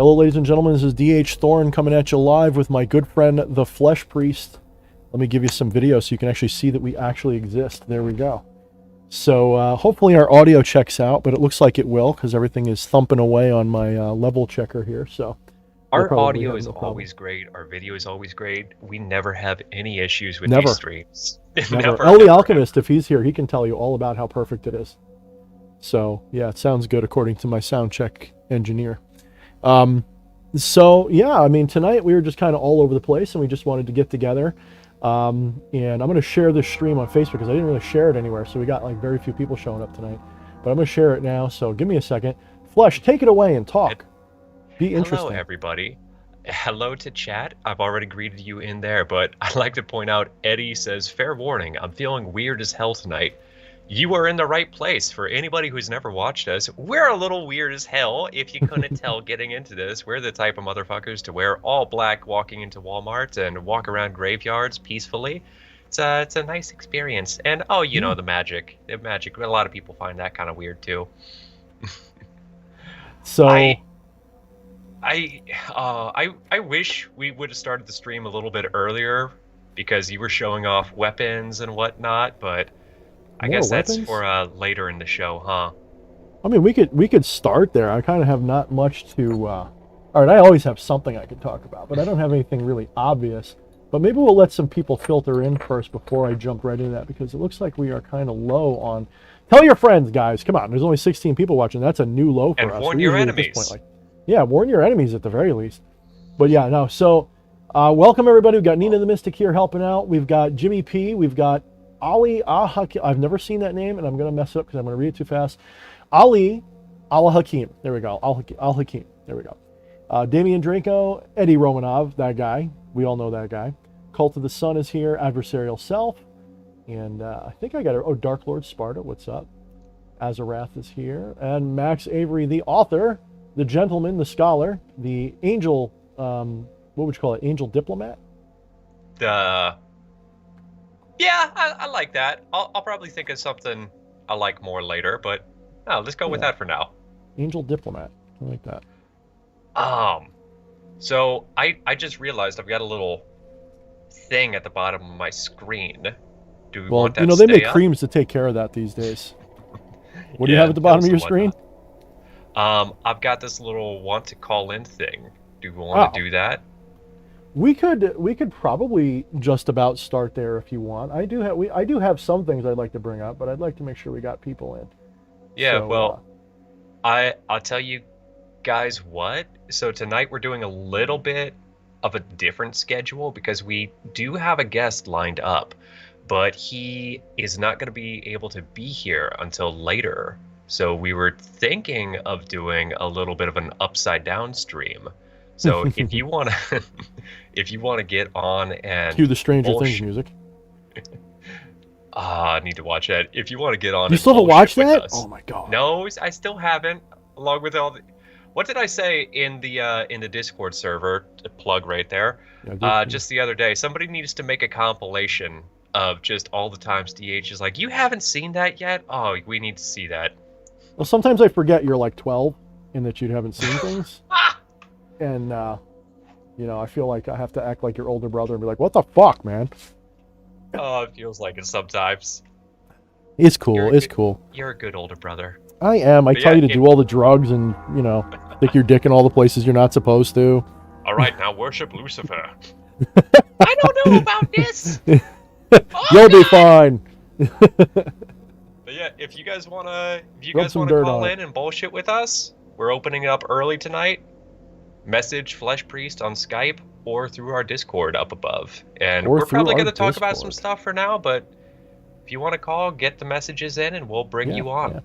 Hello, ladies and gentlemen. This is DH Thorne coming at you live with my good friend, the Flesh Priest. Let me give you some video so you can actually see that we actually exist. There we go. So hopefully our audio checks out, but it looks like it will because everything is thumping away on my level checker here. So our audio is always great. Our video is always great. We never have any issues with these streams. Never. Ellie Alchemist, if he's here, he can tell you all about how perfect it is. So yeah, it sounds good according to my sound check engineer. So yeah, I mean, tonight we were just kind of all over the place and we just wanted to get together. And I'm going to share this stream on Facebook because I didn't really share it anywhere. So we got like very few people showing up tonight, but I'm going to share it now. So give me a second. Flesh, take it away and talk. Be interesting. Hello, everybody. Hello to chat. I've already greeted you in there, but I'd like to point out Eddie says, fair warning, I'm feeling weird as hell tonight. You are in the right place. For anybody who's never watched us, we're a little weird as hell. If you couldn't tell getting into this, we're the type of motherfuckers to wear all black walking into Walmart and walk around graveyards peacefully. It's a nice experience. And oh, you know, the magic. A lot of people find that kind of weird too. So I wish we would have started the stream a little bit earlier because you were showing off weapons and whatnot, but I guess that's for later in the show, huh? I mean, we could start there. I kind of have not much to. All right, I always have something I could talk about, but I don't have anything really obvious. But maybe we'll let some people filter in first before I jump right into that because it looks like we are kind of low on. Tell your friends, guys. Come on, there's only 16 people watching. That's a new low for us. And warn your enemies. Yeah, warn your enemies at the very least. But yeah, no. So, welcome everybody. We've got Nina the Mystic here helping out. We've got Jimmy P. We've got Ali Al-Hakim. I've never seen that name, and I'm going to mess it up because I'm going to read it too fast. Ali Al-Hakim. There we go. Al-Hakim. There we go. Damian Draco, Eddie Romanov, that guy. We all know that guy. Cult of the Sun is here. Adversarial Self. And I think I got it. Oh, Dark Lord Sparta. What's up? Azarath is here. And Max Avery, the author, the gentleman, the scholar, the angel, what would you call it? Angel diplomat? Yeah, I like that. I'll probably think of something I like more later, but no, let's go with that for now. Angel diplomat. I like that. So I just realized I've got a little thing at the bottom of my screen. Do we want that? You know, they make creams to take care of that these days. What do you have at the bottom of your screen? I've got this litll want to call in thing. Do we want to do that? We could probably just about start there if you want. I do have some things I'd like to bring up, but I'd like to make sure we got people in. Yeah, so, well, I'll tell you guys what. So tonight we're doing a little bit of a different schedule because we do have a guest lined up, but he is not going to be able to be here until later. So we were thinking of doing a little bit of an upside down stream. So if you want to get on and cue the Stranger Things music. I need to watch that. If you want to get on, you still haven't watched that? Oh my god! No, I still haven't. Along with all the, what did I say in the Discord server? Plug right there. Yeah, just the other day, somebody needs to make a compilation of just all the times DH is like, you haven't seen that yet? Oh, we need to see that. Well, sometimes I forget you're like 12 and that you haven't seen things. And, you know, I feel like I have to act like your older brother and be like, what the fuck, man? Oh, it feels like it sometimes. It's cool. It's cool. You're a good older brher. I am. I tell you to do all the drugs and, you know, stick your dick in all the places you're not supposed to. All right, now worship Lucifer. I don't know about this. You'll be fine. But yeah, if you guys want to call in and bullshit with us, we're opening it up early tonight. Message Flesh Priest on Skype or through our Discord up above. And we're probably going to talk about some stuff for now, but if you want to call, get the messages in and we'll bring you on. Yeah.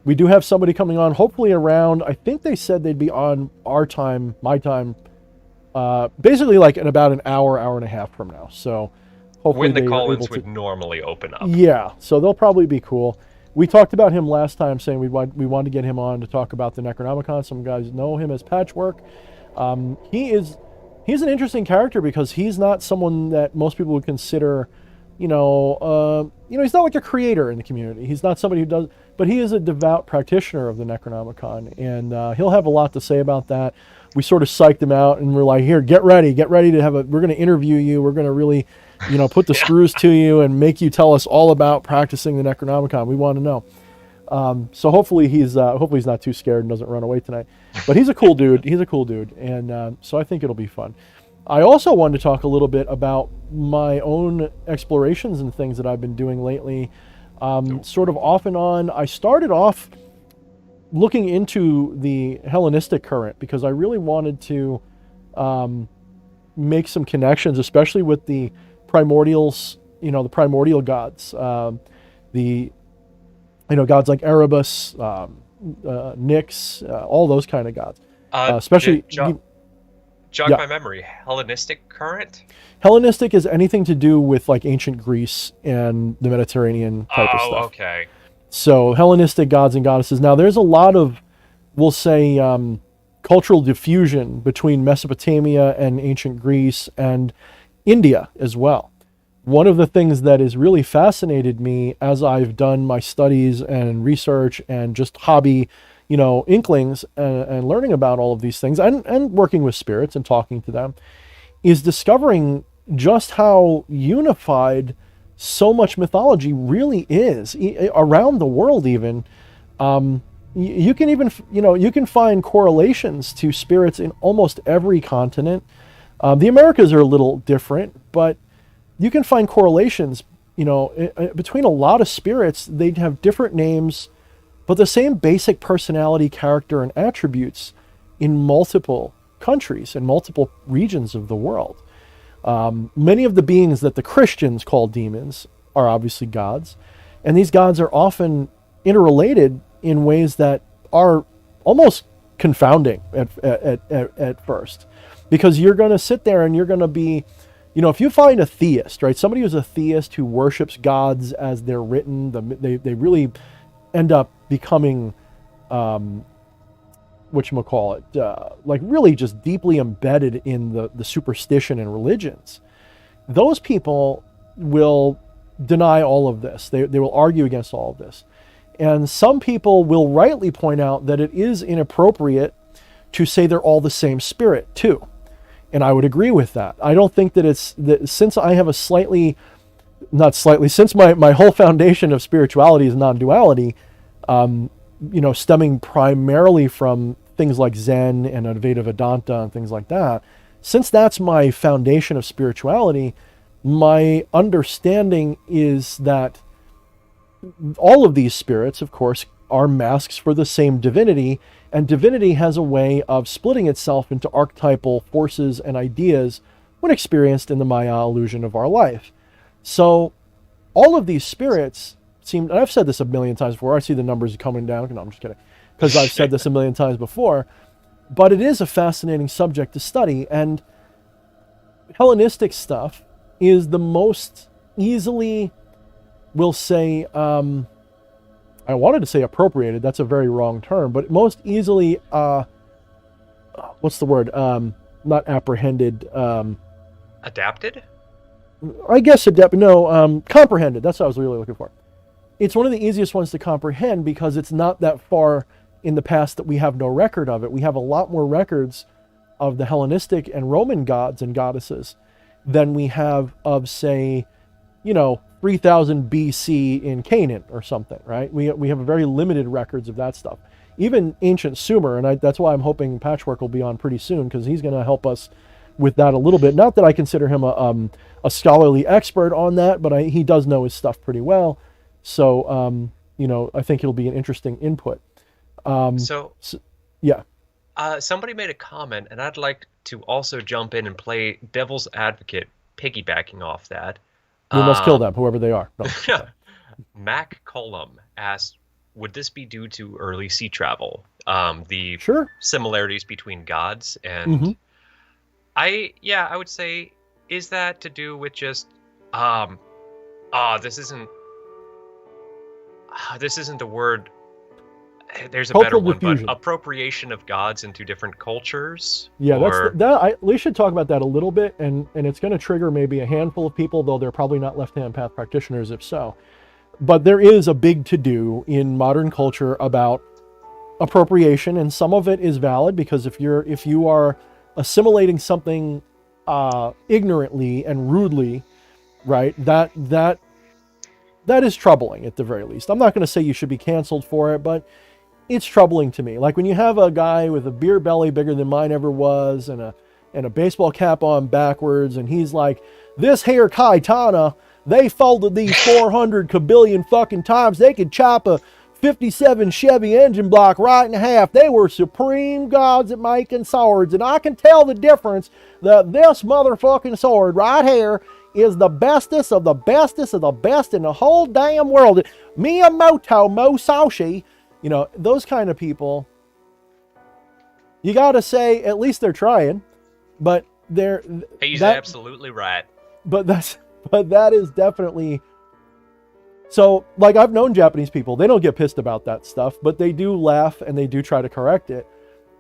We do have somebody coming on, hopefully around, I think they said they'd be on our time, my time, basically like in about an hour and a half from now. So hopefully when the call-ins would normally open up. Yeah, so they'll probably be cool. We talked about him last time, saying we wanted to get him on to talk about the Necronomicon. Some guys know him as Patchwork. He's an interesting character because he's not someone that most people would consider, he's not like a creator in the community. He's not somebody who does, but he is a devout practitioner of the Necronomicon, and he'll have a lot to say about that. we sort of psyched him out, and we're like, here, get ready to we're going to interview you. We're going to really, put the screws to you and make you tell us all about practicing the Necronomicon. We want to know. So hopefully he's not too scared and doesn't run away tonight. But he's a cool dude. And so I think it'll be fun. I also wanted to talk a little bit about my own explorations and things that I've been doing lately, sort of off and on. I started off looking into the Hellenistic current because I really wanted to make some connections, especially with the primordials, the primordial gods, the gods like Erebus, Nyx, all those kind of gods. Especially jog my memory. Hellenistic current? Hellenistic is anything to do with like ancient Greece and the Mediterranean type of stuff. Oh, okay. So Hellenistic gods and goddesses. Now there's a lot of, we'll say, cultural diffusion between Mesopotamia and ancient Greece and India as well. One of the things that has really fascinated me as I've done my studies and research and just hobby, inklings and learning about all of these things and working with spirits and talking to them is discovering just how unified so much mythology really is around the world. Even you can even you can find correlations to spirits in almost every continent. The Americas are a little different, but you can find correlations between a lot of spirits. They'd have different names but the same basic personality, character, and attributes in multiple countries and multiple regions of the world. Many of the beings that the Christians call demons are obviously gods, and these gods are often interrelated in ways that are almost confounding at first, because you're going to sit there and you're going to be, if you find a theist, right, somebody who's a theist who worships gods as they're written, they really end up becoming whatchamacallit, like really just deeply embedded in the superstition and religions. Those people will deny all of this. They will argue against all of this. And some people will rightly point out that it is inappropriate to say they're all the same spirit too. And I would agree with that. I don't think that since I have since my whole foundation of spirituality is non-duality, stemming primarily from things like Zen and Advaita Vedanta and things like that. Since that's my foundation of spirituality, my understanding is that all of these spirits, of course, are masks for the same divinity, and divinity has a way of splitting itself into archetypal forces and ideas when experienced in the Maya illusion of our life. So all of these spirits seem, and I've said this a million times before, I see the numbers coming down, no, I'm just kidding, because I've said this a million times before, but it is a fascinating subject to study, and Hellenistic stuff is the most easily, we'll say, I wanted to say appropriated, that's a very wrong term, but most easily, what's the word, not apprehended, adapted? I guess comprehended, that's what I was really looking for. It's one of the easiest ones to comprehend because it's not that far in the past that we have no record of it. We have a lot more records of the Hellenistic and Roman gods and goddesses than we have of, say, 3000 BC in Canaan or something, right? We have very limited records of that stuff. Even ancient Sumer, and that's why I'm hoping Patchwork will be on pretty soon, because he's going to help us with that a little bit. Not that I consider him a scholarly expert on that, but he does know his stuff pretty well. So, I think it'll be an interesting input. Yeah. Somebody made a comment, and I'd like to also jump in and play devil's advocate, piggybacking off that. We must kill them, whoever they are. No. Mac Colum asked, would this be due to early sea travel? The similarities between gods and... Mm-hmm. I would say, is that to do with just... this isn't the word... There's a cultural better diffusion. One, but appropriation of gods into different cultures. Yeah, we should talk about that a little bit, and it's going to trigger maybe a handful of people, though they're probably not left-hand path practitioners if so. But there is a big to-do in modern culture about appropriation, and some of it is valid, because if you are assimilating something ignorantly and rudely, right, that is troubling at the very least. I'm not going to say you should be canceled for it, but it's troubling to me. Like when you have a guy with a beer belly bigger than mine ever was, and a baseball cap on backwards, and he's like, this here Kaitana, they folded these 400 kabillion fucking times, they could chop a 57 Chevy engine block right in half. They were supreme gods at making swords, and I can tell the difference that this motherfucking sword right here is the bestest of the bestest of the best in the whole damn world. Miyamoto Musashi, those kind of people, you gotta say, at least they're trying, but he's absolutely right. But that is definitely, so, like, I've known Japanese people, they don't get pissed about that stuff, but they do laugh and they do try to correct it.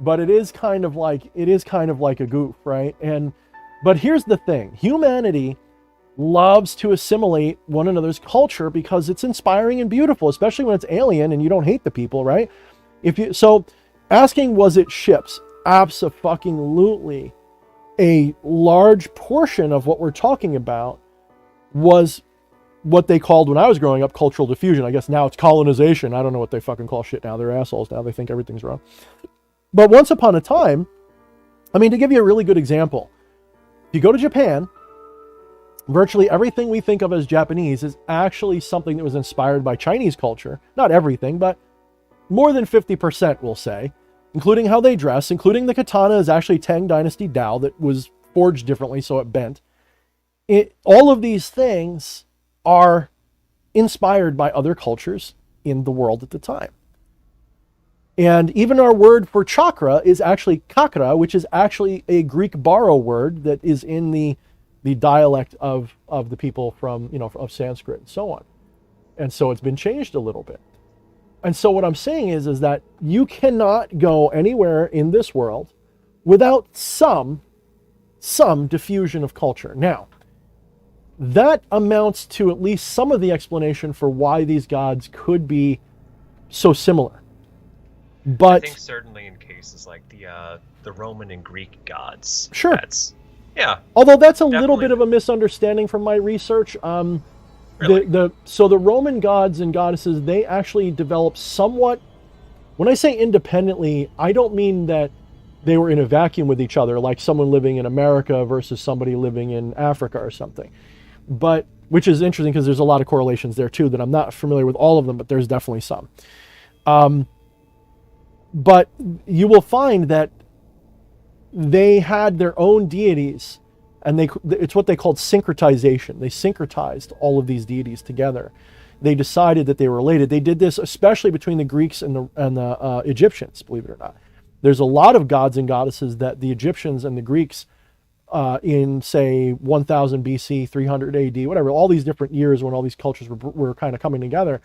But it is kind of like a goof, right? But here's the thing. Humanity loves to assimilate one another's culture because it's inspiring and beautiful, especially when it's alien and you don't hate the people, right? So asking, was it ships? Abso-fucking-lutely. A large portion of what we're talking about was what they called, when I was growing up, cultural diffusion. I guess now it's colonization. I don't know what they fucking call shit now. They're assholes now. They think everything's wrong. But once upon a time, to give you a really good example, if you go to Japan, virtually everything we think of as Japanese is actually something that was inspired by Chinese culture. Not everything, but more than 50%, we'll say, including how they dress, including the katana is actually Tang Dynasty Dao that was forged differently, so it bent. All of these things are inspired by other cultures in the world at the time. And even our word for chakra is actually kakra, which is actually a Greek borrow word that is in the dialect of the people from, of Sanskrit and so on. And so it's been changed a little bit. And so what I'm saying is that you cannot go anywhere in this world without some diffusion of culture. Now, that amounts to at least some of the explanation for why these gods could be so similar. But I think certainly in cases like the Roman and Greek gods. Sure. Yeah. Although that's a little bit of a misunderstanding from my research. Really? So the Roman gods and goddesses, they actually developed somewhat, when I say independently, I don't mean that they were in a vacuum with each other, like someone living in America versus somebody living in Africa or something. But, which is interesting because there's a lot of correlations there too that I'm not familiar with all of them, but there's definitely some. But you will find that they had their own deities, and it's what they called syncretization. They syncretized all of these deities together. They decided that they were related. They did this especially between the Greeks and the Egyptians, believe it or not. There's a lot of gods and goddesses that the Egyptians and the Greeks in, say, 1000 BC, 300 AD, whatever, all these different years when all these cultures were kind of coming together,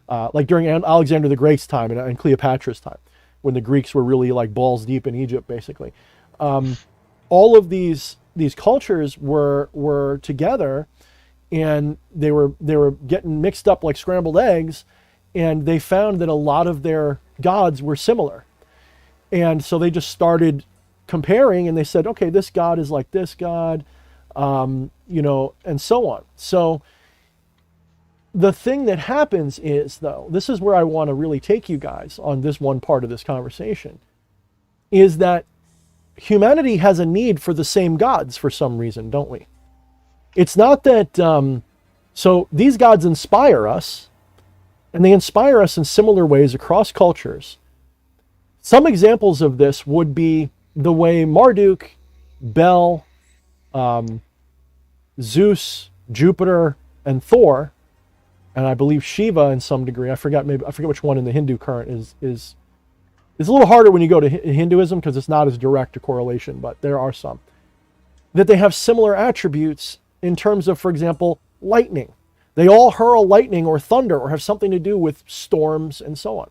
like during Alexander the Great's time and Cleopatra's time, when the Greeks were really like balls deep in Egypt, basically. All of these cultures were together, and they were getting mixed up like scrambled eggs, and they found that a lot of their gods were similar. And so they just started comparing, and they said, okay, this god is like this god, and so on. So the thing that happens is, though, this is where I want to really take you guys on this one part of this conversation, is that humanity has a need for the same gods for some reason, don't we? It's not that, so these gods inspire us, and they inspire us in similar ways across cultures. Some examples of this would be the way Marduk, Bel, Zeus, Jupiter, and Thor, and I believe Shiva in some degree, I forget which one in the Hindu current is it's a little harder when you go to Hinduism because it's not as direct a correlation, but there are some, that they have similar attributes in terms of, for example, lightning. They all hurl lightning or thunder or have something to do with storms and so on.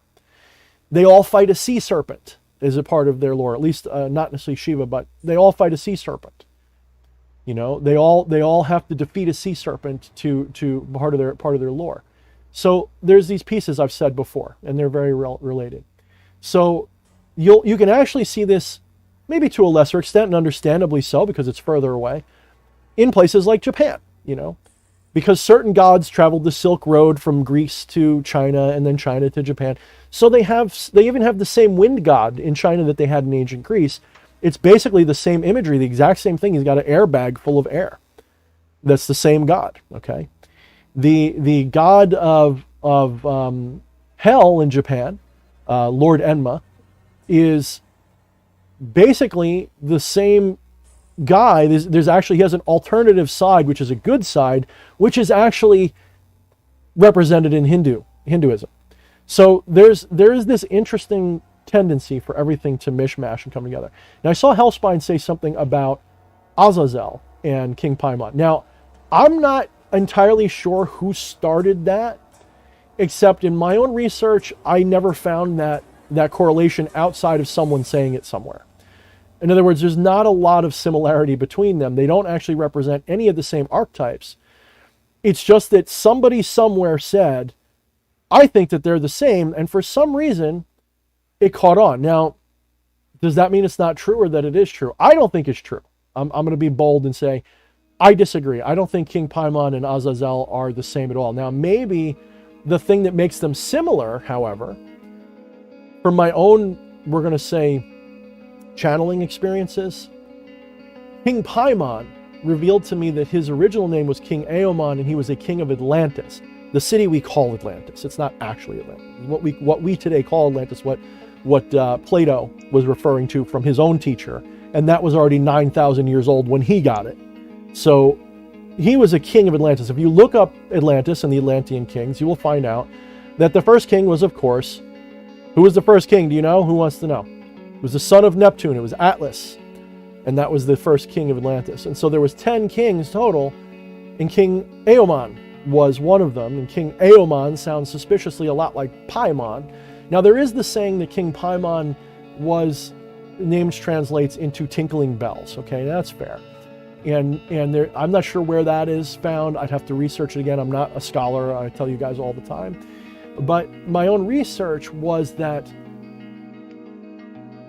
They all fight a sea serpent as a part of their lore, at least not necessarily Shiva, but they all fight a sea serpent. They all have to defeat a sea serpent to part of their lore. So there's these pieces I've said before, and they're very related. So you can actually see this, maybe to a lesser extent, and understandably so because it's further away, in places like Japan, because certain gods traveled the Silk Road from Greece to China and then China to Japan. So they even have the same wind god in China that they had in ancient Greece. It's basically the same imagery, the exact same thing. He's got an airbag full of air. That's the same god, okay? The god of hell in Japan, Lord Enma, is basically the same guy. There's actually, he has an alternative side, which is a good side, which is actually represented in Hinduism. So there is this interesting tendency for everything to mishmash and come together. Now I saw Hellspine say something about Azazel and King Paimon. Now I'm not entirely sure who started that, except in my own research I never found that correlation outside of someone saying it somewhere. In other words, there's not a lot of similarity between them. They don't actually represent any of the same archetypes. It's just that somebody somewhere said, I think that they're the same, and for some reason it caught on. Now, does that mean it's not true or that it is true? I don't think it's true. I'm going to be bold and say, I disagree. I don't think King Paimon and Azazel are the same at all. Now, maybe the thing that makes them similar, however, from my own, we're going to say, channeling experiences, King Paimon revealed to me that his original name was King Aomon, and he was a king of Atlantis, the city we call Atlantis. It's not actually Atlantis. What we today call Atlantis, what Plato was referring to from his own teacher, and that was already 9,000 years old when he got it. So he was a king of Atlantis. If you look up Atlantis and the Atlantean kings, you will find out that the first king was, of course, who was the first king? Do you know? Who wants to know? It was the son of Neptune. It was Atlas. And that was the first king of Atlantis. And so there was 10 kings total, and King Aomon was one of them. And King Aomon sounds suspiciously a lot like Paimon. Now there is the saying that King Paimon was, names translates into tinkling bells. Okay, that's fair. And there, I'm not sure where that is found. I'd have to research it again. I'm not a scholar. I tell you guys all the time. But my own research was that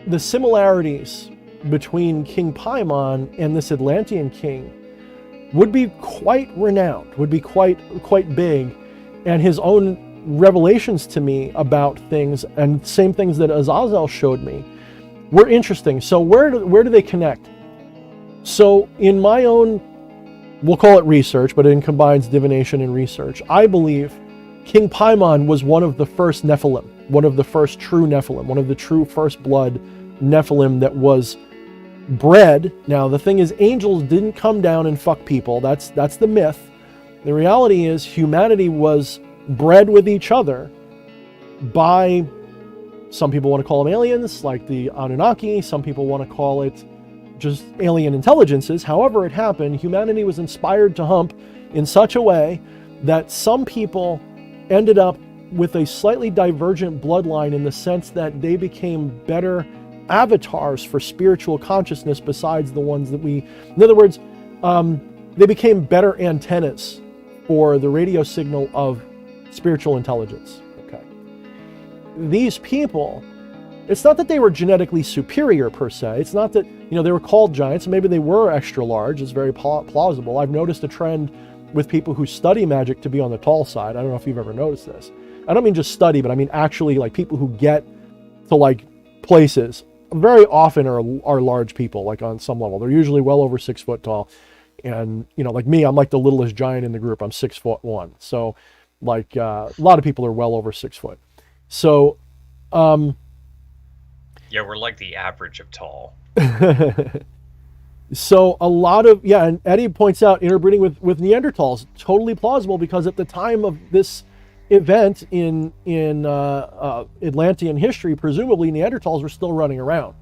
the similarities between King Paimon and this Atlantean king would be quite renowned, would be quite big, and his own revelations to me about things, and same things that Azazel showed me, were interesting. So where do they connect? So in my own, we'll call it research, but it combines divination and research, I believe King Paimon was one of the first Nephilim, one of the first true Nephilim, one of the true first blood Nephilim that was bred. Now the thing is, angels didn't come down and fuck people. That's the myth. The reality is humanity was bred with each other by, some people want to call them aliens, like the Anunnaki. Some people want to call it just alien intelligences. However it happened, humanity was inspired to hump in such a way that some people ended up with a slightly divergent bloodline, in the sense that they became better avatars for spiritual consciousness besides the ones that we, in other words, they became better antennas for the radio signal of spiritual intelligence. Okay. These people, it's not that they were genetically superior per se. It's not that, they were called giants. Maybe they were extra large. It's very plausible. I've noticed a trend with people who study magic to be on the tall side. I don't know if you've ever noticed this. I don't mean just study, but I mean actually like people who get to like places very often are large people, like on some level. They're usually well over 6 foot tall. And, like me, I'm like the littlest giant in the group. I'm 6'1". So like a lot of people are well over 6 foot. So, yeah, we're like the average of tall. So a lot of, and Eddie points out interbreeding with Neanderthals, totally plausible, because at the time of this event in Atlantean history, presumably Neanderthals were still running around.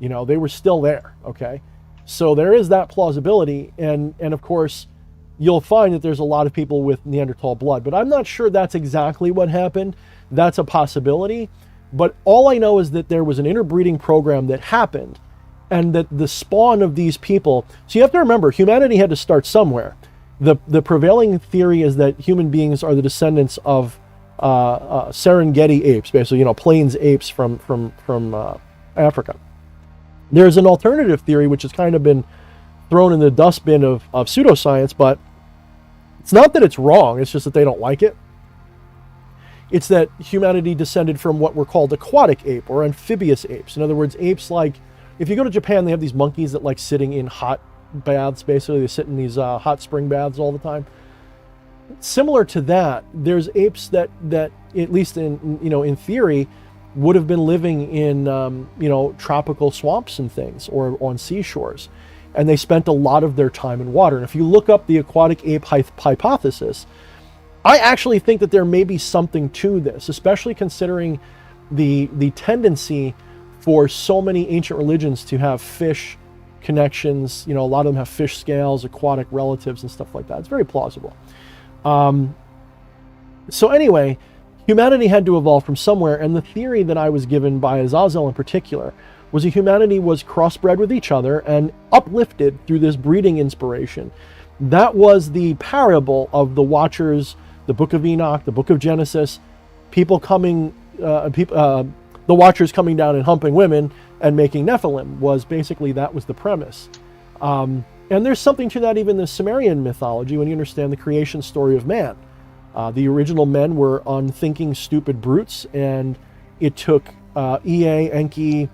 They were still there, okay? So there is that plausibility, and of course, you'll find that there's a lot of people with Neanderthal blood, but I'm not sure that's exactly what happened. That's a possibility, but all I know is that there was an interbreeding program that happened, and that the spawn of these people, so you have to remember, humanity had to start somewhere. The prevailing theory is that human beings are the descendants of Serengeti apes, basically, plains apes from Africa. There's an alternative theory which has kind of been thrown in the dustbin of pseudoscience, but it's not that it's wrong, it's just that they don't like it. It's that humanity descended from what were called aquatic ape or amphibious apes. In other words, apes like, if you go to Japan, they have these monkeys that like sitting in hot baths, basically. They sit in these hot spring baths all the time. Similar to that, there's apes that at least in theory, would have been living in tropical swamps and things, or on seashores, and they spent a lot of their time in water. And if you look up the aquatic ape hypothesis, I actually think that there may be something to this, especially considering the tendency for so many ancient religions to have fish connections. A lot of them have fish scales, aquatic relatives, and stuff like that. It's very plausible. So anyway, humanity had to evolve from somewhere, and the theory that I was given by Azazel in particular was that humanity was crossbred with each other and uplifted through this breeding inspiration. That was the parable of the Watchers, the Book of Enoch, the Book of Genesis, the Watchers coming down and humping women and making Nephilim. That was the premise. And there's something to that even in the Sumerian mythology when you understand the creation story of man. The original men were unthinking, stupid brutes, and it took Ea, Enki,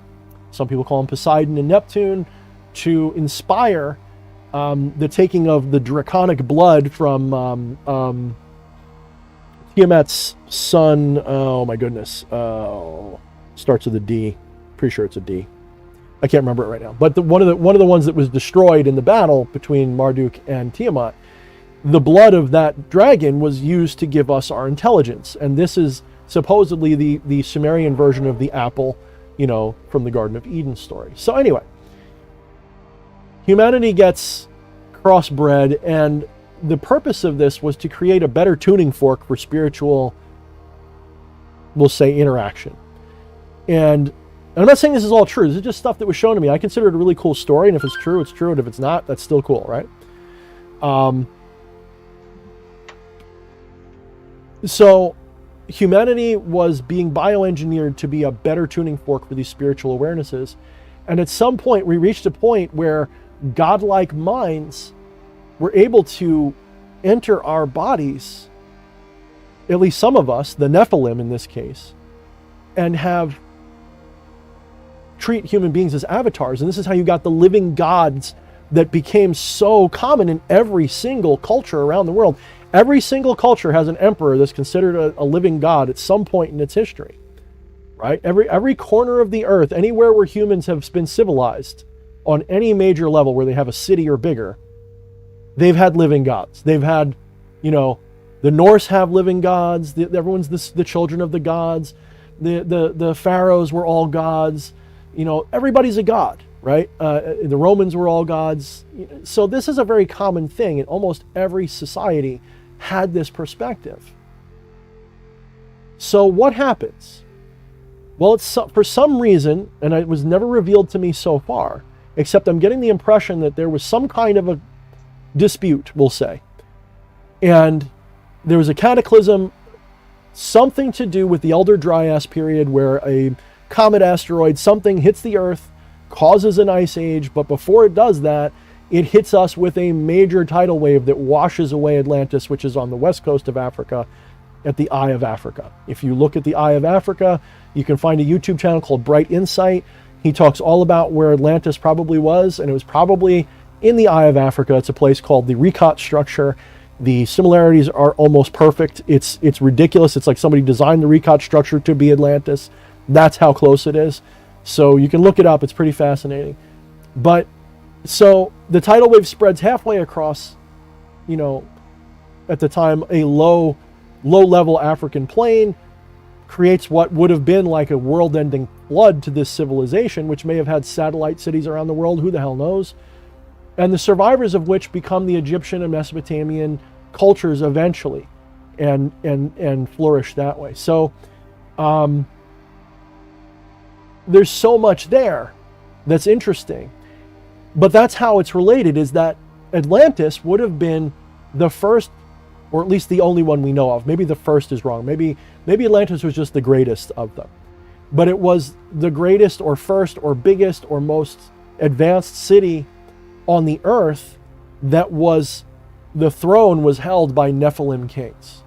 some people call them Poseidon and Neptune, to inspire the taking of the draconic blood from Tiamat's son. Oh my goodness. Starts with a D. Pretty sure it's a D. I can't remember it right now. But one of the ones that was destroyed in the battle between Marduk and Tiamat, the blood of that dragon was used to give us our intelligence. And this is supposedly the Sumerian version of the apple, from the Garden of Eden story. So anyway, humanity gets crossbred, and the purpose of this was to create a better tuning fork for spiritual, we'll say, interaction. And I'm not saying this is all true. This is just stuff that was shown to me. I consider it a really cool story, and if it's true, it's true, and if it's not, that's still cool, right? So humanity was being bioengineered to be a better tuning fork for these spiritual awarenesses. And at some point, we reached a point where godlike minds were able to enter our bodies, at least some of us, the Nephilim in this case, and treat human beings as avatars. And this is how you got the living gods that became so common in every single culture around the world. Every single culture has an emperor that's considered a living god at some point in its history, right? Every corner of the earth, anywhere where humans have been civilized on any major level where they have a city or bigger, they've had living gods. They've had, the Norse have living gods. Everyone's the children of the gods. The pharaohs were all gods. Everybody's a god, right? The Romans were all gods. So this is a very common thing in almost every society. Had this perspective. So what happens? Well, it's for some reason, and it was never revealed to me so far, except I'm getting the impression that there was some kind of a dispute, we'll say. And there was a cataclysm, something to do with the Elder Dryas period, where a comet asteroid, something hits the Earth, causes an ice age, but before it does that, it hits us with a major tidal wave that washes away Atlantis, which is on the west coast of Africa, at the Eye of Africa. If you look at the Eye of Africa, you can find a YouTube channel called Bright Insight. He talks all about where Atlantis probably was, and it was probably in the Eye of Africa. It's a place called the Recot structure. The similarities are almost perfect. It's ridiculous. It's like somebody designed the Recot structure to be Atlantis. That's how close it is. So you can look it up. It's pretty fascinating. But so the tidal wave spreads halfway across, at the time, a low-level African plain, creates what would have been like a world-ending flood to this civilization, which may have had satellite cities around the world. Who the hell knows? And the survivors of which become the Egyptian and Mesopotamian cultures eventually, and flourish that way. So there's so much there that's interesting. But that's how it's related, is that Atlantis would have been the first or at least the only one we know of. Maybe the first is wrong. Maybe Atlantis was just the greatest of them. But it was the greatest or first or biggest or most advanced city on the earth that was, the throne was held by Nephilim kings.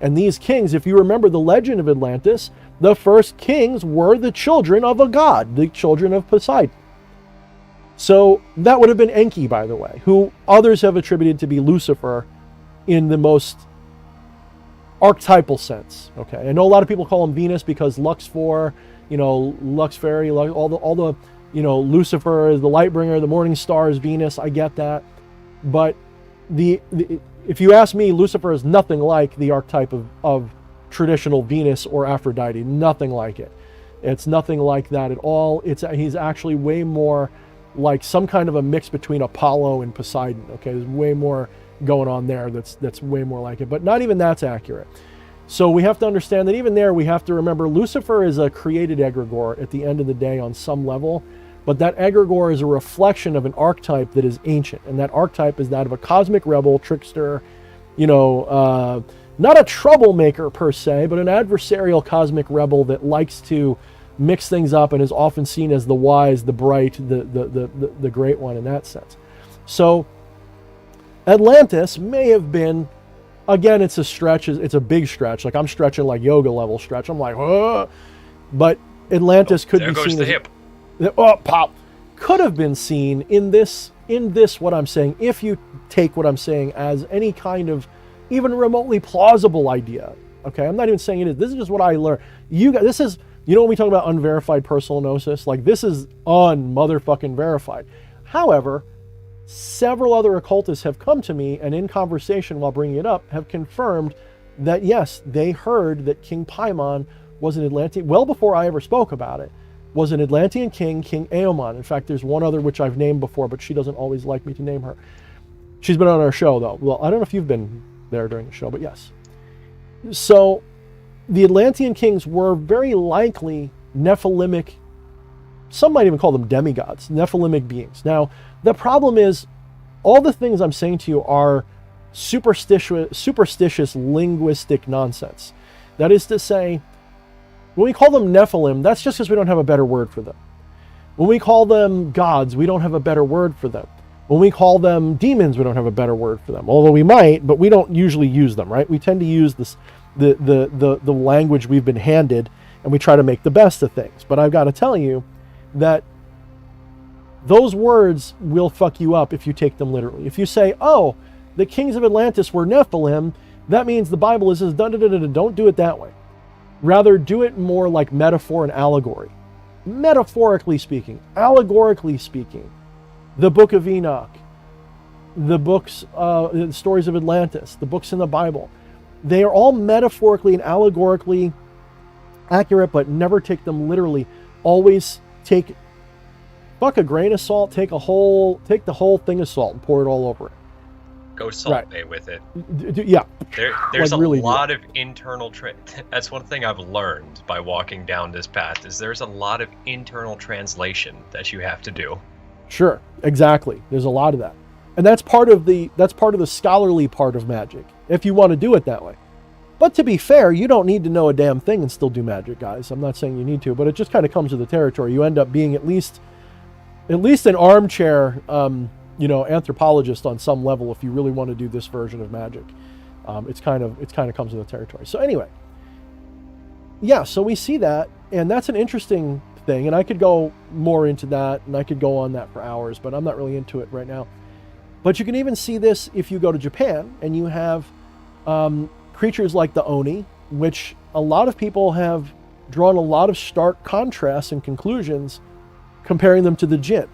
And these kings, if you remember the legend of Atlantis, the first kings were the children of a god, the children of Poseidon. So that would have been Enki, by the way, who others have attributed to be Lucifer in the most archetypal sense. Okay, I know a lot of people call him Venus because Lux 4, Lux Fairy, all the Lucifer is the light bringer, the morning star is Venus. I get that, but if you ask me, Lucifer is nothing like the archetype of traditional Venus or Aphrodite. Nothing like it. It's nothing like that at all. He's actually way more like some kind of a mix between Apollo and Poseidon. Okay, there's way more going on there that's way more like it, but not even that's accurate. So we have to understand that even there we have to remember Lucifer is a created egregore at the end of the day on some level, but that egregore is a reflection of an archetype that is ancient, and that archetype is that of a cosmic rebel, trickster, not a troublemaker per se, but an adversarial cosmic rebel that likes to mix things up and is often seen as the wise, the bright, the great one in that sense. So Atlantis may have been, again, it's a stretch, it's a big stretch. Like I'm stretching like yoga level stretch. I'm like, oh, but Atlantis could be seen as could have been seen in this what I'm saying, if you take what I'm saying as any kind of even remotely plausible idea. Okay, I'm not even saying it is. This is just what I learned. This is, when we talk about unverified personal gnosis, like this is un-motherfucking verified. However, several other occultists have come to me and in conversation while bringing it up have confirmed that yes, they heard that King Paimon was an Atlantean, well before I ever spoke about it, was an Atlantean king, King Aomon. In fact, there's one other which I've named before, but she doesn't always like me to name her. She's been on our show though. Well, I don't know if you've been there during the show, but yes. So the Atlantean kings were very likely Nephilimic, some might even call them demigods, Nephilimic beings. Now, the problem is, all the things I'm saying to you are superstitious linguistic nonsense. That is to say, when we call them Nephilim, that's just because we don't have a better word for them. When we call them gods, we don't have a better word for them. When we call them demons, we don't have a better word for them. Although we might, but we don't usually use them, right? We tend to use the language we've been handed, and we try to make the best of things. But I've got to tell you that those words will fuck you up if you take them literally. If you say, oh, the kings of Atlantis were Nephilim, that means the Bible says, don't do it that way. Rather, do it more like metaphor and allegory. Metaphorically speaking, allegorically speaking, the Book of Enoch, the books, the stories of Atlantis, the books in the Bible, they are all metaphorically and allegorically accurate, but never take them literally. Always fuck a grain of salt, take the whole thing of salt and pour it all over it. Go Salt Bay with it. Yeah. There's like a lot of internal that's one thing I've learned by walking down this path, is there's a lot of internal translation that you have to do. Sure, exactly. There's a lot of that. And that's part of the scholarly part of magic, if you want to do it that way. But to be fair, you don't need to know a damn thing and still do magic, guys. I'm not saying you need to, but it just kind of comes with the territory. You end up being at least an armchair anthropologist on some level if you really want to do this version of magic. It's kind of comes with the territory. So anyway, yeah, so we see that, and that's an interesting thing, and I could go more into that, and I could go on that for hours, but I'm not really into it right now. But you can even see this if you go to Japan, and you have creatures like the Oni, which a lot of people have drawn a lot of stark contrasts and conclusions comparing them to the Jinn.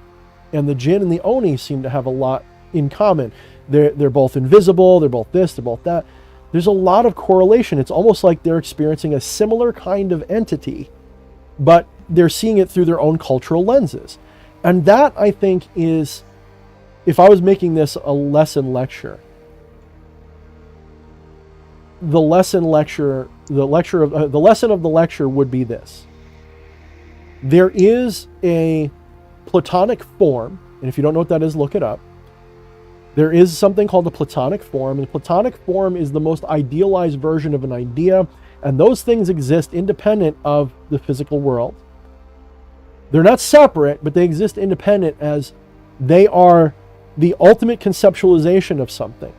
And the Jinn and the Oni seem to have a lot in common. They're both invisible, they're both this, they're both that. There's a lot of correlation. It's almost like they're experiencing a similar kind of entity, but they're seeing it through their own cultural lenses. And that, I think, is, if I was making this a lesson lecture, the lesson of the lecture would be this. There is a Platonic form, and if you don't know what that is, look it up. There is something called the Platonic form, and the Platonic form is the most idealized version of an idea, and those things exist independent of the physical world. They're not separate, but they exist independent, as they are the ultimate conceptualization of something.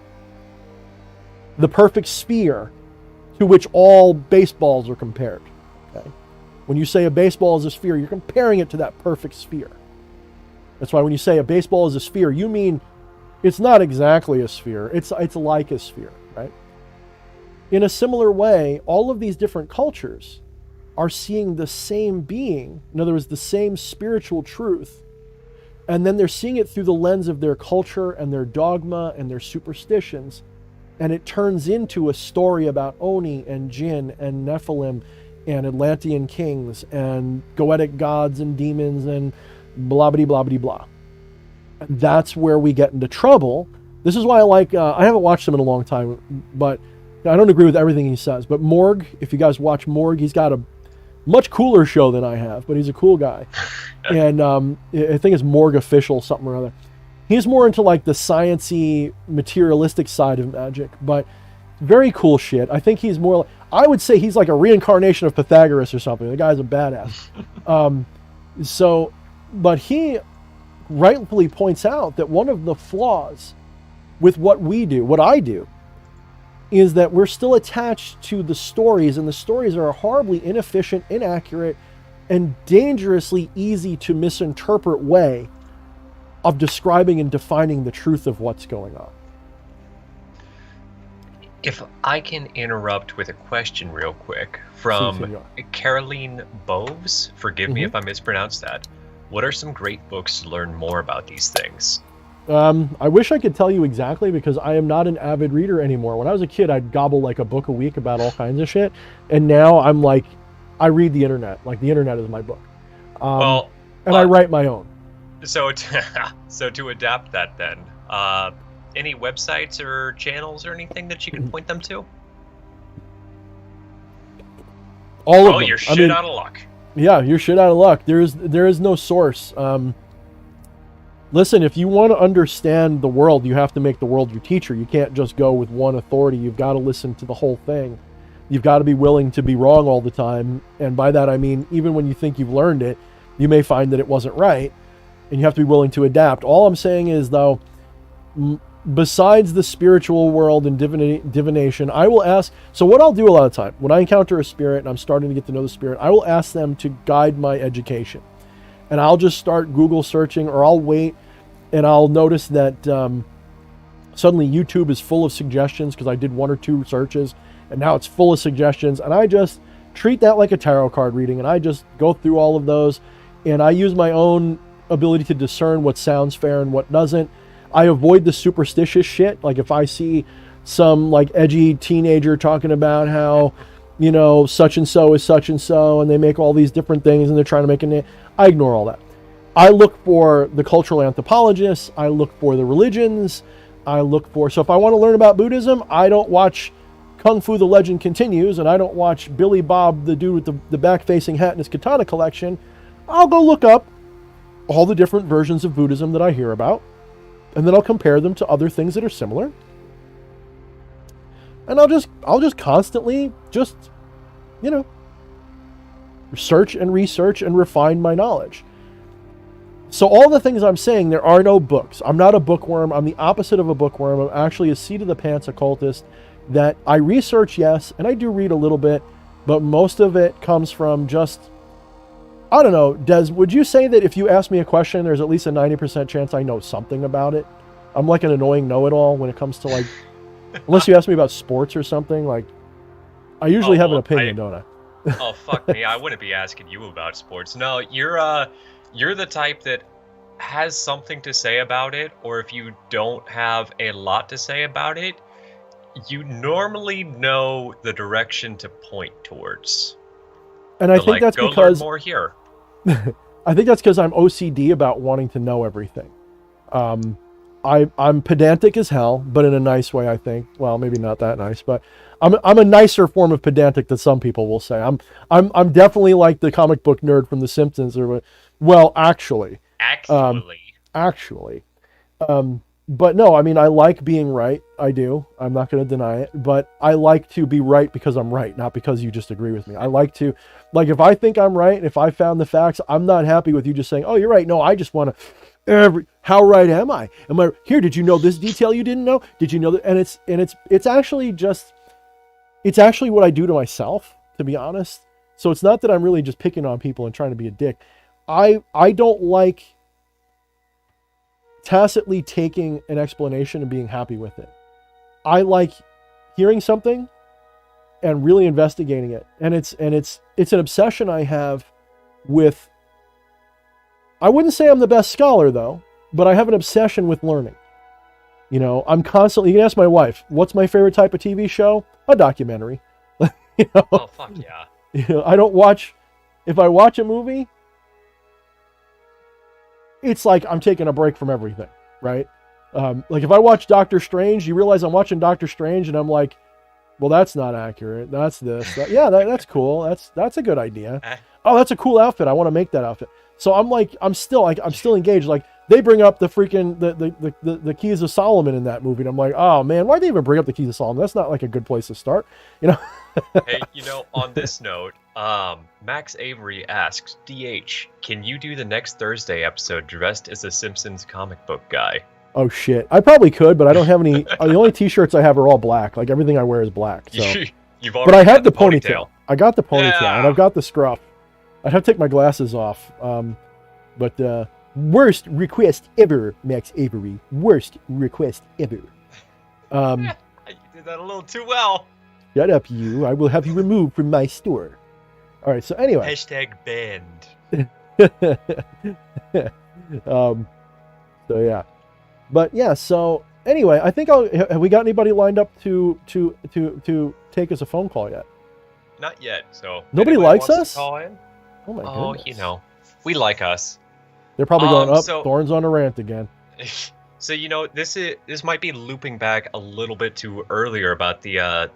The perfect sphere to which all baseballs are compared. Okay? When you say a baseball is a sphere, you're comparing it to that perfect sphere. That's why when you say a baseball is a sphere, you mean it's not exactly a sphere. It's like a sphere, right? In a similar way, all of these different cultures are seeing the same being, in other words, the same spiritual truth, and then they're seeing it through the lens of their culture and their dogma and their superstitions, and it turns into a story about Oni and Jinn and Nephilim and Atlantean kings and Goetic gods and demons and blah blah blah blah blah. That's where we get into trouble. This is why I like, I haven't watched him in a long time, but I don't agree with everything he says. But Morg, if you guys watch Morg, he's got a much cooler show than I have, but he's a cool guy. And I think it's Morg Official, something or other. He's more into like the sciencey, materialistic side of magic, but very cool shit. I think he's more, I would say he's like a reincarnation of Pythagoras or something. The guy's a badass. But he rightfully points out that one of the flaws with what we do, what I do, is that we're still attached to the stories, and the stories are a horribly inefficient, inaccurate, and dangerously easy to misinterpret way of describing and defining the truth of what's going on. If I can interrupt with a question real quick from Caroline Boves, forgive me if I mispronounced that. What are some great books to learn more about these things? I wish I could tell you exactly, because I am not an avid reader anymore. When I was a kid, I'd gobble like a book a week about all kinds of shit. And now I'm like, I read the internet. Like the internet is my book. And I write my own. So to adapt that then, any websites or channels or anything that you can point them to? All of them. You're shit out of luck. Yeah, you're shit out of luck. There is no source. Listen, if you want to understand the world, you have to make the world your teacher. You can't just go with one authority. You've got to listen to the whole thing. You've got to be willing to be wrong all the time. And by that, I mean, even when you think you've learned it, you may find that it wasn't right. And you have to be willing to adapt. All I'm saying is, though, besides the spiritual world and divination, I will ask. So what I'll do a lot of time, when I encounter a spirit and I'm starting to get to know the spirit, I will ask them to guide my education. And I'll just start Google searching, or I'll wait, and I'll notice that suddenly YouTube is full of suggestions because I did one or two searches, and now it's full of suggestions. And I just treat that like a tarot card reading, and I just go through all of those, and I use my own ability to discern what sounds fair and what doesn't. I avoid the superstitious shit. Like if I see some like edgy teenager talking about how, you know, such and so is such and so, and they make all these different things and they're trying to make a name, I ignore all that. I look for the cultural anthropologists. I look for the religions. So if I want to learn about Buddhism, I don't watch Kung Fu The Legend Continues, and I don't watch Billy Bob, the dude with the back-facing hat in his katana collection. I'll go look up all the different versions of Buddhism that I hear about, and then I'll compare them to other things that are similar. And I'll just constantly just, you know, search and research and refine my knowledge. So all the things I'm saying, there are no books. I'm not a bookworm. I'm the opposite of a bookworm. I'm actually a seat-of-the-pants occultist that I research, yes, and I do read a little bit, but most of it comes from just, I don't know. Des, would you say that if you ask me a question, there's at least a 90% chance I know something about it? I'm like an annoying know-it-all when it comes to like, unless you ask me about sports or something, like, I usually have an opinion, don't I? Oh, fuck me. I wouldn't be asking you about sports. No, you're the type that has something to say about it, or if you don't have a lot to say about it, you normally know the direction to point towards. And I think like, that's go because learn more here. I think that's because I'm OCD about wanting to know everything. I'm pedantic as hell, but in a nice way, I think. Well, maybe not that nice, but I'm a nicer form of pedantic than some people will say. I'm definitely like the comic book nerd from The Simpsons, or well, actually. But no, I mean, I like being right. I do. I'm not going to deny it. But I like to be right because I'm right, not because you just agree with me. I like to, like, if I think I'm right, if I found the facts, I'm not happy with you just saying, oh, you're right. No, I just want to, how right am I? Am I here? Did you know this detail you didn't know? Did you know that? And it's actually just, it's actually what I do to myself, to be honest. So it's not that I'm really just picking on people and trying to be a dick. I don't like tacitly taking an explanation and being happy with it. I like hearing something and really investigating it. And it's an obsession I have with, I wouldn't say I'm the best scholar though, but I have an obsession with learning. You know, I'm constantly, you can ask my wife, what's my favorite type of TV show? A documentary. You know? Oh, fuck yeah. You know, I don't watch, if I watch a movie, it's like I'm taking a break from everything, right? Like if I watch Doctor Strange, you realize I'm watching Doctor Strange and I'm like, well, that's not accurate. That's this. That's cool. That's a good idea. Oh, that's a cool outfit. I want to make that outfit. So I'm like, I'm still engaged. Like they bring up the freaking, the Keys of Solomon in that movie. And I'm like, oh man, why'd they even bring up the Keys of Solomon? That's not like a good place to start, you know? Hey, you know, on this note, Max Avery asks, DH, can you do the next Thursday episode dressed as a Simpsons comic book guy? Oh shit, I probably could, but I don't have any. The only T-shirts I have are all black. Like everything I wear is black. So. You've But I already have got the ponytail. I got the ponytail, Yeah. and I've got the scruff. I'd have to take my glasses off. But worst request ever, Max Avery. Worst request ever. You did that a little too well. Shut up, you. I will have you removed from my store. All right, so anyway. Hashtag banned. So yeah. But yeah, so anyway, I think have we got anybody lined up to take us a phone call yet? Not yet, so... Nobody anybody likes wants us? to call in? Oh my Oh, goodness. you know, we like us. They're probably going up. So- Thorne's on a rant again. So, you know, this might be looping back a little bit to earlier about the...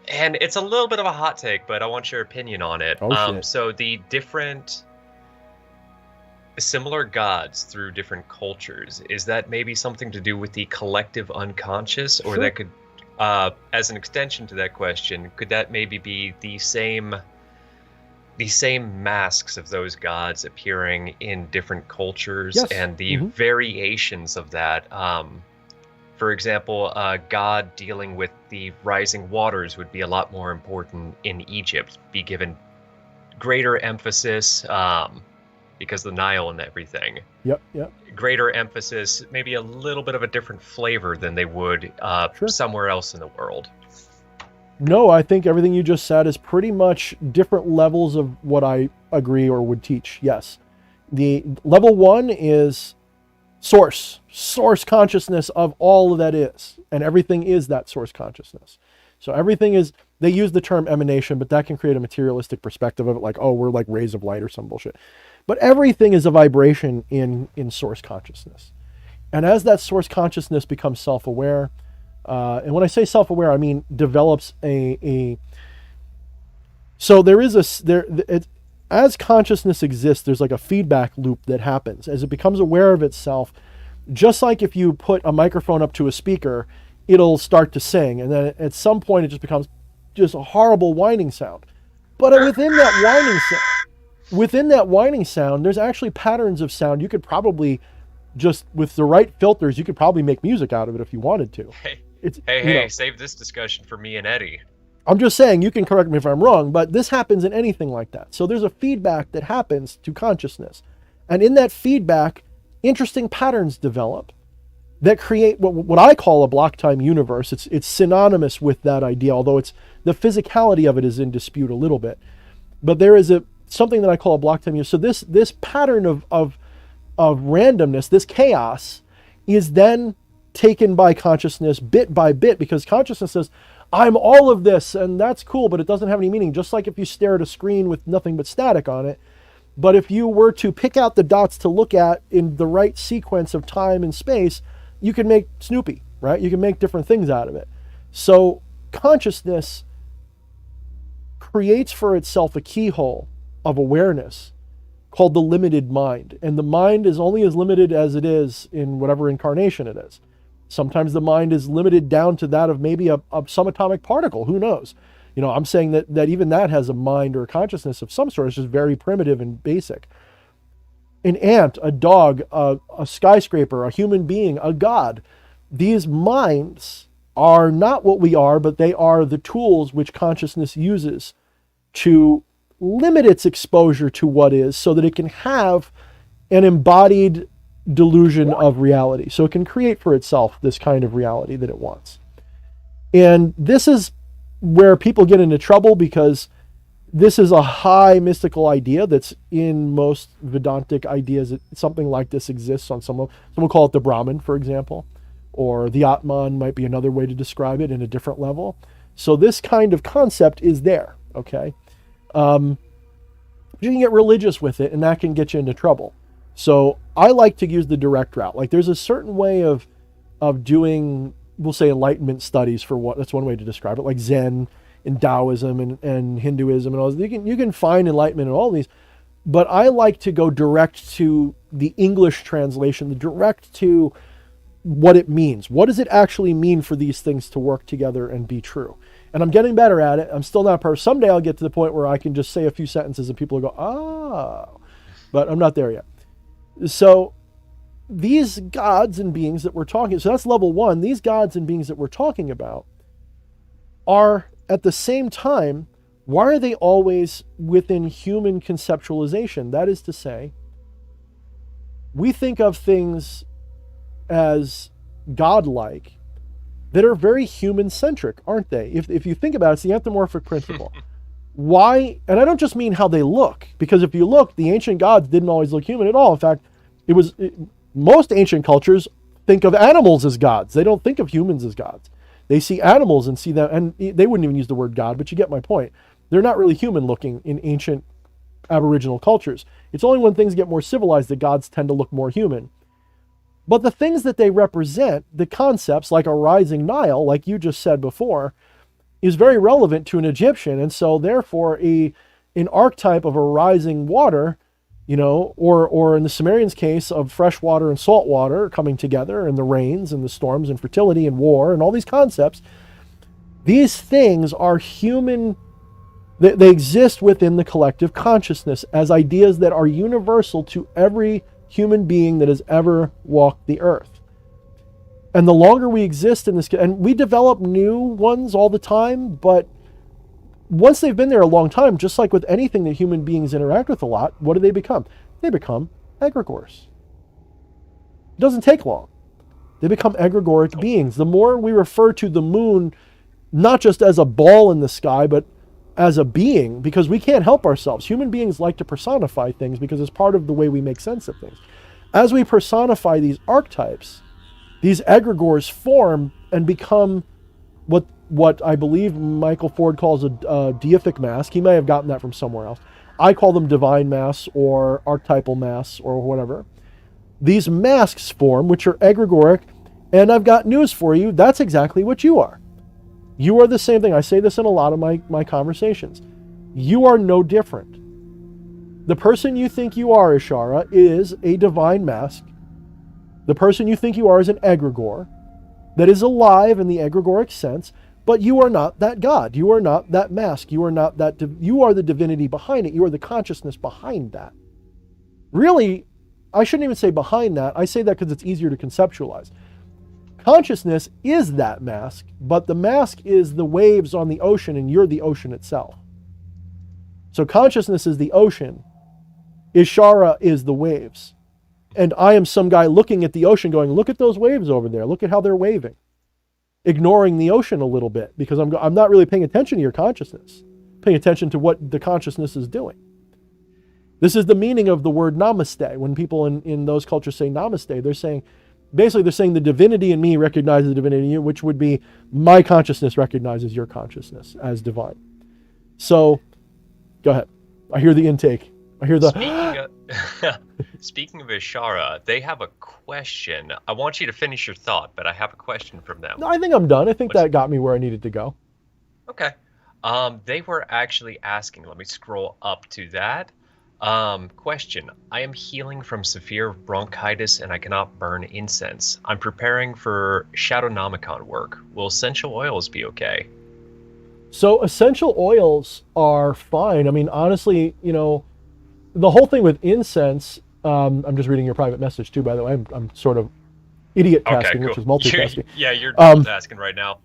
And it's a little bit of a hot take, but I want your opinion on it. Oh, shit. So the different... similar gods through different cultures, is that maybe something to do with the collective unconscious, or Sure. that could as an extension to that question, could that maybe be the same masks of those gods appearing in different cultures? Yes. And the Mhm. variations of that? For example, God dealing with the rising waters would be a lot more important in Egypt, be given greater emphasis, because of the Nile and everything. Yep. Greater emphasis, maybe a little bit of a different flavor than they would Sure. somewhere else in the world. No, I think everything you just said is pretty much different levels of what I agree or would teach. Yes. The level 1 is source consciousness of all that is. And everything is that source consciousness. So everything is, they use the term emanation, but that can create a materialistic perspective of it, like, oh, we're like rays of light or some bullshit. But everything is a vibration in source consciousness. And as that source consciousness becomes self-aware, and when I say self-aware, I mean develops so there is as consciousness exists, there's like a feedback loop that happens as it becomes aware of itself. Just like if you put a microphone up to a speaker, it'll start to sing, and then at some point it just becomes just a horrible whining sound. But within that whining sound, there's actually patterns of sound. You could probably just, with the right filters, you could probably make music out of it if you wanted to. Hey, save this discussion for me and Eddie. I'm just saying, you can correct me if I'm wrong, but this happens in anything like that. So there's a feedback that happens to consciousness. And in that feedback, interesting patterns develop that create what I call a block time universe. It's synonymous with that idea, although the physicality of it is in dispute a little bit. But there is something that I call a block time universe. So this pattern of randomness, this chaos, is then taken by consciousness bit by bit, because consciousness says, I'm all of this, and that's cool, but it doesn't have any meaning. Just like if you stare at a screen with nothing but static on it. But if you were to pick out the dots to look at in the right sequence of time and space, you can make Snoopy, right? You can make different things out of it. So consciousness creates for itself a keyhole of awareness called the limited mind. And the mind is only as limited as it is in whatever incarnation it is. Sometimes the mind is limited down to that of maybe a subatomic particle. Who knows? You know, I'm saying that even that has a mind or a consciousness of some sort. It's just very primitive and basic. An ant, a dog, a skyscraper, a human being, a god. These minds are not what we are, but they are the tools which consciousness uses to limit its exposure to what is so that it can have an embodied delusion of reality. So it can create for itself this kind of reality that it wants. And this is where people get into trouble, because this is a high mystical idea that's in most Vedantic ideas. Something like this exists on some will call it the Brahman, for example, or the Atman might be another way to describe it in a different level. So this kind of concept is there, okay? You can get religious with it, and that can get you into trouble. So I like to use the direct route. Like, there's a certain way of doing, we'll say, enlightenment studies for what, that's one way to describe it, like Zen and Taoism and Hinduism and all this. You can find enlightenment in all these, but I like to go direct to the English translation, the direct to what it means. What does it actually mean for these things to work together and be true? And I'm getting better at it. I'm still not perfect. Someday I'll get to the point where I can just say a few sentences and people will go, oh, but I'm not there yet. So these gods and beings that we're talking, so that's level one. These gods and beings that we're talking about are, at the same time, why are they always within human conceptualization? That is to say, we think of things as godlike that are very human-centric, aren't they? If you think about it, it's the anthropomorphic principle. Why? And I don't just mean how they look, because if you look, the ancient gods didn't always look human at all. In fact, most ancient cultures think of animals as gods. They don't think of humans as gods. They see animals and see them, and they wouldn't even use the word God, but you get my point. They're not really human-looking in ancient Aboriginal cultures. It's only when things get more civilized that gods tend to look more human. But the things that they represent, the concepts like a rising Nile, like you just said before, is very relevant to an Egyptian. And so therefore an archetype of a rising water, you know, or in the Sumerians' case of fresh water and salt water coming together, and the rains and the storms and fertility and war and all these concepts, these things are human. They exist within the collective consciousness as ideas that are universal to every human being that has ever walked the earth. And the longer we exist in this, and we develop new ones all the time, but once they've been there a long time, just like with anything that human beings interact with a lot, what do they become? They become egregores. It doesn't take long. They become egregoric beings. The more we refer to the moon, not just as a ball in the sky, but as a being, because we can't help ourselves. Human beings like to personify things because it's part of the way we make sense of things. As we personify these archetypes, these egregores form and become what I believe Michael Ford calls a deific mask. He may have gotten that from somewhere else. I call them divine masks or archetypal masks or whatever. These masks form, which are egregoric, and I've got news for you. That's exactly what you are. You are the same thing. I say this in a lot of my conversations. You are no different. The person you think you are, Ishara, is a divine mask. The person you think you are is an egregore that is alive in the egregoric sense, but you are not that God. You are not that mask. You are not that. You are the divinity behind it. You are the consciousness behind that. Really, I shouldn't even say behind that. I say that because it's easier to conceptualize. Consciousness is that mask, but the mask is the waves on the ocean, and you're the ocean itself. So consciousness is the ocean. Ishara is the waves. And I am some guy looking at the ocean going, look at those waves over there. Look at how they're waving. Ignoring the ocean a little bit because I'm not really paying attention to your consciousness. Paying attention to what the consciousness is doing. This is the meaning of the word namaste. When people in those cultures say namaste, they're saying the divinity in me recognizes the divinity in you, which would be my consciousness recognizes your consciousness as divine. So, go ahead. I hear the intake. I hear the... Speaking of Ishara, they have a question. I want you to finish your thought, but I have a question from them. No, I think I'm done. I think that got me where I needed to go. Okay. They were actually asking, let me scroll up to that. Question. I am healing from severe bronchitis and I cannot burn incense. I'm preparing for Shadownomicon work. Will essential oils be okay? So essential oils are fine. I mean, honestly, the whole thing with incense, I'm just reading your private message too, by the way. I'm sort of idiot Okay, casting, cool. which is multitasking. You're multitasking right now.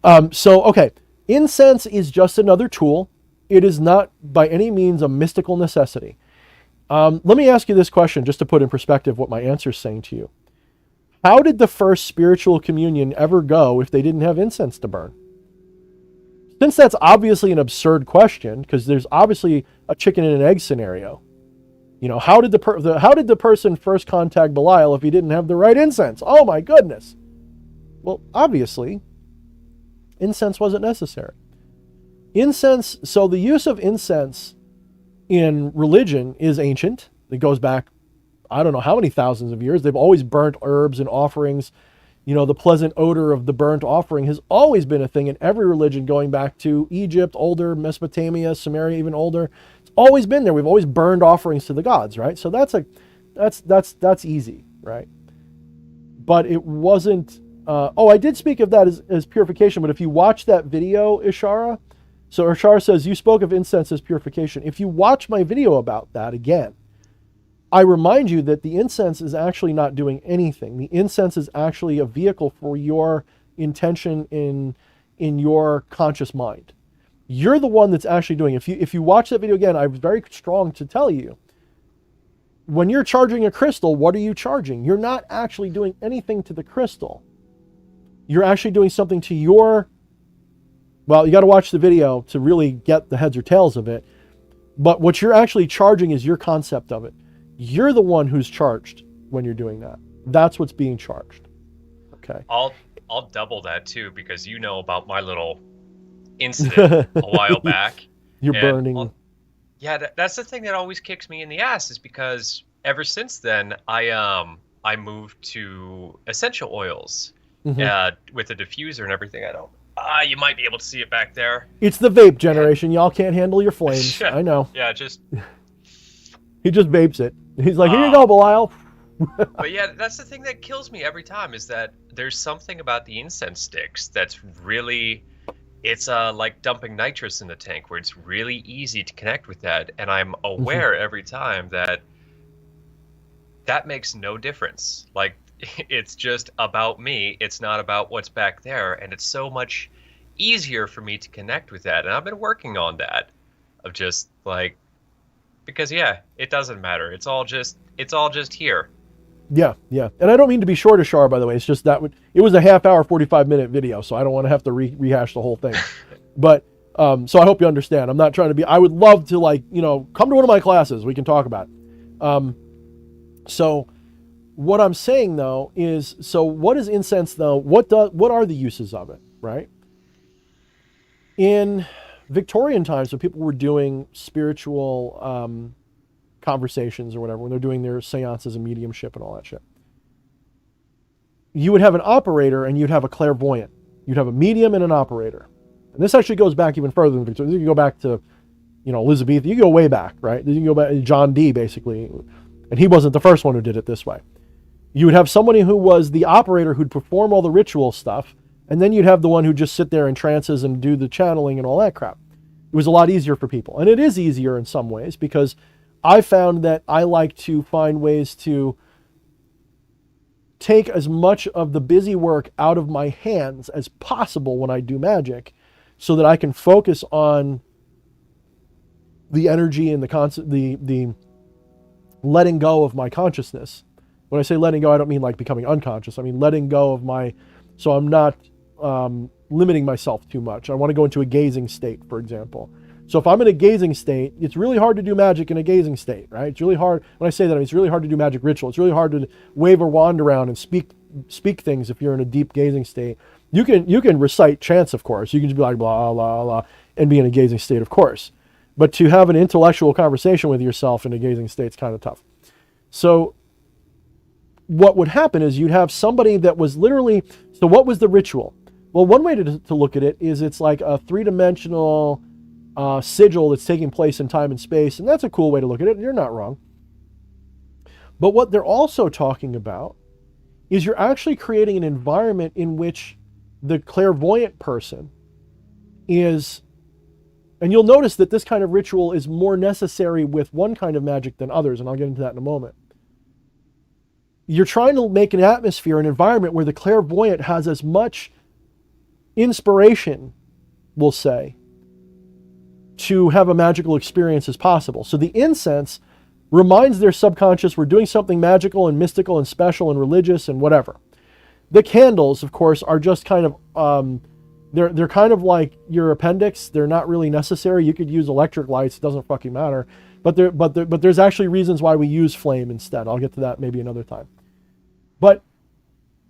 Okay, incense is just another tool. It is not by any means a mystical necessity. Let me ask you this question just to put in perspective what my answer is saying to you. How did the first spiritual communion ever go if they didn't have incense to burn? Since that's obviously an absurd question, because there's obviously a chicken and an egg scenario. How did the person first contact Belial if he didn't have the right incense? Oh my goodness. Well, obviously, incense wasn't necessary. So the use of incense in religion is ancient. It goes back, I don't know how many thousands of years. They've always burnt herbs and offerings. The pleasant odor of the burnt offering has always been a thing in every religion, going back to Egypt, older, Mesopotamia, Samaria, even older. It's always been there. We've always burned offerings to the gods, right? So that's easy, right? But it wasn't. I did speak of that as purification. But if you watch that video, Ishara, so Ishara says you spoke of incense as purification. If you watch my video about that again, I remind you that the incense is actually not doing anything. The incense is actually a vehicle for your intention in your conscious mind. You're the one that's actually doing it. If you watch that video again, I was very strong to tell you, when you're charging a crystal, what are you charging? You're not actually doing anything to the crystal. You're actually doing something to you got to watch the video to really get the heads or tails of it. But what you're actually charging is your concept of it. You're the one who's charged when you're doing that. That's what's being charged. Okay. I'll double that too, because you know about my little incident a while back. You're burning. That's the thing that always kicks me in the ass, is because ever since then I moved to essential oils with a diffuser and everything. You might be able to see it back there. It's the vape generation. Y'all can't handle your flames. I know. Yeah, just he just vapes it. He's like, here you go, Belial. But yeah, that's the thing that kills me every time, is that there's something about the incense sticks that's really, it's like dumping nitrous in the tank, where it's really easy to connect with that. And I'm aware every time that makes no difference. Like, it's just about me. It's not about what's back there. And it's so much easier for me to connect with that. And I've been working on that, of just like, because it doesn't matter. It's all just here. Yeah. And I don't mean to be short, Ashar, by the way. It's just it was a half hour, 45-minute video, so I don't want to have to rehash the whole thing. But so I hope you understand. I'm not trying to be. I would love to come to one of my classes. We can talk about it. So what I'm saying though is, so what is incense though? What are the uses of it, right? In Victorian times, when people were doing spiritual conversations or whatever, when they're doing their seances and mediumship and all that shit, you would have an operator and you'd have a clairvoyant. You'd have a medium and an operator. And this actually goes back even further than Victoria. You can go back to, Elizabeth. You can go way back, right? You can go back to John Dee, basically. And he wasn't the first one who did it this way. You would have somebody who was the operator who'd perform all the ritual stuff, and then you'd have the one who'd just sit there in trances and do the channeling and all that crap. It was a lot easier for people. And it is easier in some ways, because I found that I like to find ways to take as much of the busy work out of my hands as possible when I do magic, so that I can focus on the energy and the letting go of my consciousness. When I say letting go, I don't mean like becoming unconscious. I mean letting go of so I'm not limiting myself too much. I want to go into a gazing state, for example. So if I'm in a gazing state, it's really hard to do magic in a gazing state, right? It's really hard. When I say that, I mean, it's really hard to do magic ritual. It's really hard to wave a wand around and speak things if you're in a deep gazing state. You can recite chants, of course. You can just be like blah blah blah and be in a gazing state, of course. But to have an intellectual conversation with yourself in a gazing state is kind of tough. So what would happen is you'd have somebody that was literally, so what was the ritual? Well, one way to look at it is it's like a three-dimensional sigil that's taking place in time and space, and that's a cool way to look at it. You're not wrong. But what they're also talking about is you're actually creating an environment in which the clairvoyant person is, and you'll notice that this kind of ritual is more necessary with one kind of magic than others, and I'll get into that in a moment. You're trying to make an atmosphere, an environment where the clairvoyant has as much inspiration, we'll say, to have a magical experience as possible. So the incense reminds their subconscious we're doing something magical and mystical and special and religious and whatever. The candles, of course, are just kind of, they're kind of like your appendix. They're not really necessary. You could use electric lights. It doesn't fucking matter. But there's actually reasons why we use flame instead. I'll get to that maybe another time. But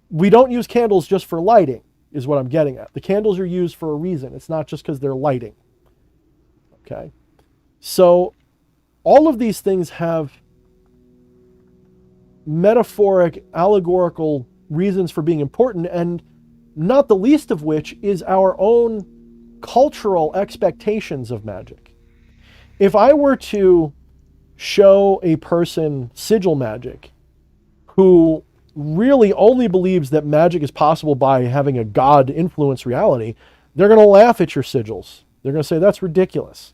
we don't use candles just for lighting, is what I'm getting at. The candles are used for a reason. It's not just because they're lighting. Okay? So all of these things have metaphoric, allegorical reasons for being important, and not the least of which is our own cultural expectations of magic. If I were to show a person sigil magic who really only believes that magic is possible by having a god influence reality, they're going to laugh at your sigils. They're going to say, that's ridiculous.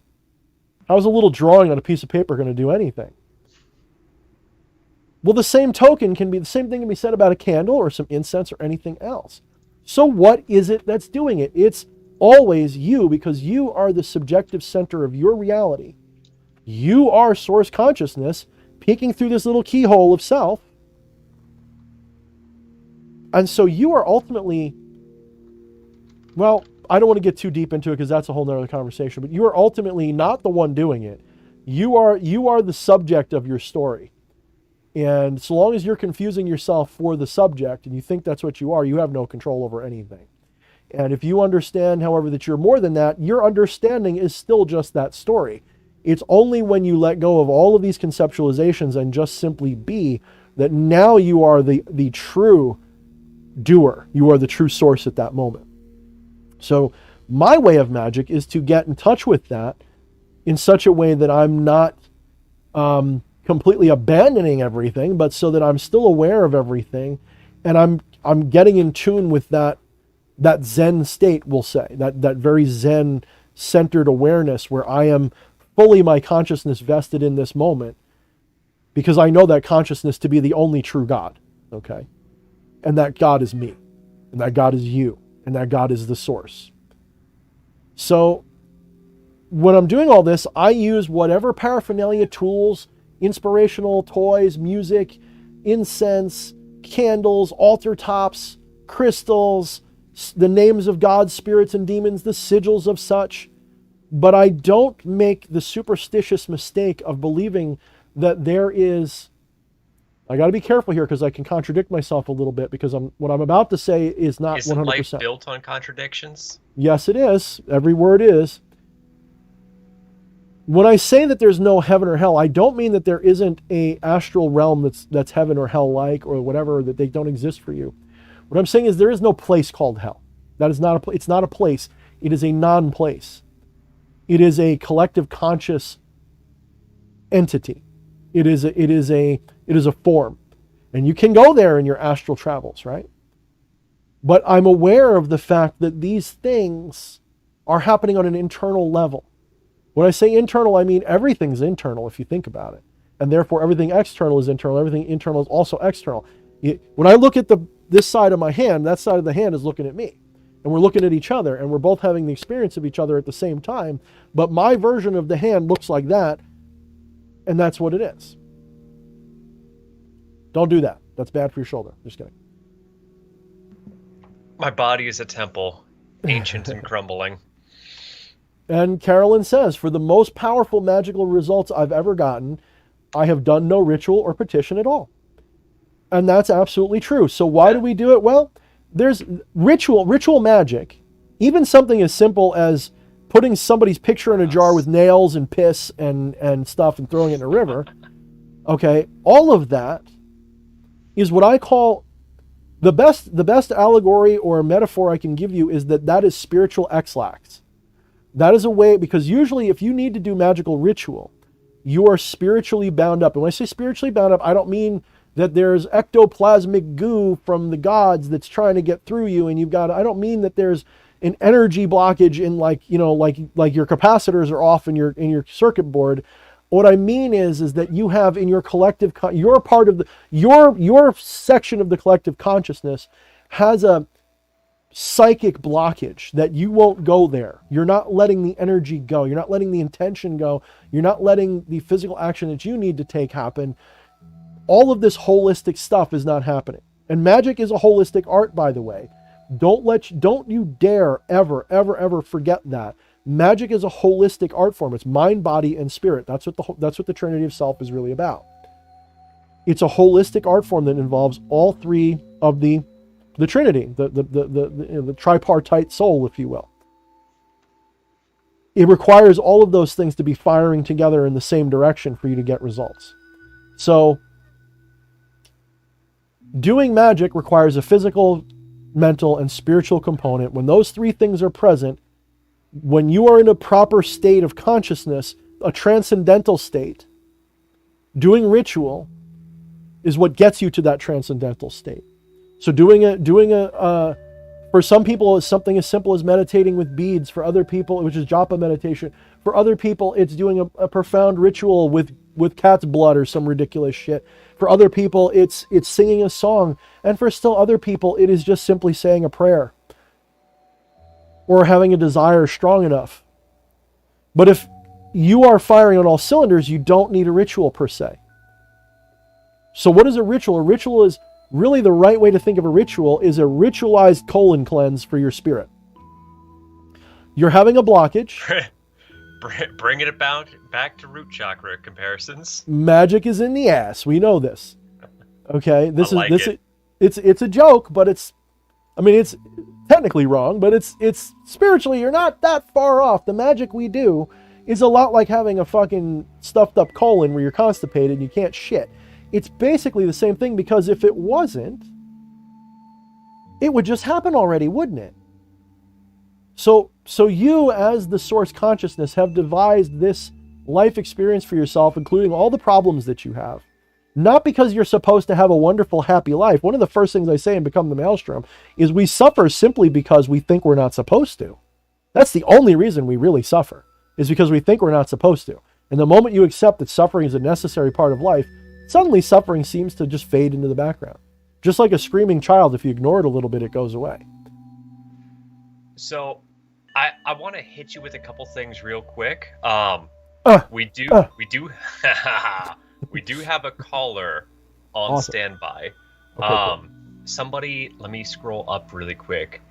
How is a little drawing on a piece of paper going to do anything? Well, the same thing can be said about a candle or some incense or anything else. So what is it that's doing it? It's always you, because you are the subjective center of your reality. You are source consciousness peeking through this little keyhole of self. And so you are ultimately, well, I don't want to get too deep into it because that's a whole nother conversation, but you are ultimately not the one doing it. You are the subject of your story. And so long as you're confusing yourself for the subject and you think that's what you are, you have no control over anything. And if you understand, however, that you're more than that, your understanding is still just that story. It's only when you let go of all of these conceptualizations and just simply be that now you are the true doer. You are the true source at that moment. So my way of magic is to get in touch with that in such a way that I'm not completely abandoning everything, but so that I'm still aware of everything, and I'm getting in tune with that Zen state, we'll say, that very Zen centered awareness where I am fully my consciousness vested in this moment, because I know that consciousness to be the only true God, okay? And that God is me, and that God is you, and that God is the source. So when I'm doing all this, I use whatever paraphernalia, tools, inspirational toys, music, incense, candles, altar tops, crystals, the names of gods, spirits, and demons, the sigils of such. But I don't make the superstitious mistake of believing that there is, I got to be careful here because I can contradict myself a little bit, because what I'm about to say is not 100%. Isn't life built on contradictions? Yes, it is. Every word is. When I say that there's no heaven or hell, I don't mean that there isn't a astral realm that's heaven or hell-like or whatever, that they don't exist for you. What I'm saying is there is no place called hell. That is not it's not a place. It is a non-place. It is a collective conscious entity. It is a form. And you can go there in your astral travels, right? But I'm aware of the fact that these things are happening on an internal level. When I say internal, I mean everything's internal if you think about it. And therefore everything external is internal. Everything internal is also external. When I look at this side of my hand, that side of the hand is looking at me. And we're looking at each other, and we're both having the experience of each other at the same time. But my version of the hand looks like that, and that's what it is. Don't do that. That's bad for your shoulder. Just kidding. My body is a temple, ancient and crumbling. And Carolyn says, for the most powerful magical results I've ever gotten, I have done no ritual or petition at all. And that's absolutely true. So why do we do it? Well, there's ritual magic, even something as simple as putting somebody's picture in a jar with nails and piss and stuff and throwing it in a river. Okay, all of that is what I call the best allegory or metaphor I can give you is that is spiritual ex-lax. That is a way, because usually if you need to do magical ritual, you are spiritually bound up. And when I say spiritually bound up, I don't mean that there's ectoplasmic goo from the gods that's trying to get through you, and I don't mean that there's an energy blockage in like your capacitors are off in your circuit board. What I mean is that you have in your collective, your part of your section of the collective consciousness has a psychic blockage that you won't go there. You're not letting the energy go. You're not letting the intention go. You're not letting the physical action that you need to take happen. All of this holistic stuff is not happening. And magic is a holistic art, by the way. Don't you dare ever forget that. Magic is a holistic art form. It's mind, body, and spirit. That's what the Trinity of Self is really about. It's a holistic art form that involves all three of the Trinity, the tripartite soul, if you will. It requires all of those things to be firing together in the same direction for you to get results. So, doing magic requires a physical, mental, and spiritual component. When those three things are present, when you are in a proper state of consciousness, a transcendental state, doing ritual is what gets you to that transcendental state. So for some people, it's something as simple as meditating with beads. For other people, which is japa meditation. For other people, it's doing a profound ritual with cat's blood or some ridiculous shit. For other people, it's singing a song. And for still other people, it is just simply saying a prayer or having a desire strong enough. But if you are firing on all cylinders, you don't need a ritual per se. So what is a ritual? A ritual is really, the right way to think of a ritual is a ritualized colon cleanse for your spirit. You're having a blockage. Bringing it back to root chakra comparisons. Magic is in the ass. We know this. Okay, it's a joke, but it's technically wrong, but it's spiritually, you're not that far off. The magic we do is a lot like having a fucking stuffed up colon where you're constipated and you can't shit. It's basically the same thing, because if it wasn't, it would just happen already, wouldn't it? So you, as the source consciousness, have devised this life experience for yourself, including all the problems that you have. Not because you're supposed to have a wonderful, happy life. One of the first things I say in Become the Maelstrom is we suffer simply because we think we're not supposed to. That's the only reason we really suffer, is because we think we're not supposed to. And the moment you accept that suffering is a necessary part of life, suddenly suffering seems to just fade into the background. Just like a screaming child, if you ignore it a little bit, it goes away. So, I want to hit you with a couple things real quick. We do have a caller on Awesome. standby. Okay, cool. Somebody, let me scroll up really quick.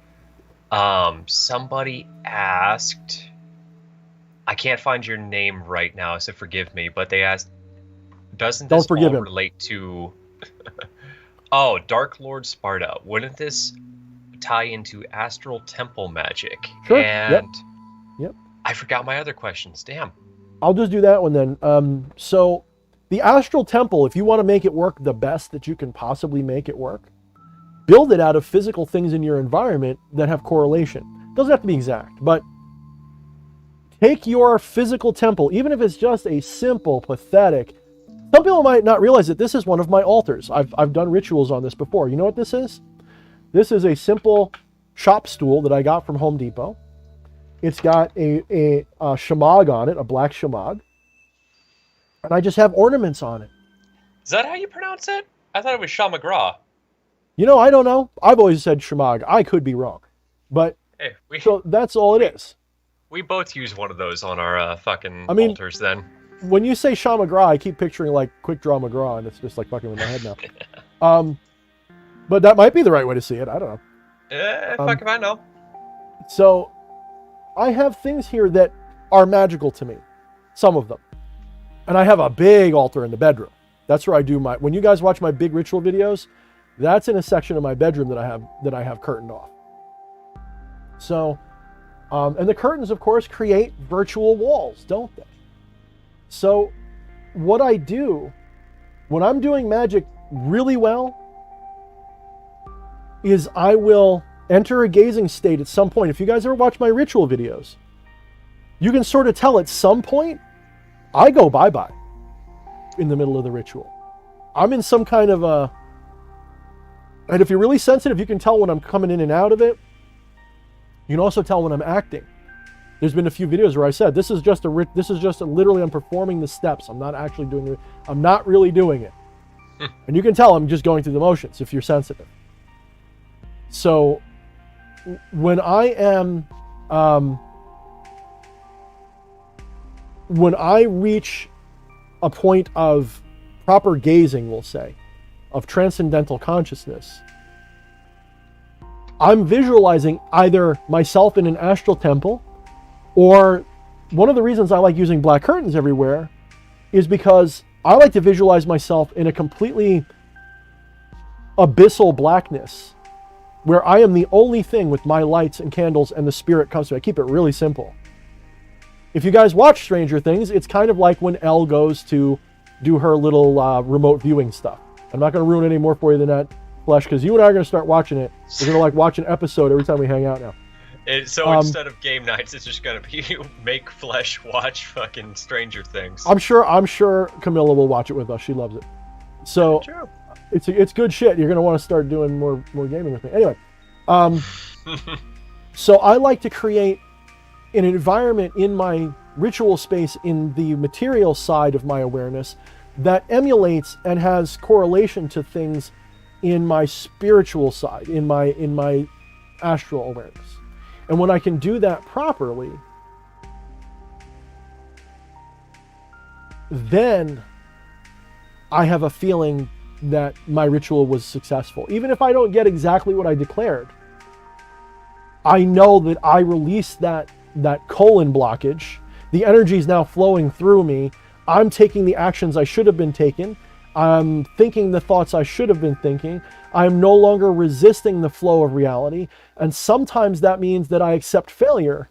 Somebody asked, I can't find your name right now, so forgive me, but they asked, doesn't this all relate to Dark Lord Sparta? Wouldn't this tie into astral temple magic? Sure. And Yep. I forgot my other questions. Damn. I'll just do that one then. So the astral temple, if you want to make it work the best that you can possibly make it work, build it out of physical things in your environment that have correlation. Doesn't have to be exact, but take your physical temple, even if it's just a simple, pathetic. Some people might not realize that this is one of my altars. I've done rituals on this before. You know what this is? This is a simple shop stool that I got from Home Depot. It's got a shamag on it, a black shamag. And I just have ornaments on it. Is that how you pronounce it? I thought it was Shamagra. You know, I don't know. I've always said shamag. I could be wrong. But so that's all it is. We both use one of those on our altars then. When you say Shamagra, I keep picturing like Quick Draw McGraw, and it's just like fucking with my head now. But that might be the right way to see it. I don't know. Fuck if I know. So I have things here that are magical to me. Some of them. And I have a big altar in the bedroom. That's where I do when you guys watch my big ritual videos, that's in a section of my bedroom that I have curtained off. So, and the curtains, of course, create virtual walls, don't they? So what I do when I'm doing magic really well is I will enter a gazing state at some point. If you guys ever watch my ritual videos, you can sort of tell at some point, I go bye-bye in the middle of the ritual. I'm in some kind of a... And if you're really sensitive, you can tell when I'm coming in and out of it. You can also tell when I'm acting. There's been a few videos where I said, this is just literally I'm performing the steps. I'm not actually doing it. I'm not really doing it. And you can tell I'm just going through the motions if you're sensitive. So when I am, when I reach a point of proper gazing, we'll say, of transcendental consciousness, I'm visualizing either myself in an astral temple, or one of the reasons I like using black curtains everywhere is because I like to visualize myself in a completely abyssal blackness where I am the only thing with my lights and candles and the spirit comes to me. I keep it really simple. If you guys watch Stranger Things, it's kind of like when Elle goes to do her little remote viewing stuff. I'm not going to ruin any more for you than that, Flesh, because you and I are going to start watching it. We're going to like watch an episode every time we hang out now. So instead of game nights, it's just going to be make Flesh watch fucking Stranger Things. I'm sure Camilla will watch it with us. She loves it. So True. it's good shit. You're going to want to start doing more gaming with me. Anyway, so I like to create an environment in my ritual space in the material side of my awareness that emulates and has correlation to things in my spiritual side, in my astral awareness. And when I can do that properly, then I have a feeling that my ritual was successful. Even if I don't get exactly what I declared, I know that I released that colon blockage. The energy is now flowing through me. I'm taking the actions I should have been taking. I'm thinking the thoughts I should have been thinking. I'm no longer resisting the flow of reality. And sometimes that means that I accept failure.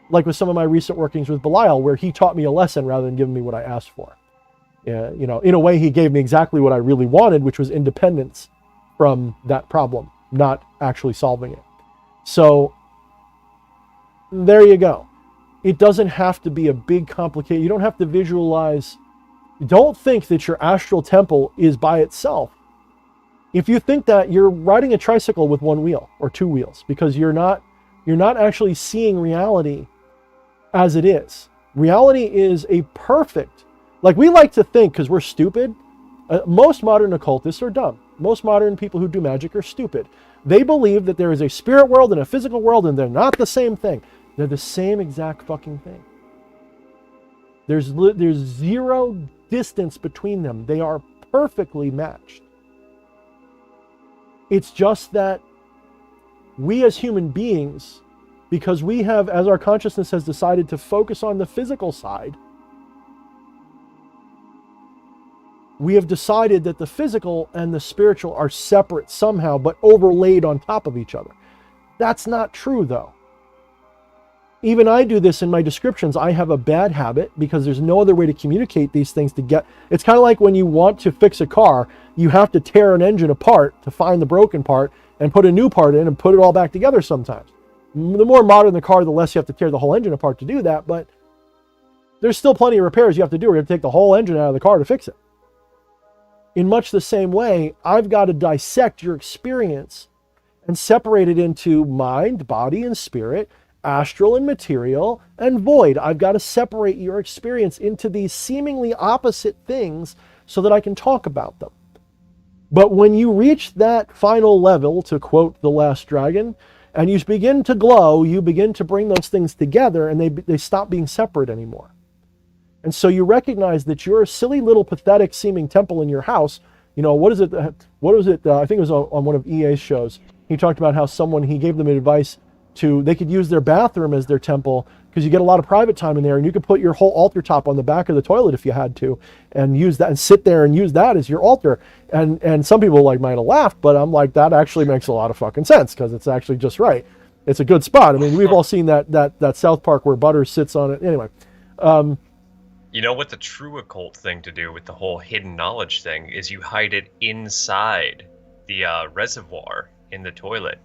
Like with some of my recent workings with Belial, where he taught me a lesson rather than giving me what I asked for. Yeah, you know, in a way, he gave me exactly what I really wanted, which was independence from that problem, not actually solving it. So there you go. It doesn't have to be a big complicated, you don't have to visualize. Don't think that your astral temple is by itself. If you think that, you're riding a tricycle with one wheel or two wheels, because you're not actually seeing reality as it is. Reality is a perfect, like we like to think, because we're stupid, most modern occultists are dumb. Most modern people who do magic are stupid. They believe that there is a spirit world and a physical world, and they're not the same thing. They're the same exact fucking thing. There's zero distance between them. They are perfectly matched. It's just that we as human beings, because we have, as our consciousness has decided to focus on the physical side, we have decided that the physical and the spiritual are separate somehow, but overlaid on top of each other. That's not true, though. Even I do this in my descriptions. I have a bad habit because there's no other way to communicate these things to get... It's kind of like when you want to fix a car, you have to tear an engine apart to find the broken part and put a new part in and put it all back together sometimes. The more modern the car, the less you have to tear the whole engine apart to do that, but there's still plenty of repairs you have to do. You have to take the whole engine out of the car to fix it. In much the same way, I've got to dissect your experience and separate it into mind, body, and spirit, astral and material, and void. I've got to separate your experience into these seemingly opposite things so that I can talk about them. But when you reach that final level, to quote The Last Dragon, and you begin to glow, you begin to bring those things together, and they stop being separate anymore. And so you recognize that your silly little pathetic seeming temple in your house, you know, what was it? I think it was on one of EA's shows. He talked about how he gave them advice they could use their bathroom as their temple, because you get a lot of private time in there, and you could put your whole altar top on the back of the toilet if you had to, and use that and sit there and use that as your altar. And some people might have laughed, but I'm like, that actually makes a lot of fucking sense, because it's actually just right. It's a good spot. I mean, we've all seen that South Park where Butters sits on it. Anyway. You know what the true occult thing to do with the whole hidden knowledge thing is? You hide it inside the reservoir in the toilet.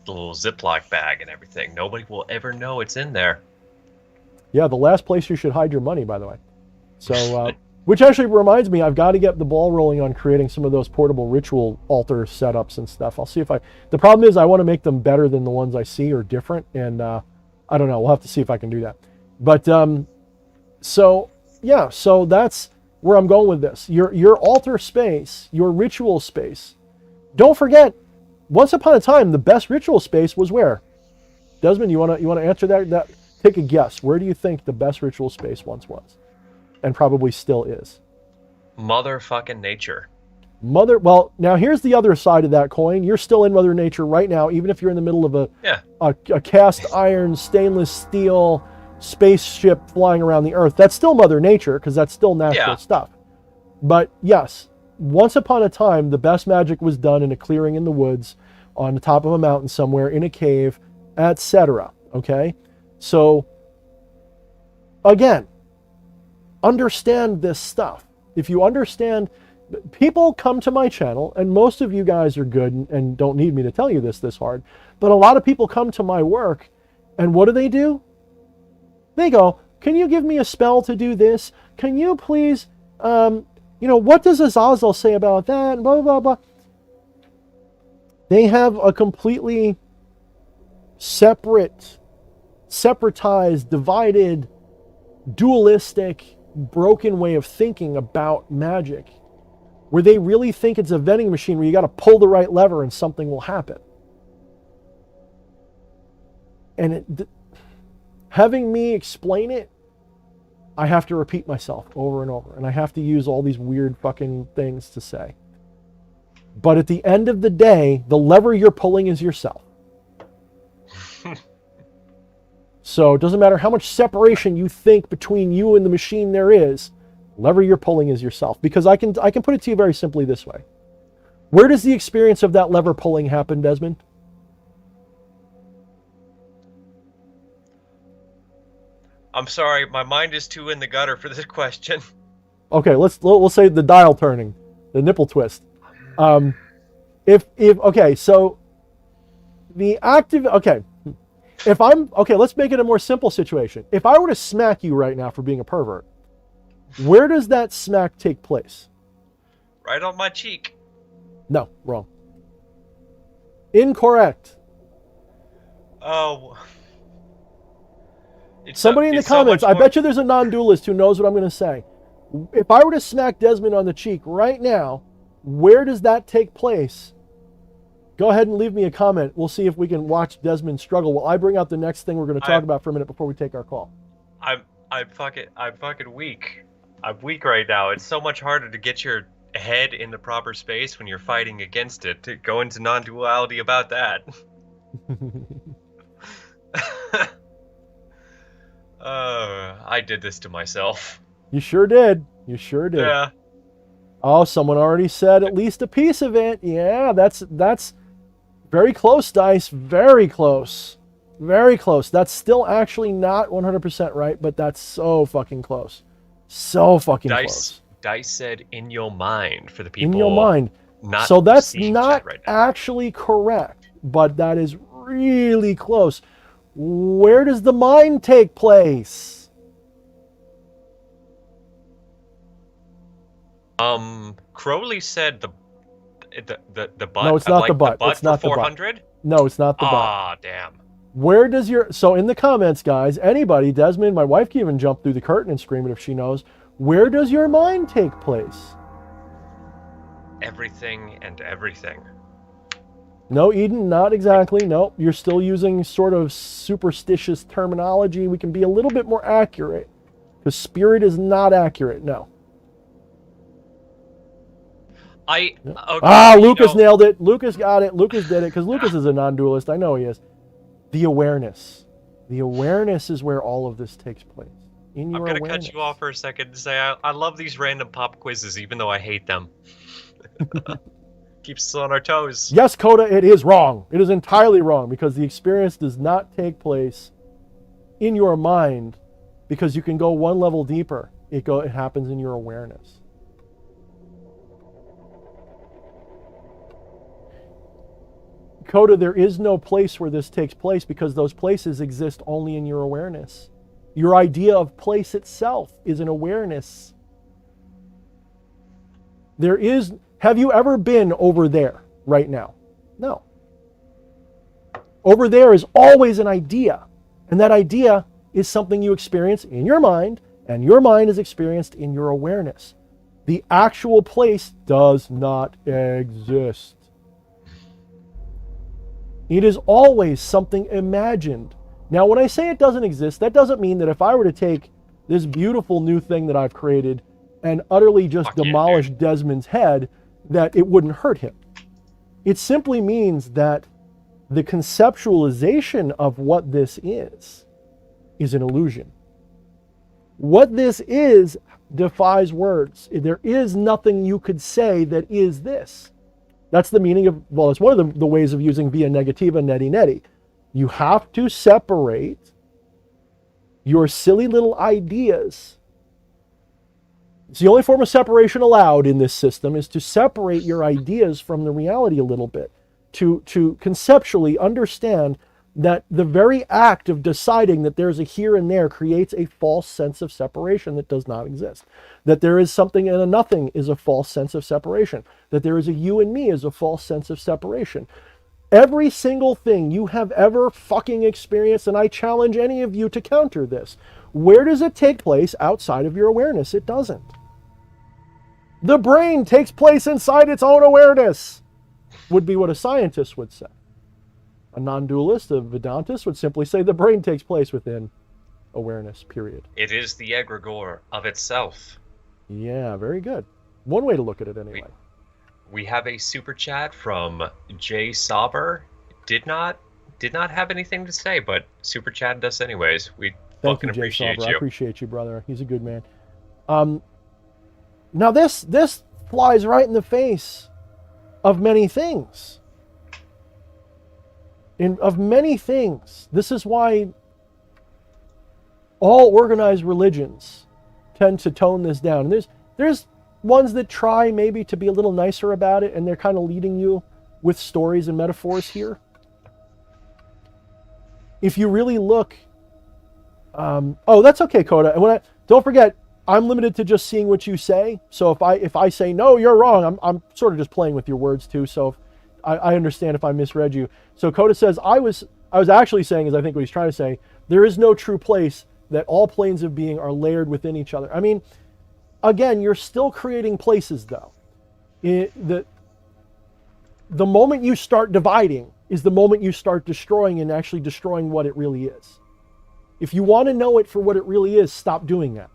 The little Ziploc bag and everything. Nobody will ever know it's in there. Yeah, the last place you should hide your money, by the way. So, which actually reminds me, I've got to get the ball rolling on creating some of those portable ritual altar setups and stuff. I'll see if the problem is I want to make them better than the ones I see or different. And I don't know. We'll have to see if I can do that. But, so yeah, so that's where I'm going with this. Your altar space, your ritual space. Don't forget, once upon a time, the best ritual space was where? Desmond, you want to answer that? Take a guess. Where do you think the best ritual space once was? And probably still is. Motherfucking nature. Well, now here's the other side of that coin. You're still in Mother Nature right now, even if you're in the middle of a cast iron, stainless steel spaceship flying around the Earth. That's still Mother Nature, because that's still natural stuff. But yes, once upon a time, the best magic was done in a clearing in the woods, on the top of a mountain somewhere, in a cave, etc. Okay? So, again, understand this stuff. If you understand, people come to my channel, and most of you guys are good and don't need me to tell you this hard, but a lot of people come to my work, and what do? They go, can you give me a spell to do this? Can you please, what does Azazel say about that? Blah, blah, blah. They have a completely separatized, divided, dualistic, broken way of thinking about magic, where they really think it's a vending machine where you got to pull the right lever and something will happen. And having me explain it, I have to repeat myself over and over, and I have to use all these weird fucking things to say. But at the end of the day, the lever you're pulling is yourself. So it doesn't matter how much separation you think between you and the machine there is, lever you're pulling is yourself. Because I can put it to you very simply this way. Where does the experience of that lever pulling happen, Desmond? I'm sorry, my mind is too in the gutter for this question. Okay, we'll say the dial turning, the nipple twist. Let's make it a more simple situation. If I were to smack you right now for being a pervert, where does that smack take place? Right on my cheek. No, wrong. Incorrect. Oh. Somebody in the comments, I bet you there's a non-dualist who knows what I'm going to say. If I were to smack Desmond on the cheek right now, where does that take place? Go ahead and leave me a comment. We'll see if we can watch Desmond struggle while I bring out the next thing we're going to talk about for a minute before we take our call. I'm fucking weak. I'm weak right now. It's so much harder to get your head in the proper space when you're fighting against it. To go into non-duality about that. I did this to myself. You sure did. You sure did. Yeah. Oh, someone already said at least a piece of it. Yeah, that's very close, Dice. Very close. Very close. That's still actually not 100% right, but that's so fucking close. So fucking close. Dice said in your mind for the people. In your mind. Not so that's not right now. Actually correct, but that is really close. Where does the mind take place? Crowley said the butt. No, it's not the butt. It's not the 400. No, it's not the butt. Ah, damn. Where does so in the comments, guys, anybody, Desmond, my wife can even jump through the curtain and scream it if she knows. Where does your mind take place? Everything and everything. No, Eden, not exactly. No, you're still using sort of superstitious terminology. We can be a little bit more accurate. Because spirit is not accurate, no. Lucas nailed it. Lucas got it. Lucas did it, because Lucas is a non-dualist. I know he is. The awareness. The awareness is where all of this takes place. In your I'm going to cut you off for a second and say I love these random pop quizzes, even though I hate them. Keeps us on our toes. Yes, Coda, it is wrong. It is entirely wrong, because the experience does not take place in your mind, because you can go one level deeper. It happens in your awareness. Coda, there is no place where this takes place, because those places exist only in your awareness. Your idea of place itself is an awareness. Have you ever been over there right now? No. Over there is always an idea. And that idea is something you experience in your mind, and your mind is experienced in your awareness. The actual place does not exist. It is always something imagined. Now, when I say it doesn't exist, that doesn't mean that if I were to take this beautiful new thing that I've created and utterly just demolish Desmond's head, that it wouldn't hurt him. It simply means that the conceptualization of what this is an illusion. What this is defies words. There is nothing you could say that is this. That's the meaning of, well, it's one of the ways of using via negativa neti neti. You have to separate your silly little ideas. It's the only form of separation allowed in this system, is to separate your ideas from the reality a little bit. To conceptually understand that the very act of deciding that there's a here and there creates a false sense of separation that does not exist. That there is something and a nothing is a false sense of separation. That there is a you and me is a false sense of separation. Every single thing you have ever fucking experienced, and I challenge any of you to counter this, where does it take place outside of your awareness? It doesn't. The brain takes place inside its own awareness, would be what a scientist would say. A non-dualist, a Vedantist, would simply say the brain takes place within awareness, period. It is the egregore of itself. Yeah, very good. One way to look at it anyway. We have a super chat from Jay Sauber. Did not have anything to say, but super chatted us anyways. We fucking appreciate you. I appreciate you, brother. He's a good man. Now this flies right in the face of many things. Of many things. This is why all organized religions tend to tone this down. And there's ones that try maybe to be a little nicer about it, and they're kind of leading you with stories and metaphors here. If you really look, oh, that's okay, Coda. And don't forget, I'm limited to just seeing what you say. So if I say no, you're wrong, I'm sort of just playing with your words too. So I understand if I misread you. So Coda says, I was actually saying, as I think what he's trying to say, there is no true place, that all planes of being are layered within each other. I mean, again, you're still creating places though. The moment you start dividing is the moment you start destroying, and actually destroying what it really is. If you want to know it for what it really is, stop doing that.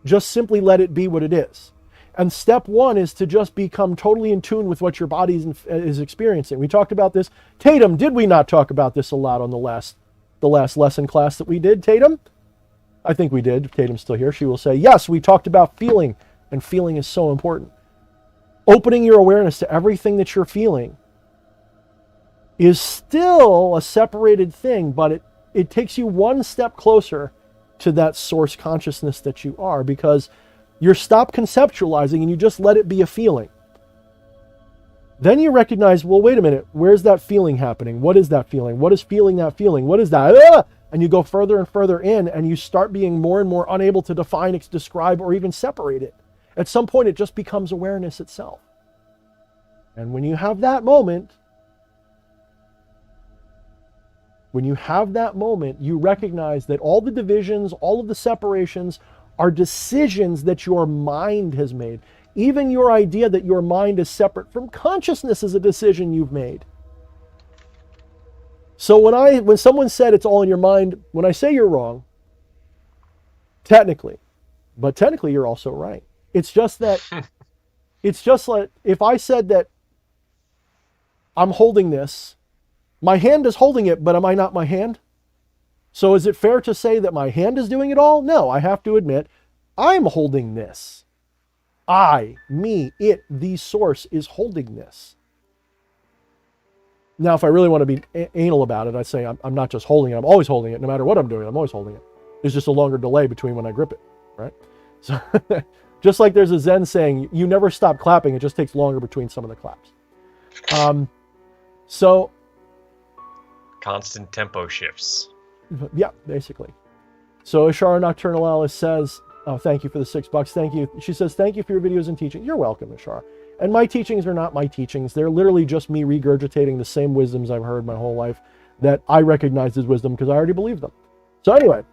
Just simply let it be what it is. And step one is to just become totally in tune with what your body is experiencing. We talked about this. Tatum, did we not talk about this a lot on the last lesson class that we did, Tatum? I think we did. If Tatum's still here, she will say, yes, we talked about feeling, and feeling is so important. Opening your awareness to everything that you're feeling is still a separated thing, but it takes you one step closer to that source consciousness that you are, because you're stopped conceptualizing and you just let it be a feeling. Then you recognize, well, wait a minute, where's that feeling happening? What is that feeling? What is feeling that feeling? What is that? Ah! And you go further and further in, and you start being more and more unable to define, describe, or even separate it. At some point, it just becomes awareness itself. And when you have that moment, you recognize that all the divisions, all of the separations are decisions that your mind has made. Even your idea that your mind is separate from consciousness is a decision you've made. So when someone said it's all in your mind, when I say you're wrong, technically you're also right. It's just that, it's just like if I said that I'm holding this, my hand is holding it, but am I not my hand? So is it fair to say that my hand is doing it all? No, I have to admit, I'm holding this. I, me, it, the source is holding this. Now, if I really want to be anal about it, I'd say I'm not just holding it, I'm always holding it. No matter what I'm doing, I'm always holding it. There's just a longer delay between when I grip it, right? So just like there's a Zen saying, you never stop clapping, it just takes longer between some of the claps. Constant tempo shifts. Yeah, basically. So Ishara Nocturnal Alice says, oh, thank you for the $6. Thank you. She says, thank you for your videos and teaching. You're welcome, Ishara. And my teachings are not my teachings. They're literally just me regurgitating the same wisdoms I've heard my whole life that I recognize as wisdom because I already believe them. So anyway,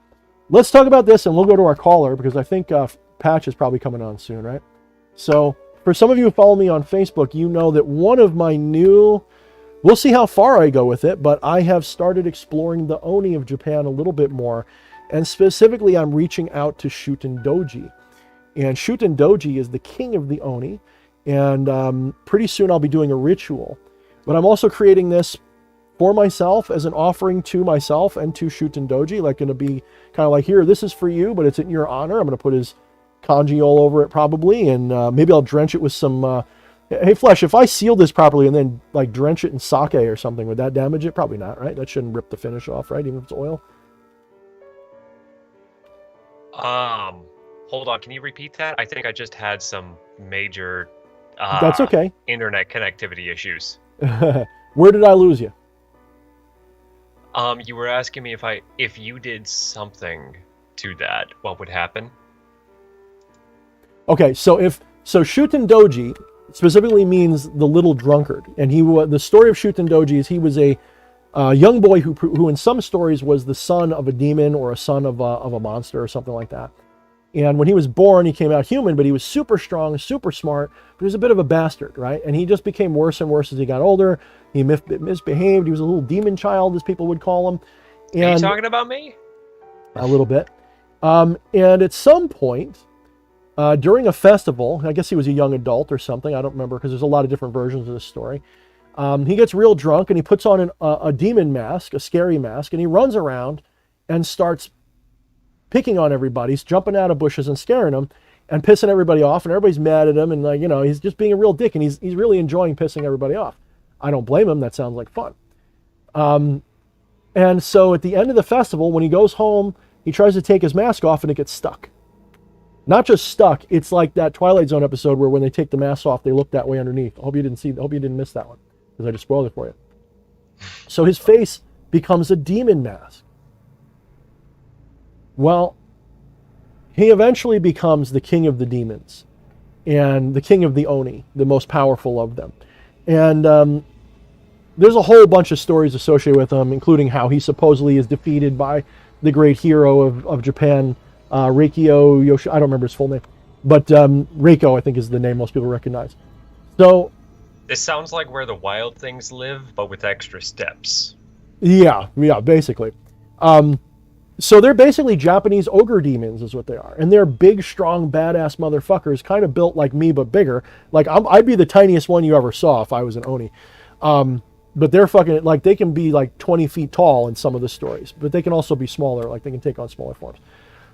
let's talk about this and we'll go to our caller because I think Patch is probably coming on soon, right? So for some of you who follow me on Facebook, you know that one of my new, we'll see how far I go with it, but I have started exploring the Oni of Japan a little bit more. And specifically, I'm reaching out to Shuten Doji. And Shuten Doji is the king of the Oni. And pretty soon I'll be doing a ritual. But I'm also creating this for myself as an offering to myself and to Shuten Doji. Like, going to be kind of like, here, this is for you, but it's in your honor. I'm going to put his kanji all over it probably. And maybe I'll drench it with some... hey, Flesh, if I seal this properly and then like drench it in sake or something, would that damage it? Probably not, right? That shouldn't rip the finish off, right? Even if it's oil. Hold on. Can you repeat that? I think I just had some major That's okay. internet connectivity issues. Where did I lose you? You were asking me if you did something to that, what would happen? Okay, so Shuten Doji specifically means the little drunkard, and the story of Shuten Doji is he was a young boy who in some stories was the son of a demon or a son of a monster or something like that. And when he was born, he came out human, but he was super strong, super smart, but he was a bit of a bastard, right? And he just became worse and worse as he got older. He misbehaved. He was a little demon child, as people would call him. And are you talking about me? A little bit. And at some point, during a festival, I guess he was a young adult or something, I don't remember, because there's a lot of different versions of this story. He gets real drunk and he puts on a demon mask, a scary mask, and he runs around and starts picking on everybody. He's jumping out of bushes and scaring them and pissing everybody off, and everybody's mad at him, and like, you know, he's just being a real dick, and he's really enjoying pissing everybody off. I don't blame him. That sounds like fun. And so at the end of the festival, when he goes home, he tries to take his mask off and it gets stuck. Not just stuck, it's like that Twilight Zone episode where when they take the mask off, they look that way underneath. I hope you didn't miss that one, because I just spoiled it for you. So his face becomes a demon mask. Well, he eventually becomes the king of the demons and the king of the Oni, the most powerful of them. And there's a whole bunch of stories associated with him, including how he supposedly is defeated by the great hero of Japan, Reikyo Yoshi. I don't remember his full name, but Reiko, I think, is the name most people recognize. So this sounds like where the wild things live, but with extra steps. Yeah, basically. So they're basically Japanese ogre demons is what they are. And they're big, strong, badass motherfuckers, kind of built like me, but bigger. Like, I'd be the tiniest one you ever saw if I was an Oni. But they're fucking, like, they can be like 20 feet tall in some of the stories, but they can also be smaller, like they can take on smaller forms.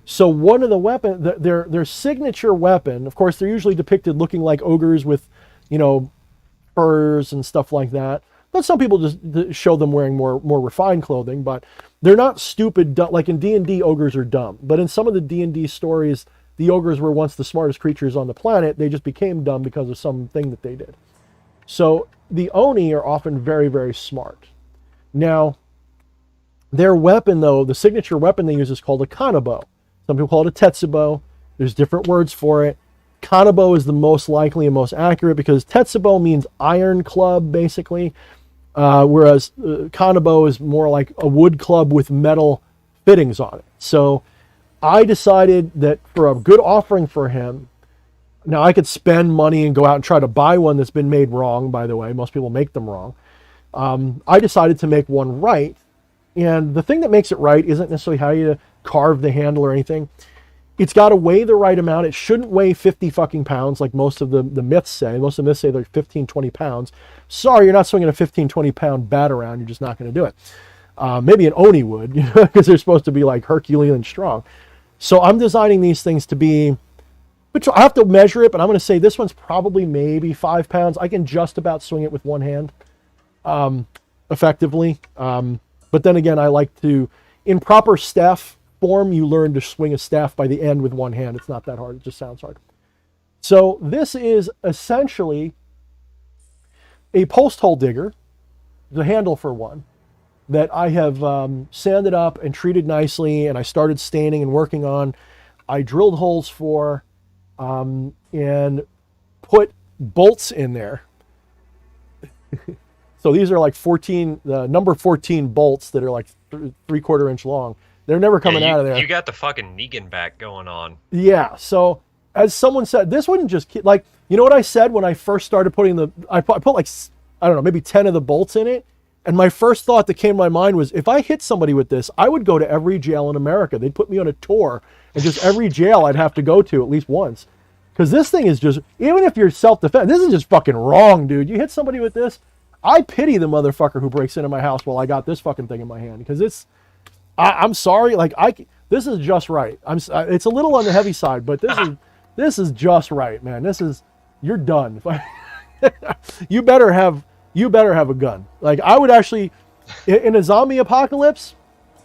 So one of the weapon, their signature weapon, of course, they're usually depicted looking like ogres with, you know, furs and stuff like that. But some people just show them wearing more refined clothing, but they're not stupid. Like in D&D, ogres are dumb. But in some of the D&D stories, the ogres were once the smartest creatures on the planet. They just became dumb because of something that they did. So the Oni are often very, very smart. Now, their weapon, though, the signature weapon they use is called a kanabo. Some people call it a tetsubo. There's different words for it. Kanabo is the most likely and most accurate because tetsubo means iron club, basically. Whereas kanabo is more like a wood club with metal fittings on it. So I decided that for a good offering for him, now I could spend money and go out and try to buy one that's been made wrong, by the way. Most people make them wrong. I decided to make one right. And the thing that makes it right isn't necessarily how you carve the handle or anything. It's got to weigh the right amount. It shouldn't weigh 50 fucking pounds like most of the myths say. Most of the myths say they're 15, 20 pounds. Sorry, you're not swinging a 15, 20 pound bat around. You're just not going to do it. Maybe an Oni would, because they're supposed to be like Herculean strong. So I'm designing these things to be, which I have to measure it, but I'm going to say this one's probably maybe 5 pounds. I can just about swing it with one hand effectively. But then again, I like to, in proper staff form, you learn to swing a staff by the end with one hand. It's not that hard. It just sounds hard. So this is essentially a post hole digger, the handle for one, that I have sanded up and treated nicely, and I started staining and working on. I drilled holes for and put bolts in there. So these are like 14, number 14 bolts that are like 3/4 inch long. They're never coming out of there. You got the fucking Negan back going on. Yeah. So as someone said, this wouldn't just like, you know what I said when I first started putting I put like, I don't know, maybe 10 of the bolts in it. And my first thought that came to my mind was, if I hit somebody with this, I would go to every jail in America. They'd put me on a tour, and just every jail I'd have to go to at least once. Because this thing is just, even if you're self-defense, this is just fucking wrong, dude. You hit somebody with this, I pity the motherfucker who breaks into my house while I got this fucking thing in my hand. Because I'm sorry, like this is just right. It's a little on the heavy side, but this is just right, man. You're done. You better have a gun. Like, I would actually, in a zombie apocalypse,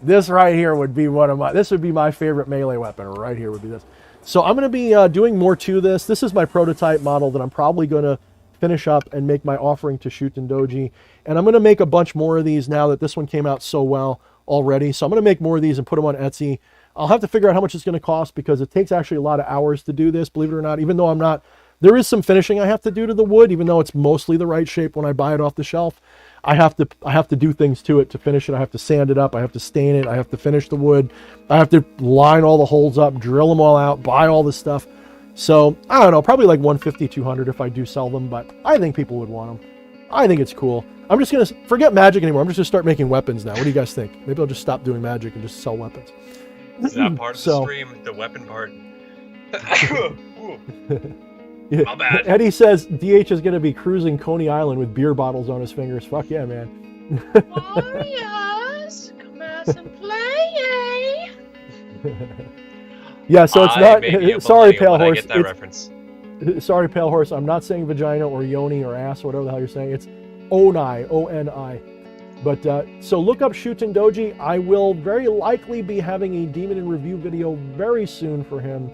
this right here would be this would be my favorite melee weapon. Right here would be this. So I'm going to be doing more to this. This is my prototype model that I'm probably going to finish up and make my offering to Shuten Doji. And I'm going to make a bunch more of these now that this one came out so well already. So I'm going to make more of these and put them on Etsy. I'll have to figure out how much it's going to cost, because it takes actually a lot of hours to do this, believe it or not, even though there is some finishing I have to do to the wood, even though it's mostly the right shape when I buy it off the shelf. I have to do things to it to finish it. I have to sand it up. I have to stain it. I have to finish the wood. I have to line all the holes up, drill them all out, buy all this stuff. So I don't know, probably like 150, 200 if I do sell them, but I think people would want them. I think it's cool. I'm just going to forget magic anymore. I'm just going to start making weapons now. What do you guys think? Maybe I'll just stop doing magic and just sell weapons. Is that part of the stream, the weapon part? My bad. Eddie says DH is going to be cruising Coney Island with beer bottles on his fingers. Fuck yeah, man. Oh, yes. Come out and play, Yeah, so it's not. Sorry, Pale Horse. I get that reference. Sorry, Pale Horse. I'm not saying vagina or yoni or ass or whatever the hell you're saying. It's Onai, O-N-I. But so look up Shuten Doji. I will very likely be having a Demon in Review video very soon for him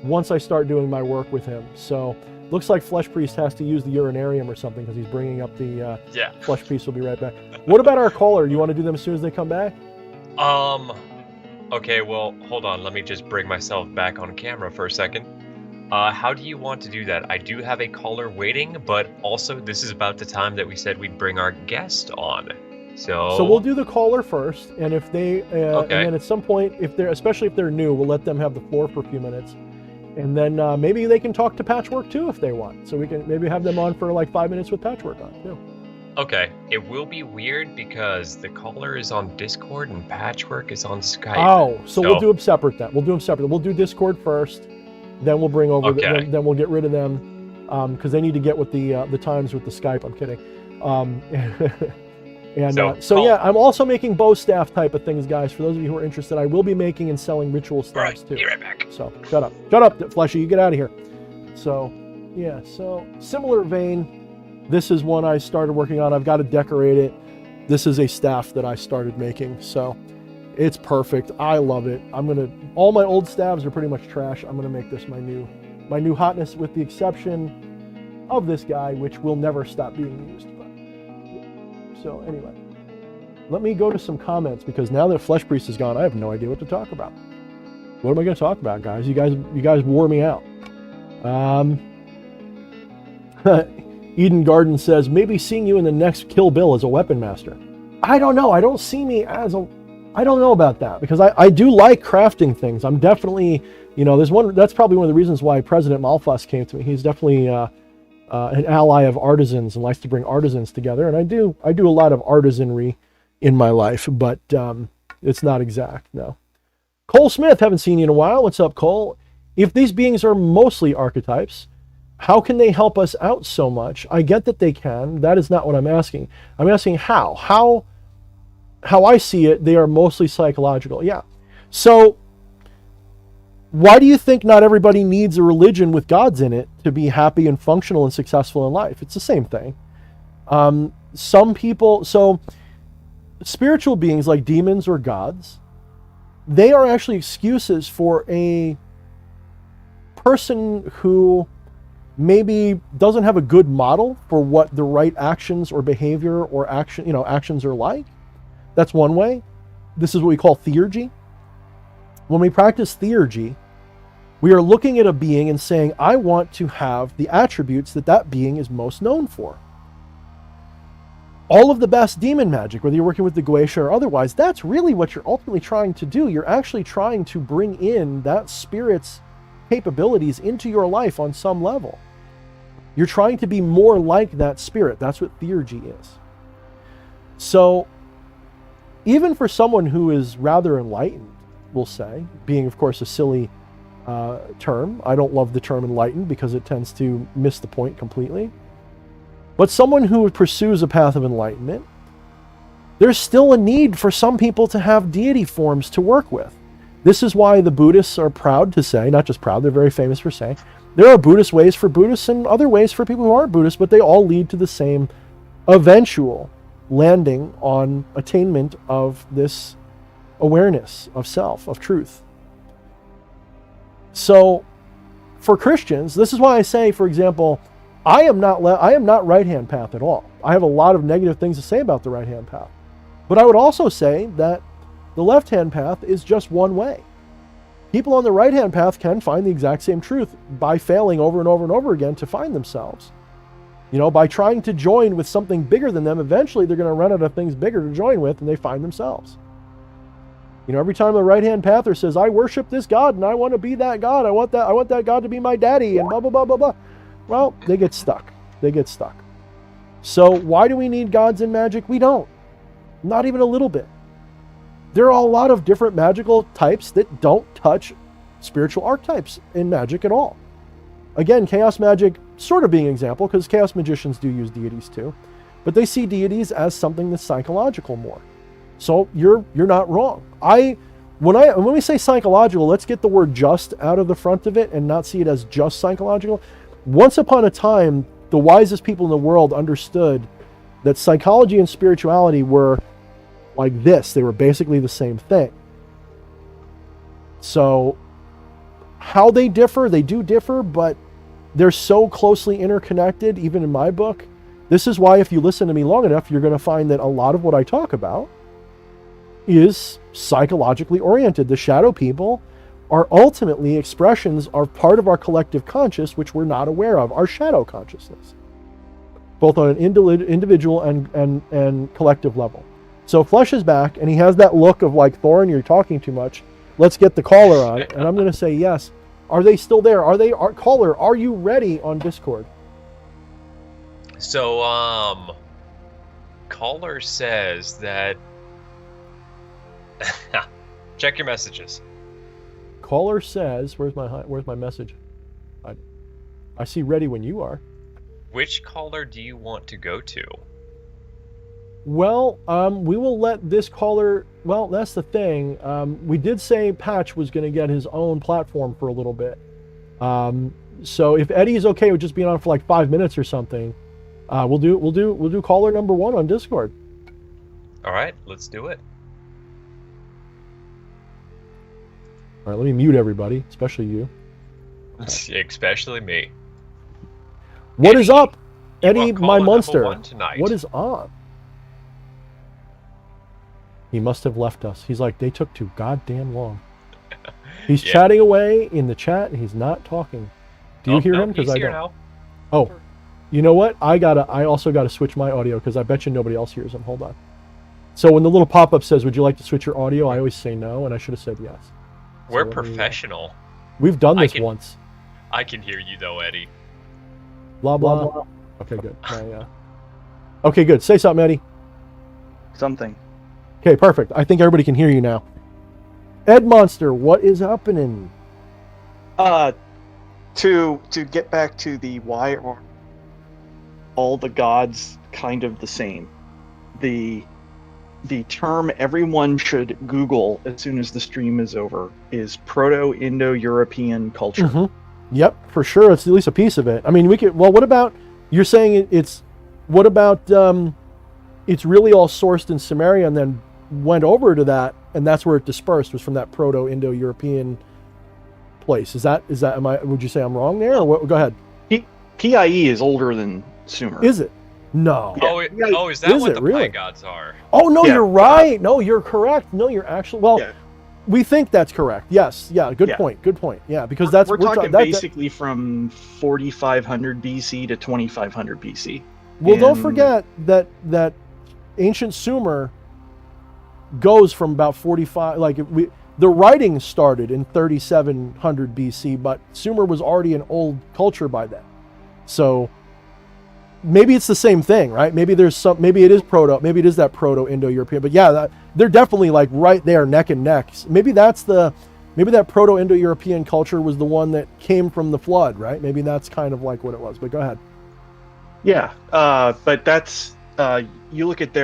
once I start doing my work with him. So looks like Flesh Priest has to use the urinarium or something because he's bringing up the Flesh Priest. Will be right back. What about our caller? You want to do them as soon as they come back? Okay, well, hold on. Let me just bring myself back on camera for a second. How do you want to do that? I do have a caller waiting, but also this is about the time that we said we'd bring our guest on. So we'll do the caller first, and if they, okay. And then at some point, especially if they're new, we'll let them have the floor for a few minutes, and then maybe they can talk to Patchwork too if they want. So we can maybe have them on for like 5 minutes with Patchwork on too. Okay, it will be weird because the caller is on Discord and Patchwork is on Skype. Oh, so we'll do them separate then. We'll do them separate. We'll do Discord first, then we'll bring over. Then we'll get rid of them because they need to get with the times with the Skype. I'm kidding. Yeah, I'm also making bow staff type of things, guys. For those of you who are interested, I will be making and selling ritual staffs too. Be right back. So shut up, Fleshy. You get out of here. So yeah, so similar vein. This is one I started working on. I've got to decorate it. This is a staff that I started making, so it's perfect. I love it. All my old staves are pretty much trash. I'm gonna make this my new hotness, with the exception of this guy, which will never stop being used. So anyway, let me go to some comments, because now that Flesh Priest is gone, I have no idea what to talk about. What am I going to talk about, guys? You guys wore me out. Eden Garden says, maybe seeing you in the next Kill Bill as a weapon master. I don't know. I don't see me as a... I don't know about that, because I do like crafting things. I'm definitely, that's probably one of the reasons why President Malphus came to me. He's definitely an ally of artisans and likes to bring artisans together. And I do a lot of artisanry in my life, but it's not exact, no. Cole Smith, haven't seen you in a while. What's up, Cole? If these beings are mostly archetypes, how can they help us out so much? I get that they can. That is not what I'm asking. I'm asking how. How I see it, they are mostly psychological. Yeah. So why do you think not everybody needs a religion with gods in it to be happy and functional and successful in life? It's the same thing. Some people, so spiritual beings like demons or gods, they are actually excuses for a person who maybe doesn't have a good model for what the right actions or behavior or actions are like. That's one way. This is what we call theurgy. When we practice theurgy, we are looking at a being and saying, I want to have the attributes that that being is most known for. All of the best demon magic, whether you're working with the Goetia or otherwise, that's really what you're ultimately trying to do. You're actually trying to bring in that spirit's capabilities into your life on some level. You're trying to be more like that spirit. That's what theurgy is. So, even for someone who is rather enlightened, we'll say, being of course a silly term. I don't love the term enlightened because it tends to miss the point completely. But someone who pursues a path of enlightenment, there's still a need for some people to have deity forms to work with. This is why the Buddhists are proud to say, not just proud, they're very famous for saying, there are Buddhist ways for Buddhists and other ways for people who aren't Buddhists, but they all lead to the same eventual landing on attainment of this awareness of self, of truth. So for Christians, this is why I say, for example, I am not right-hand path at all. I have a lot of negative things to say about the right-hand path. But I would also say that the left-hand path is just one way. People on the right-hand path can find the exact same truth by failing over and over and over again to find themselves. You know, by trying to join with something bigger than them, eventually they're going to run out of things bigger to join with and they find themselves. You know, every time the right-hand pather says, I worship this God and I want to be that God. I want that God to be my daddy and blah, blah, blah, blah, blah. Well, they get stuck. They get stuck. So why do we need gods in magic? We don't. Not even a little bit. There are a lot of different magical types that don't touch spiritual archetypes in magic at all. Again, chaos magic sort of being an example, because chaos magicians do use deities too, but they see deities as something that's psychological more. So you're not wrong. When we say psychological, let's get the word just out of the front of it and not see it as just psychological. Once upon a time, the wisest people in the world understood that psychology and spirituality were like this. They were basically the same thing. So how they differ, they do differ, but they're so closely interconnected, even in my book. This is why if you listen to me long enough, you're going to find that a lot of what I talk about is psychologically oriented. The shadow people are ultimately expressions of part of our collective conscious, which we're not aware of, our shadow consciousness, both on an individual and collective level. So Flesh is back, and he has that look of like, Thorne, you're talking too much. Let's get the caller on. And I'm going to say yes. Are they still there? Caller, are you ready on Discord? So, caller says that... Check your messages. Caller says, where's my message? I see ready when you are. Which caller do you want to go to? Well, we will let this caller... Well, that's the thing. We did say Patch was going to get his own platform for a little bit. So if Eddie's okay with just being on for like 5 minutes or something, we'll do caller number 1 on Discord. All right, let's do it. All right, let me mute everybody, especially you. Especially me. What Eddie, is up, Eddie, you are my caller monster? number 1 tonight. What is on? He must have left us. He's like, they took too goddamn long. He's chatting away in the chat, and he's not talking. Do you hear him? Because I don't. Now. Oh, you know what? I also gotta switch my audio because I bet you nobody else hears him. Hold on. So when the little pop-up says, "Would you like to switch your audio?" I always say no, and I should have said yes. We're professional. We've done this once. I can hear you though, Eddie. Blah blah. Blah. Okay, good. Okay, good. Say something, Eddie. Something. Okay, perfect. I think everybody can hear you now. Ed Monster, what is happening? To get back to the why are all the gods kind of the same? The term everyone should Google as soon as the stream is over is Proto-Indo-European culture. Mm-hmm. Yep, for sure. It's at least a piece of it. I mean, we could. Well, what about you're saying it's? What about it's really all sourced in Sumeria and then went over to that, and that's where it dispersed, was from that Proto-Indo-European place. Is that would you say I'm wrong there, or what? Go ahead. PIE is older than Sumer. Is it? No. Oh, is that Is what it the really? pie gods are? Oh no, Yeah. you're right. No, you're correct. No, you're actually well. Yeah. We think that's correct. Yes. Yeah. Good Yeah. point. Good point. Yeah, because that's we're talking that- basically from 4500 BC to 2500 BC. Well, don't And- forget that ancient Sumer goes from about 45. Like the writing started in 3700 BC, but Sumer was already an old culture by then. So maybe it's the same thing, right? Maybe it is that Proto-Indo-European. But yeah, they're definitely like right there, neck and neck. Maybe that Proto-Indo-European culture was the one that came from the flood, right? Maybe that's kind of like what it was. But go ahead. Yeah, but that's you look at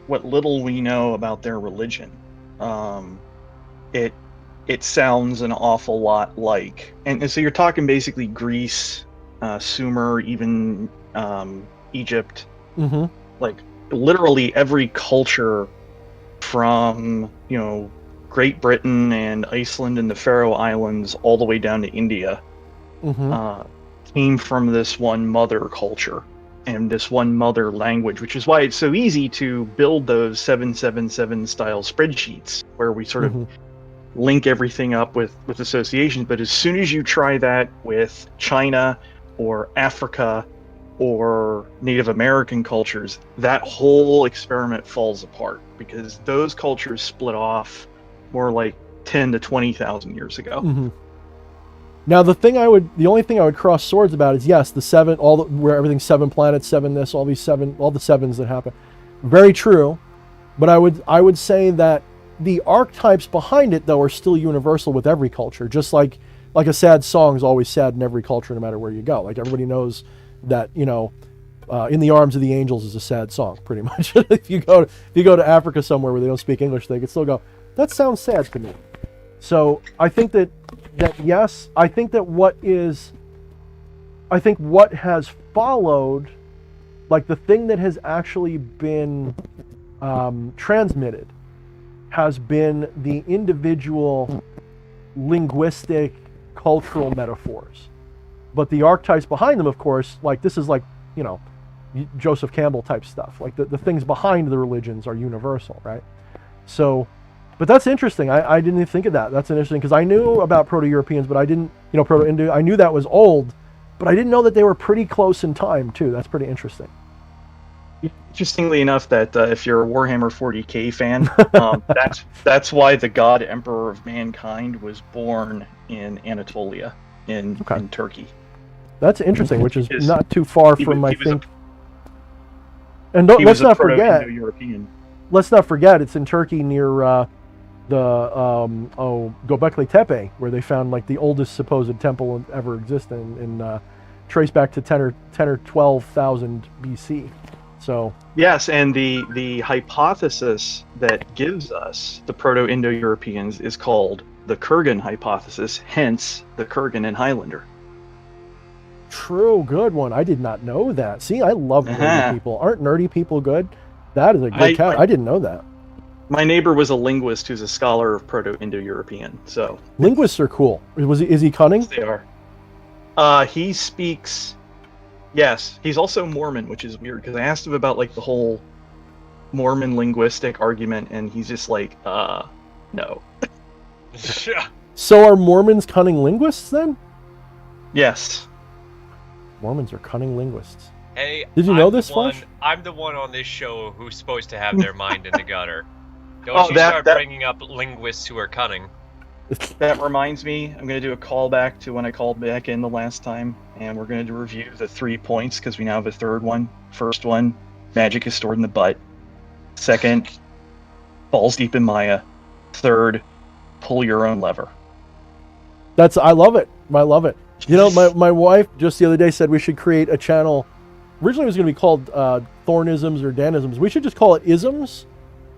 what little we know about their religion. It sounds an awful lot like, and so you're talking basically Greece, Sumer, even Egypt, Mm-hmm. like literally every culture from Great Britain and Iceland and the Faroe Islands all the way down to India Mm-hmm. came from this one mother culture and this one mother language, which is why it's so easy to build those 777 style spreadsheets where we sort of link everything up with associations. But as soon as you try that with China or Africa or Native American cultures, that whole experiment falls apart because those cultures split off more like 10 to 20,000 years ago. Mm-hmm. Now the only thing I would cross swords about is yes, where everything's 7 planets, 7 this, all the sevens that happen. Very true, but I would say that the archetypes behind it though are still universal with every culture. Just like a sad song is always sad in every culture, no matter where you go. Like everybody knows that "In the Arms of the Angels" is a sad song, pretty much. if you go to Africa somewhere where they don't speak English, they can still go, "That sounds sad to me." So I think that yes, I think what has followed, like the thing that has actually been transmitted, has been the individual linguistic, cultural metaphors. But the archetypes behind them, of course, like this is like, Joseph Campbell type stuff. Like the things behind the religions are universal, right? So, but that's interesting. I didn't even think of that. That's interesting because I knew about Proto-Europeans, but I didn't, Proto-Indo. I knew that was old, but I didn't know that they were pretty close in time too. That's pretty interesting. Interestingly enough, that if you're a Warhammer 40k fan, that's why the god emperor of mankind was born in Anatolia, in Turkey. That's interesting, which is not too far from I think. And let's not forget. Let's not forget, it's in Turkey near Göbekli Tepe, where they found like the oldest supposed temple ever exist in traced back to 10 or 12,000 BC. So yes, and the hypothesis that gives us the Proto-Indo-Europeans is called the Kurgan hypothesis, hence the Kurgan and Highlander. True, good one. I did not know that. See, I love nerdy people. Aren't nerdy people good? That is a good cat. I didn't know that. My neighbor was a linguist who's a scholar of Proto-Indo-European. So linguists are cool. Is he cunning? They are. He speaks. Yes, he's also Mormon, which is weird because I asked him about like the whole Mormon linguistic argument, and he's just like, no. So are Mormons cunning linguists then? Yes. Mormons are cunning linguists. Hey, did you know this, Flash? I'm the one on this show who's supposed to have their mind in the gutter. Don't start bringing up linguists who are cunning. That reminds me, I'm going to do a callback to when I called back in the last time, and we're going to review the 3 points because we now have a third one. First one, magic is stored in the butt. Second, balls deep in Maya. Third, pull your own lever. I love it. I love it. My wife just the other day said we should create a channel. Originally it was going to be called Thornisms or Danisms. We should just call it Isms.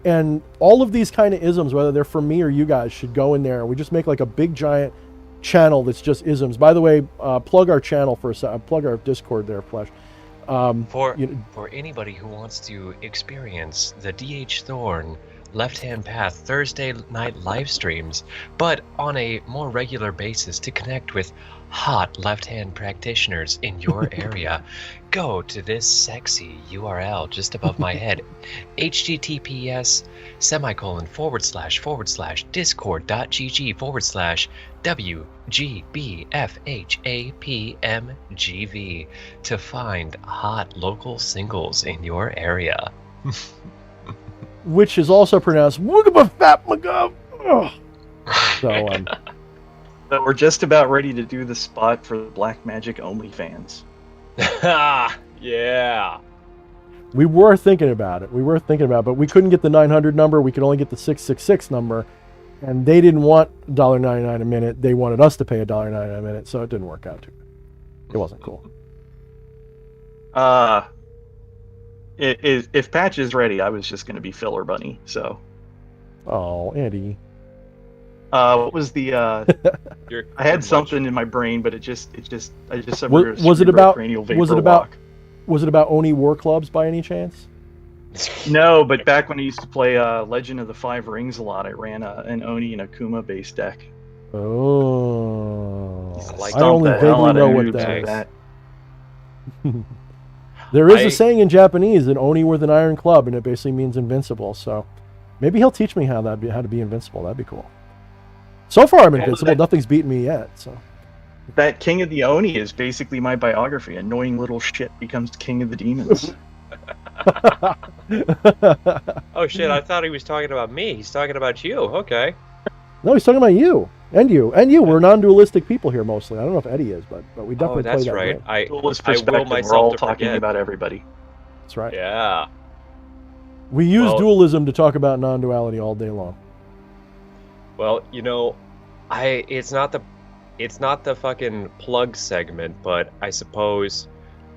And all of these kind of isms, whether they're from me or you guys, should go in there. And we just make like a big giant channel that's just isms. By the way, plug our channel for a second. Plug our Discord there, Flesh. For anybody who wants to experience the DH Thorne Left Hand Path Thursday night live streams, but on a more regular basis to connect with hot left-hand practitioners in your area, go to this sexy URL just above my head, https://discord.gg/WGBFHAPMGV to find hot local singles in your area. Which is also pronounced Woogabafapmagov. So, But we're just about ready to do the spot for the Black Magic OnlyFans. Yeah. we were thinking about it. But we couldn't get the 900 number. We could only get the 666 number. And they didn't want $1.99 a minute. They wanted us to pay $1.99 a minute. So it didn't work out too good. It wasn't cool. If Patch is ready, I was just going to be filler bunny. So, Oh, Eddie. what was the? I had something in my brain, but I just suffered Was it about? cerebrocrinial Was it vapor about? lock. Was it about Oni War Clubs by any chance? No, but back when I used to play Legend of the Five Rings a lot, I ran an Oni and Akuma based deck. Oh, Like I only Stomped the hell vaguely out know of what noobs that with is. There is I- a saying in Japanese that Oni with an iron club, and it basically means invincible. So maybe he'll teach me how to be invincible. That'd be cool. So far, I'm invincible. Nothing's beaten me yet. So That King of the Oni is basically my biography. Annoying little shit becomes King of the Demons. Oh shit, I thought he was talking about me. He's talking about you. Okay. No, he's talking about you and you and you. We're non-dualistic people here mostly. I don't know if Eddie is, but we definitely play that's that right. way. Duelist I will perspective, myself we're all to talking forget. about everybody. That's right. Yeah. We use Well- dualism to talk about non-duality all day long. Well, you know, it's not the fucking plug segment, but I suppose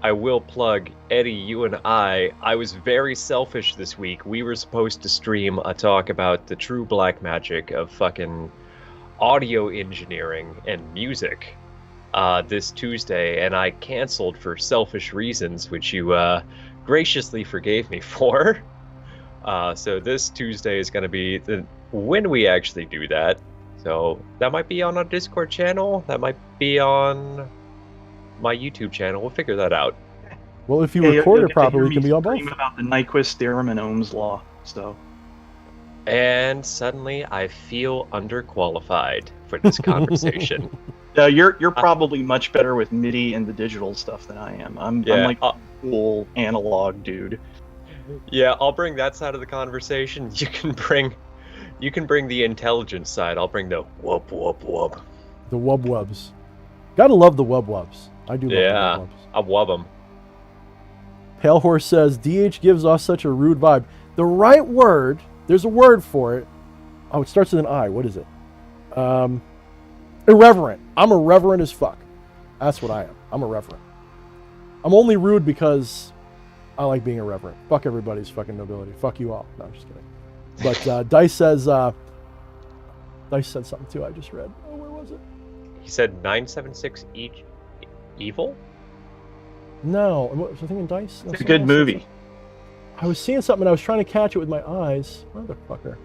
I will plug Eddie, you and I was very selfish this week. We were supposed to stream a talk about the true black magic of fucking audio engineering and music this Tuesday, and I canceled for selfish reasons, which you graciously forgave me for. So this Tuesday is going to be when we actually do that. So that might be on our Discord channel. That might be on my YouTube channel. We'll figure that out. Well, if you Yeah, record you'll it get to hear properly, it me can be on both. scream about the Nyquist theorem and Ohm's law. So And suddenly I feel underqualified for this conversation. you're probably much better with MIDI and the digital stuff than I am. I'm like a cool analog dude. Yeah, I'll bring that side of the conversation. You can bring the intelligence side. I'll bring the whoop whoop whoop. The wub wubs. Gotta love the wub wubs. I do love Yeah, the wub wubs. I'll wub them. Pale Horse says, DH gives us such a rude vibe. The right word, there's a word for it. Oh, it starts with an I. What is it? Irreverent. I'm irreverent as fuck. That's what I am. I'm irreverent. I'm only rude because I like being irreverent. Fuck everybody's fucking nobility. Fuck you all. No, I'm just kidding. But Dice says, Dice said something too. I just read. Oh, where was it? He said 976 each evil? No. Was I thinking Dice? No, It's a someone good else said movie. something. I was seeing something and I was trying to catch it with my eyes. Motherfucker.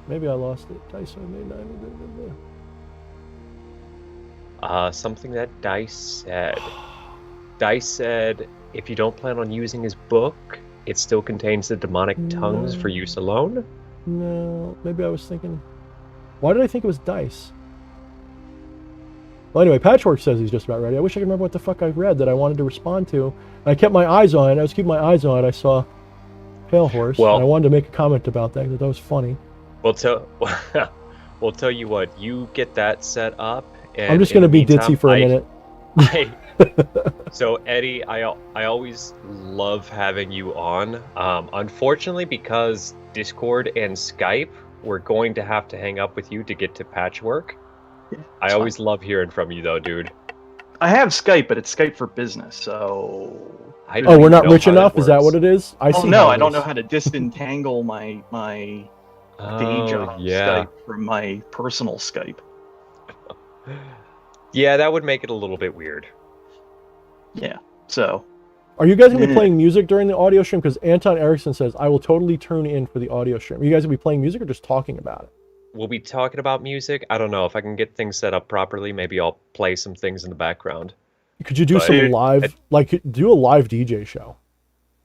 Maybe I lost it. Dice. Something that Dice said. Dice said, if you don't plan on using his book, it still contains the demonic tongues for use alone? No. Maybe I was thinking... Why did I think it was Dice? Well, anyway, Patchwork says he's just about ready. I wish I could remember what the fuck I read that I wanted to respond to. I kept my eyes on it. I was keeping my eyes on it. I saw Pale Horse. Well- and I wanted to make a comment about that because that was funny. We'll tell you what, you get that set up. And I'm just in going to the be ditzy meantime, for a minute. So Eddie, I always love having you on. Unfortunately, because Discord and Skype, we're going to have to hang up with you to get to Patchwork. I always love hearing from you, though, dude. I have Skype, but it's Skype for business, so... I don't Oh, we're even not know rich how enough? Is that works. what it is? I see. no, how I it don't is. know how to disentangle my day Oh, job yeah. Skype from my personal Skype. Yeah, that would make it a little bit weird. Yeah, so... Are you guys going to be Yeah. playing music during the audio stream? Because Anton Erickson says, I will totally tune in for the audio stream. Are you guys going to be playing music or just talking about it? we'll be talking about music. I don't know if I can get things set up properly. Maybe I'll play some things in the background. Could you do But- some live, like do a live DJ show?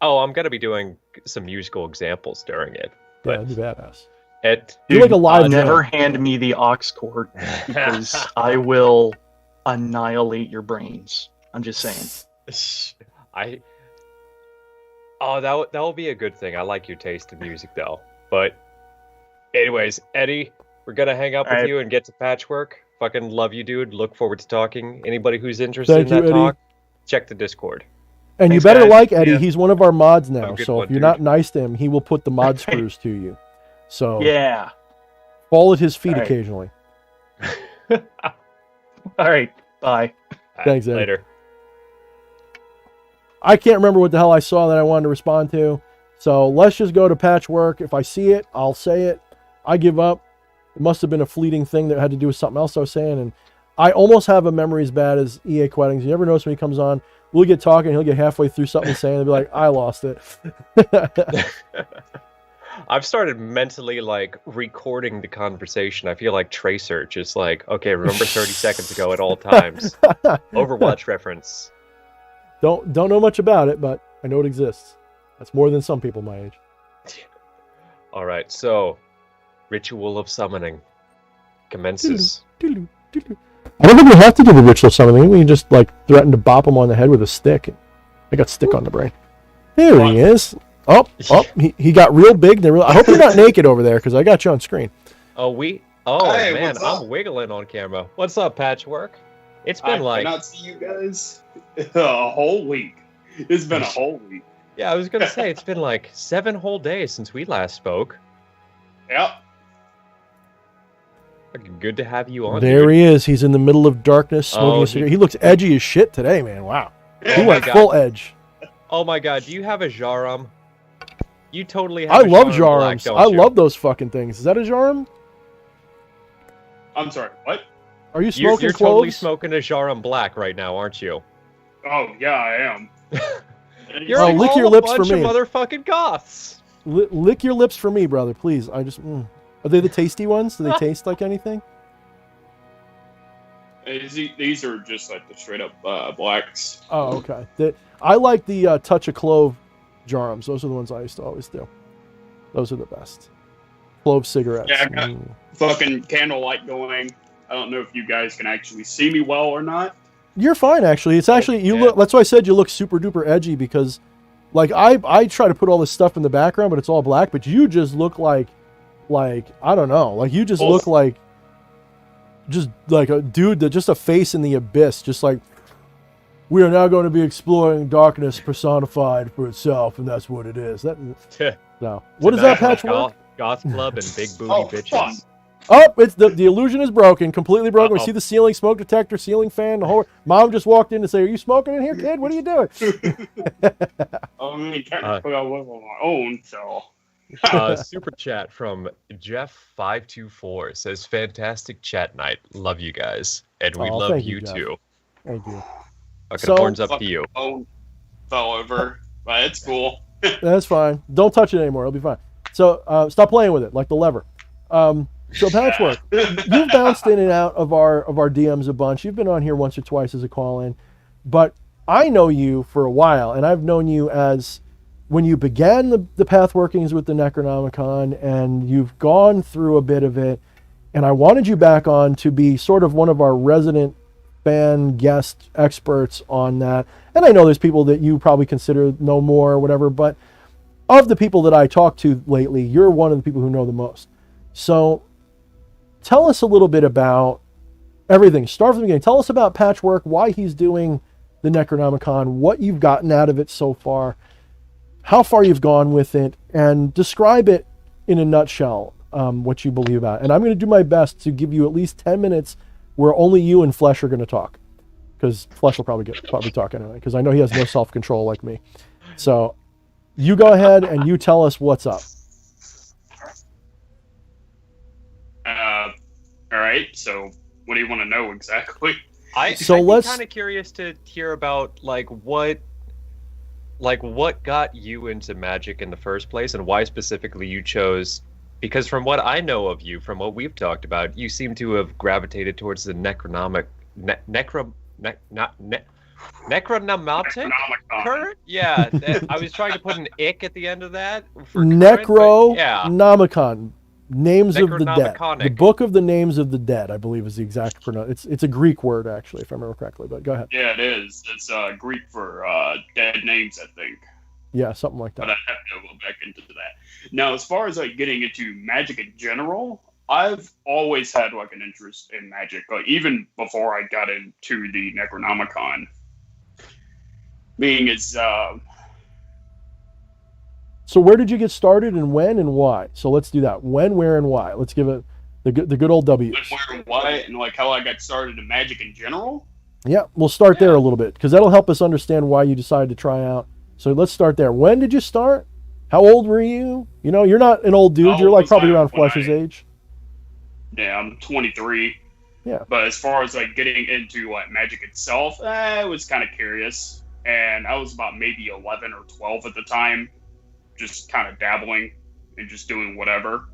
Oh, I'm gonna be doing some musical examples during it. Yeah, But that'd be badass. it, like a live never jam. hand me the aux cord because I will annihilate your brains. I'm just saying. that will be a good thing. I like your taste in music though. But anyways, Eddie, we're gonna hang up with Alright. you and get to patchwork. Fucking love you, dude. Look forward to talking. Anybody who's interested Thank in that you, Eddie. talk, check the Discord. And you Thanks, better guys. like Eddie. Yeah. He's one of our mods now. Have a good So one, if you're dude. not nice to him, he will put the mod screws to you. So Yeah. fall at his feet Alright. occasionally. All right. Bye. Thanks, Eddie. Later. I can't remember what the hell I saw that I wanted to respond to. So let's just go to patchwork. If I see it, I'll say it. I give up. It must have been a fleeting thing that had to do with something else I was saying. And I almost have a memory as bad as EA Quettings. You never notice when he comes on, we'll get talking, he'll get halfway through something he's saying, and be like, I lost it. I've started mentally like recording the conversation. I feel like Tracer, just like, okay, remember 30 seconds ago at all times. Overwatch reference. Don't know much about it, but I know it exists. That's more than some people my age. All right, so ritual of summoning commences. I don't think we have to do the ritual summoning. We can just like threaten to bop him on the head with a stick. I got stick on the brain. There he is. Oh, he got real big. I hope you're not naked over there because I got you on screen. Oh, Hey, man, what's up? I'm wiggling on camera. What's up, Patchwork? It's been I like, cannot see you guys a whole week. It's been a whole week. yeah, I was gonna say it's been like 7 whole days since we last spoke. Yep. Good to have you on. There dude. he is. He's in the middle of darkness, smoking Oh, a cigarette. He looks edgy as shit today, man. Wow. He Oh my went God. full edge. Oh my god, do you have a Jarum? You totally have I a love Jarum Black, Jarums. don't I you? love those fucking things. Is that a Jarum? I'm sorry. What? Are you You're, smoking you're cloves? totally smoking a Jarum Black right now, aren't you? Oh yeah, I am. You're Oh, like lick all your a lips for bunch of me. motherfucking goths. Lick your lips for me, brother, please. I just. Are they the tasty ones? Do they taste like anything? These are just like the straight up blacks. Oh, okay. I like the touch of clove Jarums. Those are the ones I used to always do. Those are the best. Clove cigarettes. Yeah, I got- Fucking candlelight going. I don't know if you guys can actually see me well or not. You're fine, actually. It's actually you Yeah. look. That's why I said you look super duper edgy because, like, I try to put all this stuff in the background, but it's all black. But you just look like I don't know, like you just look like, just like a dude that just a face in the abyss, just like we are now going to be exploring darkness personified for itself, and that's what it is. No. What is that, Patchwork? Goth Club and big booty Oh, bitches. fuck. Oh, it's the illusion is broken, completely broken. We Uh-oh. see the ceiling smoke detector, ceiling fan. The whole mom just walked in to say, "Are you smoking in here, kid? What are you doing?" I mean, technically I live on my own, so. Super chat from Jeff524 says, "Fantastic chat night. Love you guys, and we Oh, love thank you you, Jeff. too." Thank you. Fucking So- horns up to you. Phone fell over, but it's cool. That's fine. Don't touch it anymore. It'll be fine. So stop playing with it, like the lever. So Patchwork, you've bounced in and out of our DMs a bunch. You've been on here once or twice as a call-in, but I know you for a while, and I've known you as when you began the path workings with the Necronomicon, and you've gone through a bit of it, and I wanted you back on to be sort of one of our resident fan guest experts on that. And I know there's people that you probably consider know more or whatever, but of the people that I talked to lately, you're one of the people who know the most. So tell us a little bit about everything. Start from the beginning. Tell us about Patchwork, why he's doing the Necronomicon, what you've gotten out of it so far, how far you've gone with it, and describe it in a nutshell, what you believe about it. And I'm going to do my best to give you at least 10 minutes where only you and Flesh are going to talk, because Flesh will probably talk anyway, because I know he has no self-control like me. So you go ahead and you tell us what's up. All right. So, what do you want to know exactly? I'd be kind of curious to hear about what got you into magic in the first place, and why specifically you chose Because from what I know of you, from what we've talked about, you seem to have gravitated towards the Necronomicon. Necronomicon. Current? Yeah, I was trying to put an ick at the end of that for current, but yeah. Necronomicon, names of the dead. Necronomiconic. The book of the names of the dead, I believe, is the exact pronunciation. It's a Greek word, actually, if I remember correctly. But go ahead. Yeah, it is. It's Greek for dead names, I think. Yeah, something like that. But I have to go back into that. Now, as far as like getting into magic in general, I've always had like an interest in magic. Like even before I got into the Necronomicon, being as So where did you get started, and when, and why? So let's do that. When, where, and why. Let's give it the good old W's. when, where, and why, and like how I got started in magic in general. Yeah, we'll start there a little bit, because that'll help us understand why you decided to try out. So let's start there. When did you start? How old were you? You know, you're not an old dude. You're like probably around Flesh's age. Yeah, I'm 23. Yeah. But as far as like getting into like magic itself, I was kind of curious, and I was about maybe 11 or 12 at the time, just kind of dabbling and just doing whatever.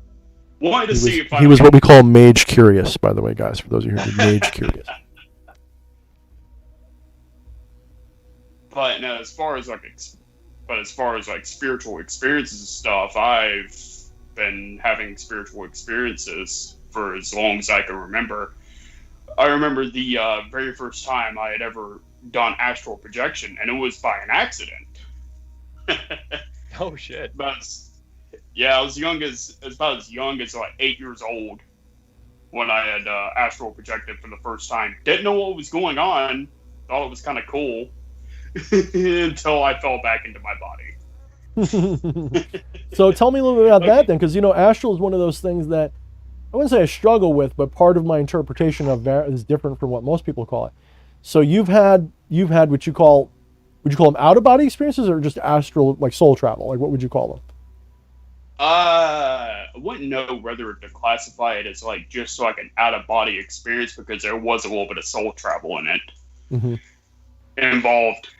Wanted to see if he was what we call mage curious, by the way, guys. For those of you who are mage curious. But no, as far as like spiritual experiences and stuff, I've been having spiritual experiences for as long as I can remember. I remember the very first time I had ever done astral projection, and it was by an accident. Oh shit! I was about as young as like 8 years old when I had astral projected for the first time. Didn't know what was going on. Thought it was kind of cool. Until I fell back into my body. So tell me a little bit about that then, because you know, astral is one of those things that I wouldn't say I struggle with, but part of my interpretation of that is different from what most people call it. So you've had what you call, would you call them out of body experiences, or just astral, like soul travel? Like what would you call them? I wouldn't know whether to classify it as like just like an out of body experience, because there was a little bit of soul travel in it involved.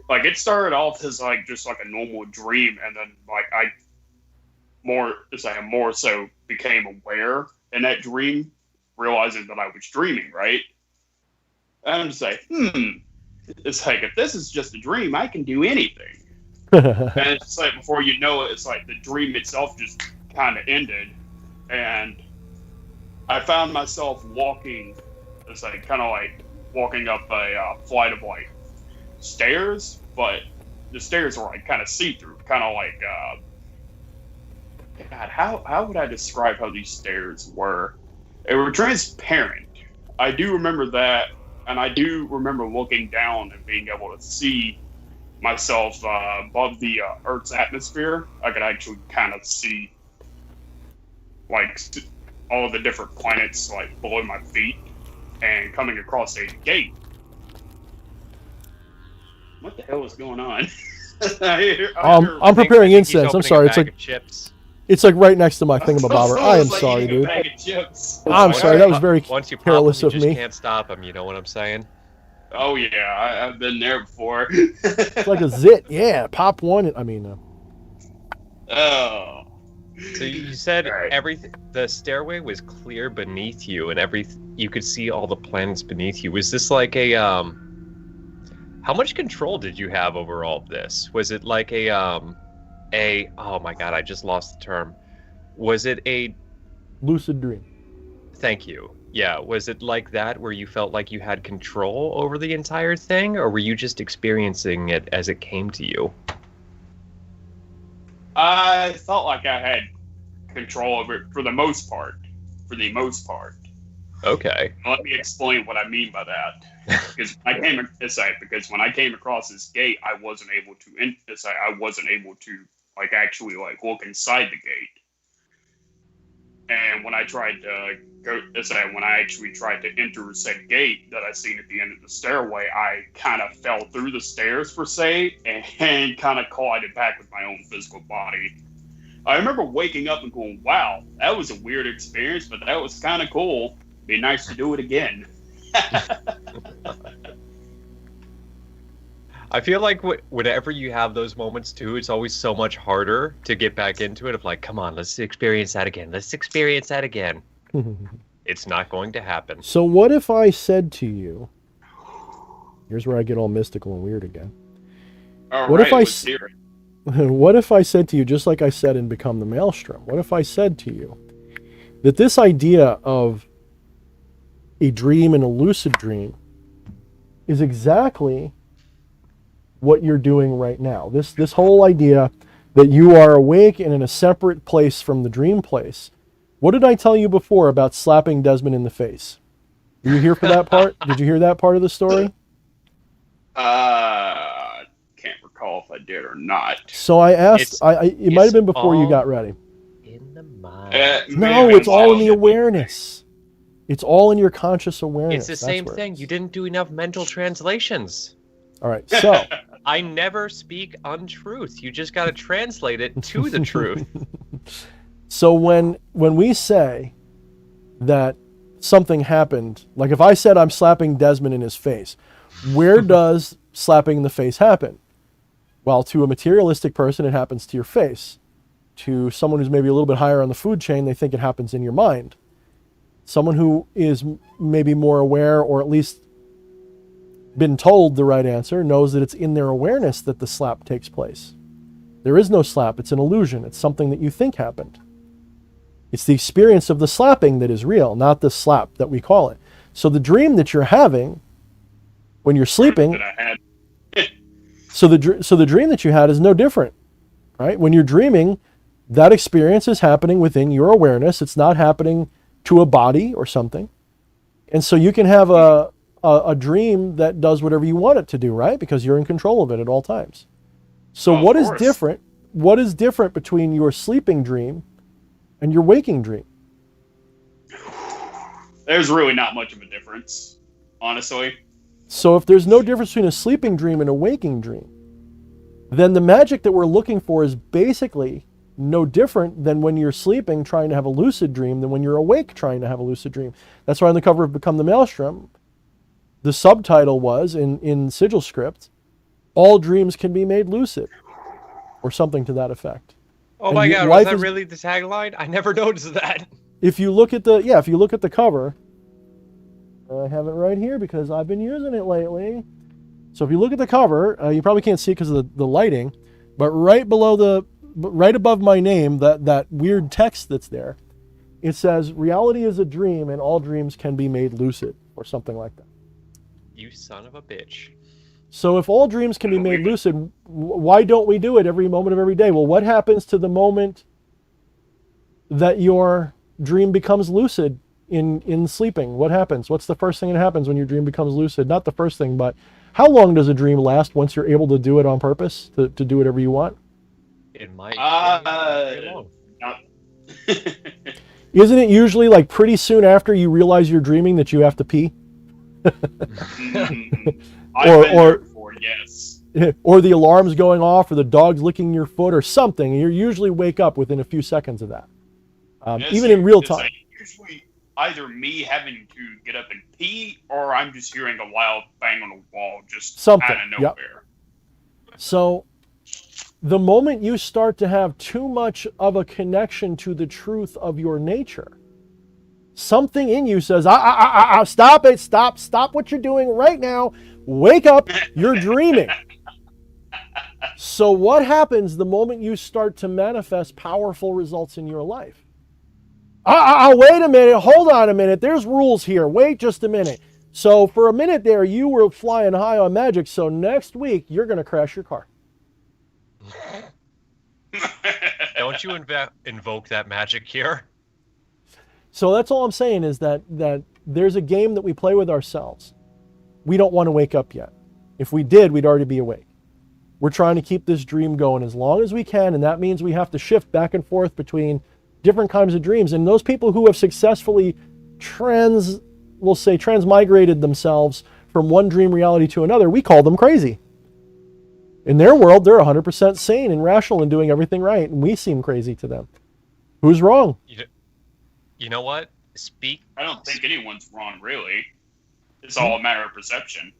Like it started off as like just like a normal dream, and then like I more so became aware in that dream, realizing that I was dreaming, right? And I'm just like, it's like, if this is just a dream, I can do anything. And it's just like, before you know it, it's like the dream itself just kind of ended, and I found myself walking. It's like kind of like walking up a flight of like stairs, but the stairs were like kind of see-through, kind of like God, how would I describe how these stairs were? They were transparent. I do remember that, and I do remember looking down and being able to see myself above the Earth's atmosphere. I could actually kind of see like all of the different planets like below my feet, and coming across a gate. What the hell is going on? I'm preparing incense. I'm sorry. It's like right next to my thingamabobber. I am sorry, dude. I'm sorry. That was very careless of me. You just can't stop them. You know what I'm saying? Oh yeah, I've been there before. It's like a zit. Yeah, pop one. I mean. Oh. So you said everything. The stairway was clear beneath you, and you could see all the planets beneath you. Was this like a How much control did you have over all of this? Was it like oh my god, I just lost the term. Was it a lucid dream? Thank you. Yeah, was it like that where you felt like you had control over the entire thing, or were you just experiencing it as it came to you? I felt like I had control over it for the most part. Okay. Let me explain what I mean by that. Because when I came across this gate, I wasn't able to like actually like look inside the gate. And when I tried to when I actually tried to enter said gate that I seen at the end of the stairway, I kind of fell through the stairs per se, and kind of collided back with my own physical body. I remember waking up and going, "Wow, that was a weird experience, but that was kind of cool. Be nice to do it again." I feel like whenever you have those moments too, it's always so much harder to get back into it. Of like, come on, let's experience that again. Let's experience that again. It's not going to happen. So what if I said to you, here's where I get all mystical and weird again. All What right, if I let's s- hear it. What if I said to you, just like I said in Become the Maelstrom, what if I said to you that this idea of a dream and a lucid dream is exactly what you're doing right now? This whole idea that you are awake and in a separate place from the dream place. What did I tell you before about slapping Desmond in the face? Were you here for that part? Did you hear that part of the story? Can't recall if I did or not. So I asked, It's- it might have been before you all- got ready. In the mind. No, it's all in the awareness. It's all in your conscious awareness. It's the That's same where it thing. is. You didn't do enough mental translations. All right, so I never speak untruth. You just got to translate it to the truth. so when we say that something happened, like if I said I'm slapping Desmond in his face, where does slapping in the face happen? Well, to a materialistic person, it happens to your face. To someone who's maybe a little bit higher on the food chain, they think it happens in your mind. Someone who is maybe more aware, or at least been told the right answer, knows that it's in their awareness that the slap takes place. There is no slap. It's an illusion. It's something that you think happened. It's the experience of the slapping that is real, not the slap that we call it. So the dream that you're having when you're sleeping, That I had. so the dream that you had is no different, right? When you're dreaming, that experience is happening within your awareness. It's not happening to a body or something. And so you can have a dream that does whatever you want it to do, right? Because you're in control of it at all times. So Of what is course. different? What is different between your sleeping dream and your waking dream? There's really not much of a difference, honestly. So if there's no difference between a sleeping dream and a waking dream, then the magic that we're looking for is basically no different than when you're sleeping trying to have a lucid dream than when you're awake trying to have a lucid dream. That's why on the cover of Become the Maelstrom, the subtitle was, in sigil script, all dreams can be made lucid, or something to that effect. Oh And my your god, life was that is- really the tagline? I never noticed that. If you look at the cover, I have it right here because I've been using it lately. So if you look at the cover, you probably can't see it because of the lighting, but right above my name, that weird text that's there, it says, "Reality is a dream, and all dreams can be made lucid," or something like that. You son of a bitch. So if all dreams can be made lucid, why don't we do it every moment of every day? Well, what happens to the moment that your dream becomes lucid in sleeping? What happens? What's the first thing that happens when your dream becomes lucid? Not the first thing, but how long does a dream last once you're able to do it on purpose, to do whatever you want? It might very long. Not. Isn't it usually like pretty soon after you realize you're dreaming that you have to pee? I've Or- been there before, yes. Or the alarm's going off, or the dog's licking your foot, or something. You usually wake up within a few seconds of that, It's- even in real it's time. like usually either me having to get up and pee, or I'm just hearing a loud bang on the wall just Something, out of yep. nowhere. So the moment you start to have too much of a connection to the truth of your nature, something in you says, stop it, stop what you're doing right now. Wake up, you're dreaming. So what happens the moment you start to manifest powerful results in your life? Wait a minute, hold on a minute. There's rules here. Wait just a minute. So for a minute there, you were flying high on magic. So next week, you're going to crash your car. Don't you invoke that magic here? So that's all I'm saying is that there's a game that we play with ourselves. We don't want to wake up yet. If we did, we'd already be awake. We're trying to keep this dream going as long as we can, and that means we have to shift back and forth between different kinds of dreams. And those people who have successfully transmigrated themselves from one dream reality to another, we call them crazy. In their world, they're 100% sane and rational and doing everything right, and we seem crazy to them. Who's wrong? You know what? I don't think anyone's wrong, really. It's all a matter of perception.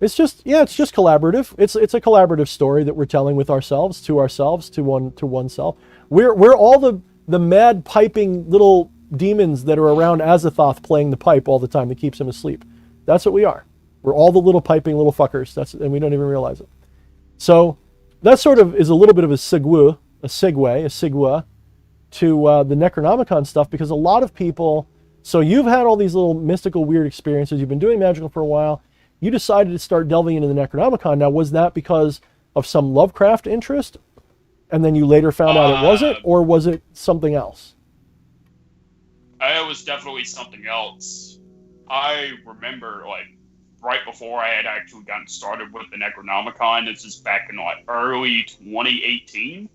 It's just collaborative. It's a collaborative story that we're telling with ourselves, to oneself. We're all the mad piping little demons that are around Azathoth playing the pipe all the time that keeps him asleep. That's what we are. We're all the little piping little fuckers. And we don't even realize it. So that sort of is a little bit of a segue to the Necronomicon stuff, because a lot of people. So you've had all these little mystical weird experiences. You've been doing magical for a while. You decided to start delving into the Necronomicon. Now, was that because of some Lovecraft interest, and then you later found out it wasn't, or was it something else? It was definitely something else. I remember, like, right before I had actually gotten started with the Necronomicon, this is back in, like, early 2018,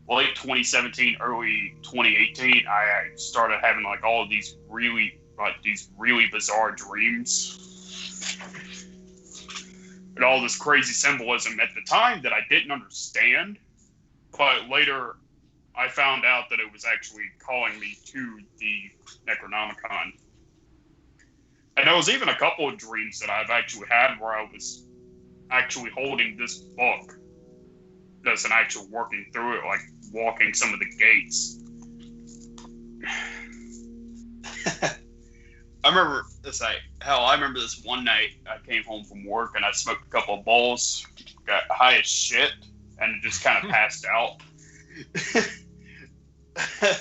late 2017, early 2018, I started having, like, all of these really bizarre dreams. And all this crazy symbolism at the time that I didn't understand, but later I found out that it was actually calling me to the Necronomicon. And there was even a couple of dreams that I've actually had where I was actually holding this book, just and actually working through it, like walking some of the gates. I remember this one night I came home from work and I smoked a couple of bowls, got high as shit, and just kind of passed out.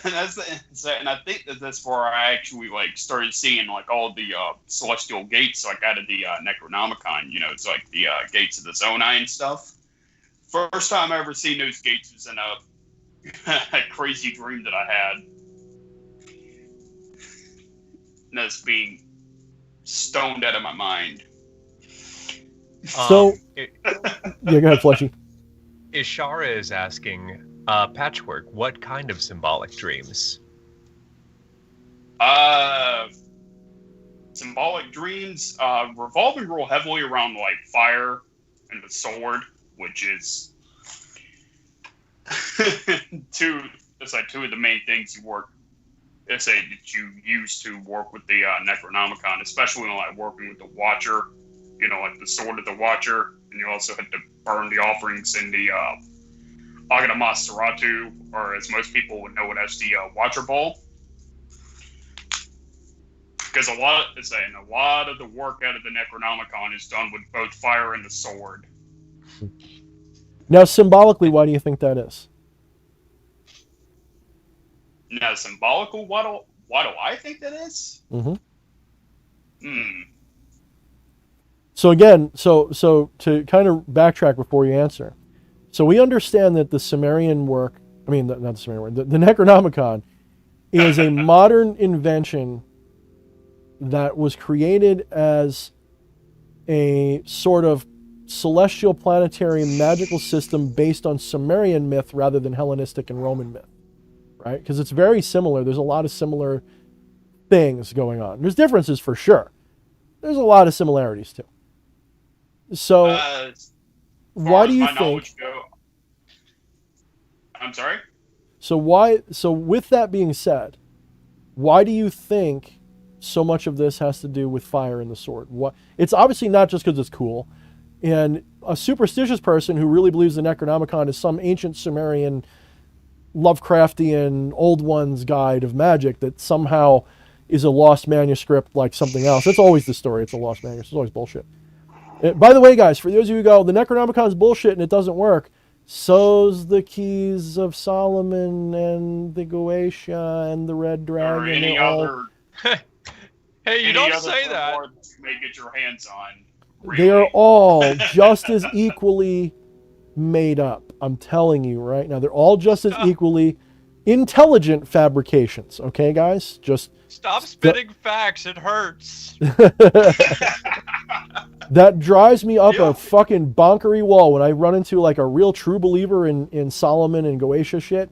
And I think that's where I actually like started seeing like all the celestial gates like out of the Necronomicon. You know, it's like the gates of the Zonai and stuff. First time I ever seen those gates was in a crazy dream that I had. And that's being stoned out of my mind. So, yeah, go ahead, Fleshy. Ishara is asking, Patchwork, what kind of symbolic dreams? Symbolic dreams revolving real heavily around like fire and the sword, which is two of the main things that you use to work with the Necronomicon, especially when like working with the Watcher, you know, like the sword of the Watcher, and you also had to burn the offerings in the Agama Seratu, or as most people would know it as the Watcher Bowl. Because a lot of the work out of the Necronomicon is done with both fire and the sword. Now, symbolically, why do you think that is? Now, symbolical, why do I think that is? Mm-hmm. So again, so to kind of backtrack before you answer, so we understand that the Sumerian work, I mean, not the Sumerian work, the Necronomicon is a modern invention that was created as a sort of celestial planetary magical system based on Sumerian myth rather than Hellenistic and Roman myth, right? Because it's very similar. There's a lot of similar things going on. There's differences for sure. There's a lot of similarities too. So, why do you think? I'm sorry? So with that being said, why do you think so much of this has to do with fire and the sword? It's obviously not just because it's cool. And a superstitious person who really believes the Necronomicon is some ancient Sumerian, Lovecraftian, old one's guide of magic that somehow is a lost manuscript like something else. That's always the story. It's a lost manuscript. It's always bullshit. By the way, guys, for those of you who go, the Necronomicon is bullshit and it doesn't work, so's the Keys of Solomon and the Goetia and the Red Dragon. Or any other... Hey, you don't say that. You may get your hands on. Really. They are all just as equally made up. I'm telling you right now. They're all just as equally intelligent fabrications. Okay, guys? Just stop spitting facts. It hurts. That drives me up a fucking bonkery wall when I run into like a real true believer in Solomon and Goetia shit.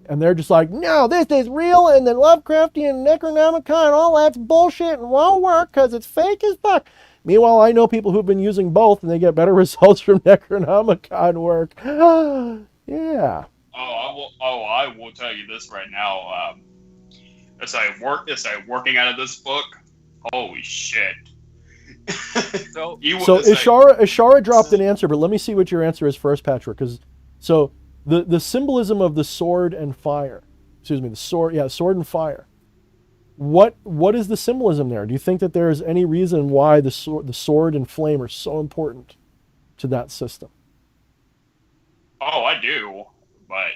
And they're just like, no, this is real, and the Lovecraftian Necronomicon, all that's bullshit and won't work because it's fake as fuck. Meanwhile, I know people who've been using both, and they get better results from Necronomicon work. Yeah. I will tell you this right now. As I working out of this book, holy shit. So You So wouldn't say- Ishara dropped an answer, but let me see what your answer is first, Patrick. Because so the symbolism of the sword and fire, excuse me, sword and fire. What is the symbolism there? Do you think that there is any reason why the sword and flame are so important to that system? Oh, I do, but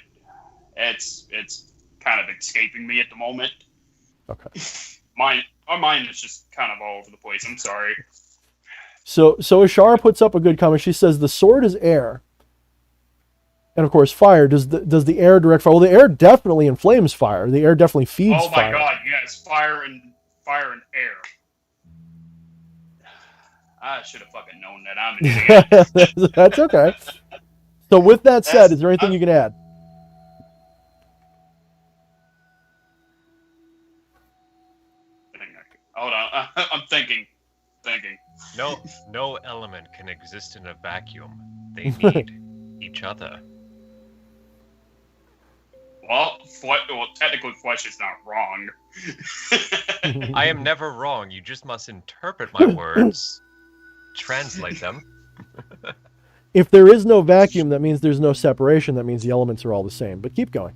it's kind of escaping me at the moment. Okay. My mind is just kind of all over the place. I'm sorry. So Ishara puts up a good comment. She says the sword is air, and of course fire. Does the air direct fire? Well, the air definitely inflames fire. The air definitely feeds Oh my fire. God, yes, fire and air. I should have fucking known that. I'm an idiot. That's okay. So with that said, is there anything you can add? Hold on, I'm thinking. no element can exist in a vacuum. They need each other. Well, technically, flesh is not wrong. I am never wrong. You just must interpret my words, translate them. If there is no vacuum, that means there's no separation. That means the elements are all the same. But keep going.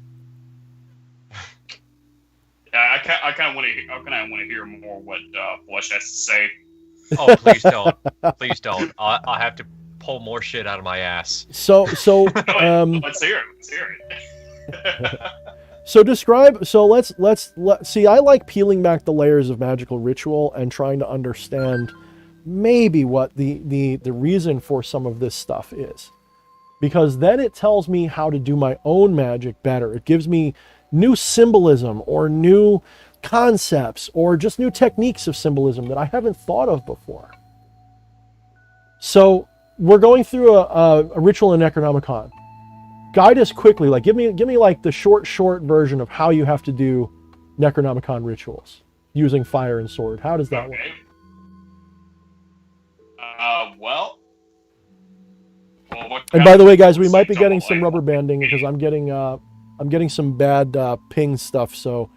Yeah, I kind of want to hear more what Flesh has to say. Oh, please don't. Please don't. I'll have to pull more shit out of my ass. So Let's hear it. so describe. So let's see. I like peeling back the layers of magical ritual and trying to understand maybe what the reason for some of this stuff is, because then it tells me how to do my own magic better. It gives me new symbolism or new concepts or just new techniques of symbolism that I haven't thought of before. So we're going through a ritual in Necronomicon. Guide us quickly, like give me like the short version of how you have to do Necronomicon rituals using fire and sword. How does that work? Well, and by the way, guys, we might be getting some rubber banding because I'm getting some bad ping stuff. So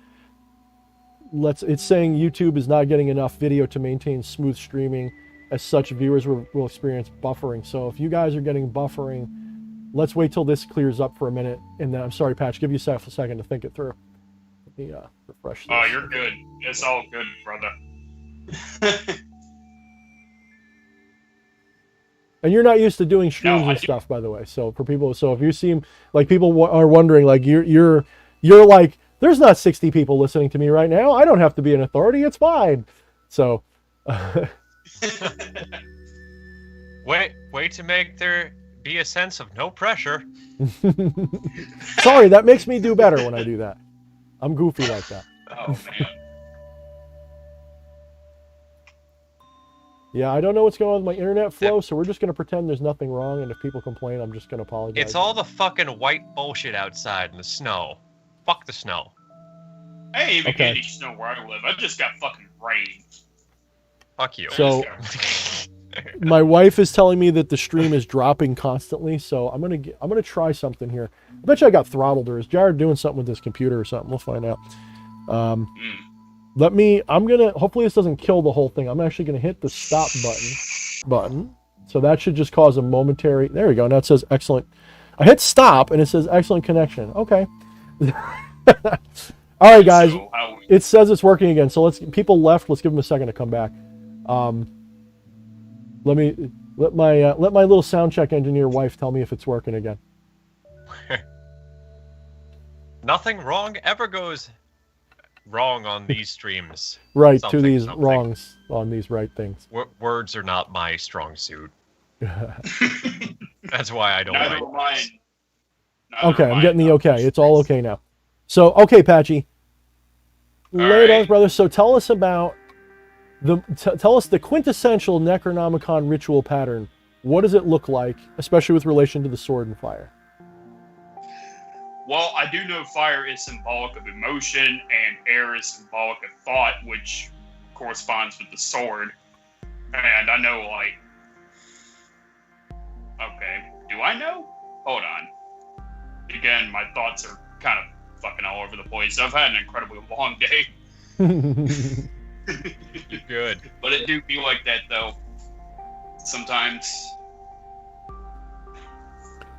it's saying YouTube is not getting enough video to maintain smooth streaming. As such, viewers will experience buffering. So if you guys are getting buffering, let's wait till this clears up for a minute. And then I'm sorry, Patch, give you a second to think it through. Let me refresh this. Oh, you're good. It's all good, brother. And you're not used to doing streams and stuff, by the way. So for people, if you seem like people are wondering, like you're like, there's not 60 people listening to me right now. I don't have to be an authority. It's fine. So. Way to make there be a sense of no pressure. Sorry, that makes me do better when I do that. I'm goofy like that. Oh man. Yeah, I don't know what's going on with my internet flow, so we're just going to pretend there's nothing wrong, and if people complain, I'm just going to apologize. It's all the fucking white bullshit outside in the snow. Fuck the snow. I ain't even get any snow where I live. I just got fucking rain. Fuck you. So, my wife is telling me that the stream is dropping constantly, so I'm gonna try something here. I bet you I got throttled, or is Jared doing something with his computer or something? We'll find out. Hopefully this doesn't kill the whole thing. I'm actually gonna hit the stop button. So that should just cause a momentary, there we go. Now it says excellent. I hit stop and it says excellent connection. Okay. All right, guys. It says it's working again. So people left. Let's give them a second to come back. Let my little sound check engineer wife tell me if it's working again. Nothing wrong ever goes wrong on these streams. Right, to these wrongs on these right things. Words are not my strong suit. That's why I don't Neither like mine. Okay, I'm getting the okay. It's all okay now. So, okay, Patchy. Lay it on, brother. So tell us about tell us the quintessential Necronomicon ritual pattern. What does it look like, especially with relation to the sword and fire? Well, I do know fire is symbolic of emotion and air is symbolic of thought, which corresponds with the sword. And I know, like... Okay, do I know? Hold on. Again, my thoughts are kind of fucking all over the place. I've had an incredibly long day. Good. But it do be like that, though. sometimes.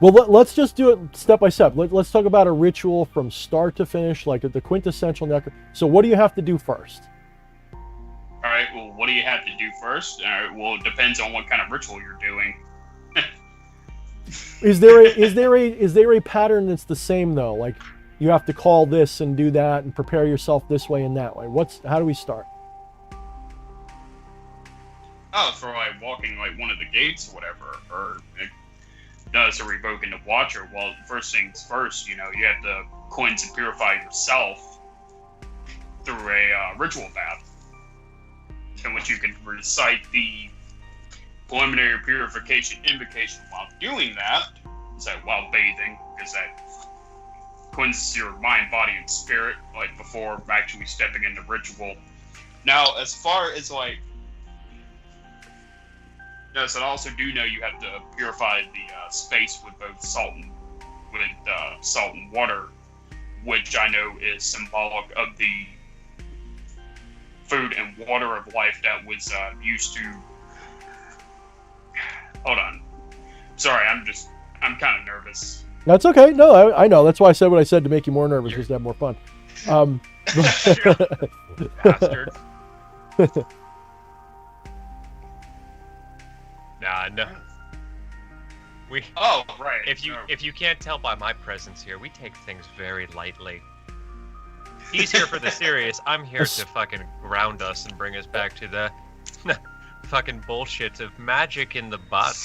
Well, let's just do it step by step. Let's talk about a ritual from start to finish, like the quintessential So what do you have to do first? All right. Well, what do you have to do first? All right. Well, it depends on what kind of ritual you're doing. Is there a pattern that's the same though? Like you have to call this and do that and prepare yourself this way and that way. How do we start? Oh, for like walking like one of the gates or whatever, or it does a revoking the watcher. Well, first things first, you have to cleanse and purify yourself through a ritual bath, in which you can recite the preliminary purification invocation while doing that. Is that while bathing, because that cleanses your mind, body, and spirit, like before actually stepping into ritual. Now, as far as like, yes, I also do know you have to purify the space with both salt and water, which I know is symbolic of the food and water of life that was used to. Hold on. Sorry, I'm kind of nervous. That's okay. No, I know. That's why I said what I said to make you more nervous, just to have more fun. Bastard. Nah, no. Oh, right. If you can't tell by my presence here, we take things very lightly. He's here for the serious. I'm here to fucking ground us and bring us back to the fucking bullshit of magic in the butt.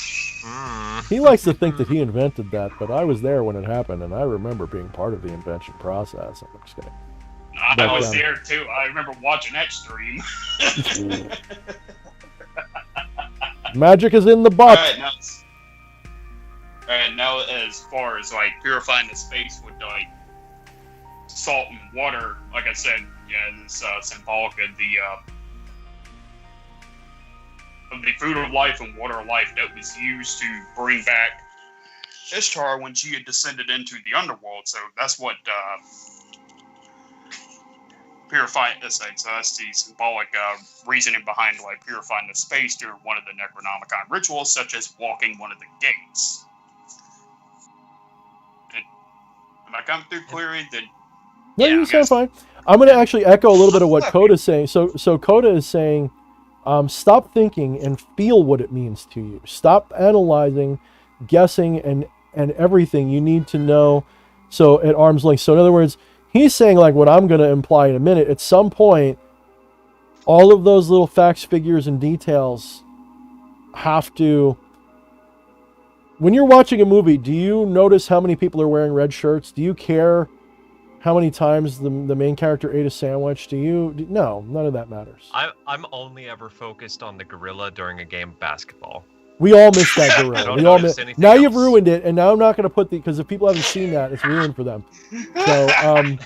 He likes to think that he invented that, but I was there when it happened, and I remember being part of the invention process. I'm just kidding. I was there too. I remember watching that stream. Magic is in the butt. Alright, now as far as like purifying the space with like salt and water, like I said, yeah, it's symbolic of the food of life and water of life that was used to bring back Ishtar when she had descended into the underworld. So that's what purifying this thing. So that's the symbolic reasoning behind like purifying the space during one of the Necronomicon rituals, such as walking one of the gates. Am I coming through clearly? No, you sound fine. I'm going to actually echo a little bit of what Coda's saying. So Coda is saying, stop thinking and feel what it means to you. Stop analyzing, guessing, and everything. You need to know. So at arm's length. So in other words, he's saying like what I'm going to imply in a minute. At some point, all of those little facts, figures, and details have to. When you're watching a movie, do you notice how many people are wearing red shirts? Do you care how many times the main character ate a sandwich? No, none of that matters. I'm only ever focused on the gorilla during a game of basketball. We all missed that gorilla. We all miss anything now else. You've ruined it, and now I'm not going to put because if people haven't seen that, it's ruined for them. So,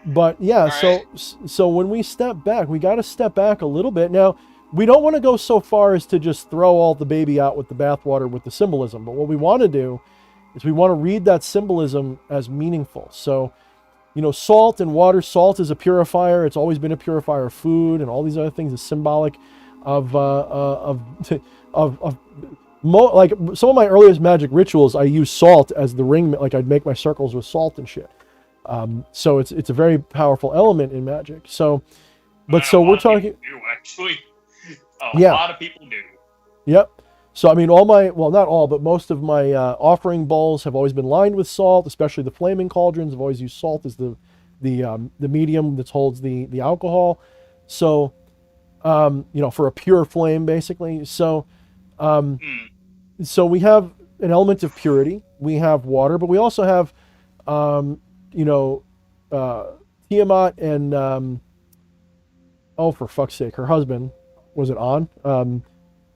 but yeah, right. so when we step back, we got to step back a little bit. Now, we don't want to go so far as to just throw all the baby out with the bathwater with the symbolism. But what we want to do is we want to read that symbolism as meaningful. So, salt and water. Salt is a purifier. It's always been a purifier of food, and all these other things is symbolic of like some of my earliest magic rituals. I use salt as the ring. Like I'd make my circles with salt and shit. So it's a very powerful element in magic. So, but so we're talking. Actually, a lot of people do. Yep. So I mean, not all, but most of my offering bowls have always been lined with salt, especially the flaming cauldrons. I've always used salt as the medium that holds the alcohol. So, for a pure flame, basically. So, so we have an element of purity. We have water, but we also have, Tiamat and for fuck's sake, her husband, was it On?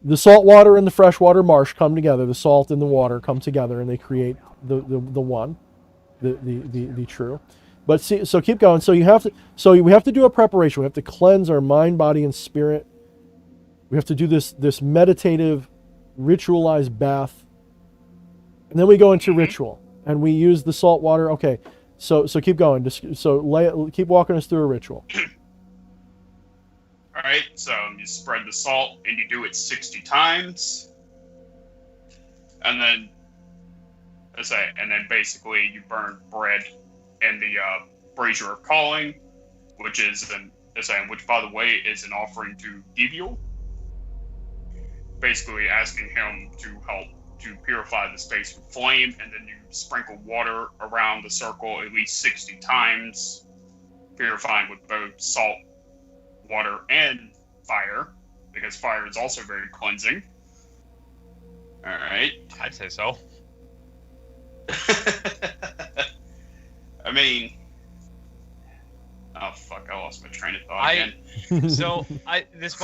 The salt water and the freshwater marsh come together. The salt and the water come together, and they create the one, the true. But see, so keep going. So we have to do a preparation. We have to cleanse our mind, body, and spirit. We have to do this meditative, ritualized bath, and then we go into ritual, and we use the salt water. Okay, so keep going. Keep walking us through a ritual. All right, so you spread the salt and you do it 60 times. And then, basically you burn bread in the brazier of calling, which by the way is an offering to Devial. Basically asking him to help to purify the space with flame, and then you sprinkle water around the circle at least 60 times, purifying with both salt, water, and fire, because fire is also very cleansing. Alright. I'd say so. I mean... Oh fuck, I lost my train of thought again. So, this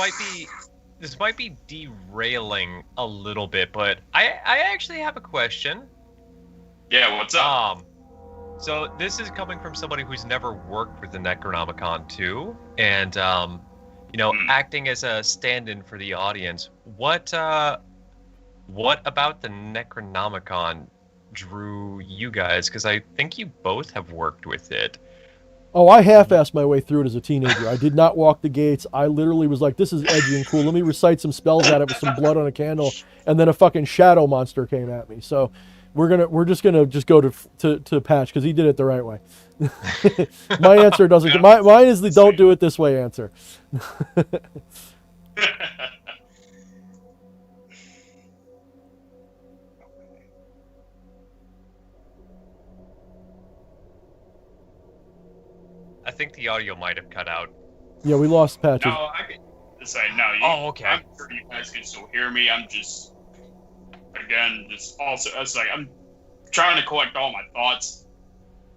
might be derailing a little bit, but I actually have a question. Yeah, what's up? So this is coming from somebody who's never worked with the Necronomicon too, and acting as a stand-in for the audience. What about the Necronomicon drew you guys? Because I think you both have worked with it. Oh, I half-assed my way through it as a teenager. I did not walk the gates. I literally was like, this is edgy and cool. Let me recite some spells at it with some blood on a candle. And then a fucking shadow monster came at me. So we're just gonna go to Patch because he did it the right way. My answer doesn't. Mine is the don't do it this way answer. I think the audio might have cut out. Yeah, we lost Patch. No, I can decide. No, Oh, okay. I'm sure you guys can still hear me. I'm just, again, I'm trying to collect all my thoughts,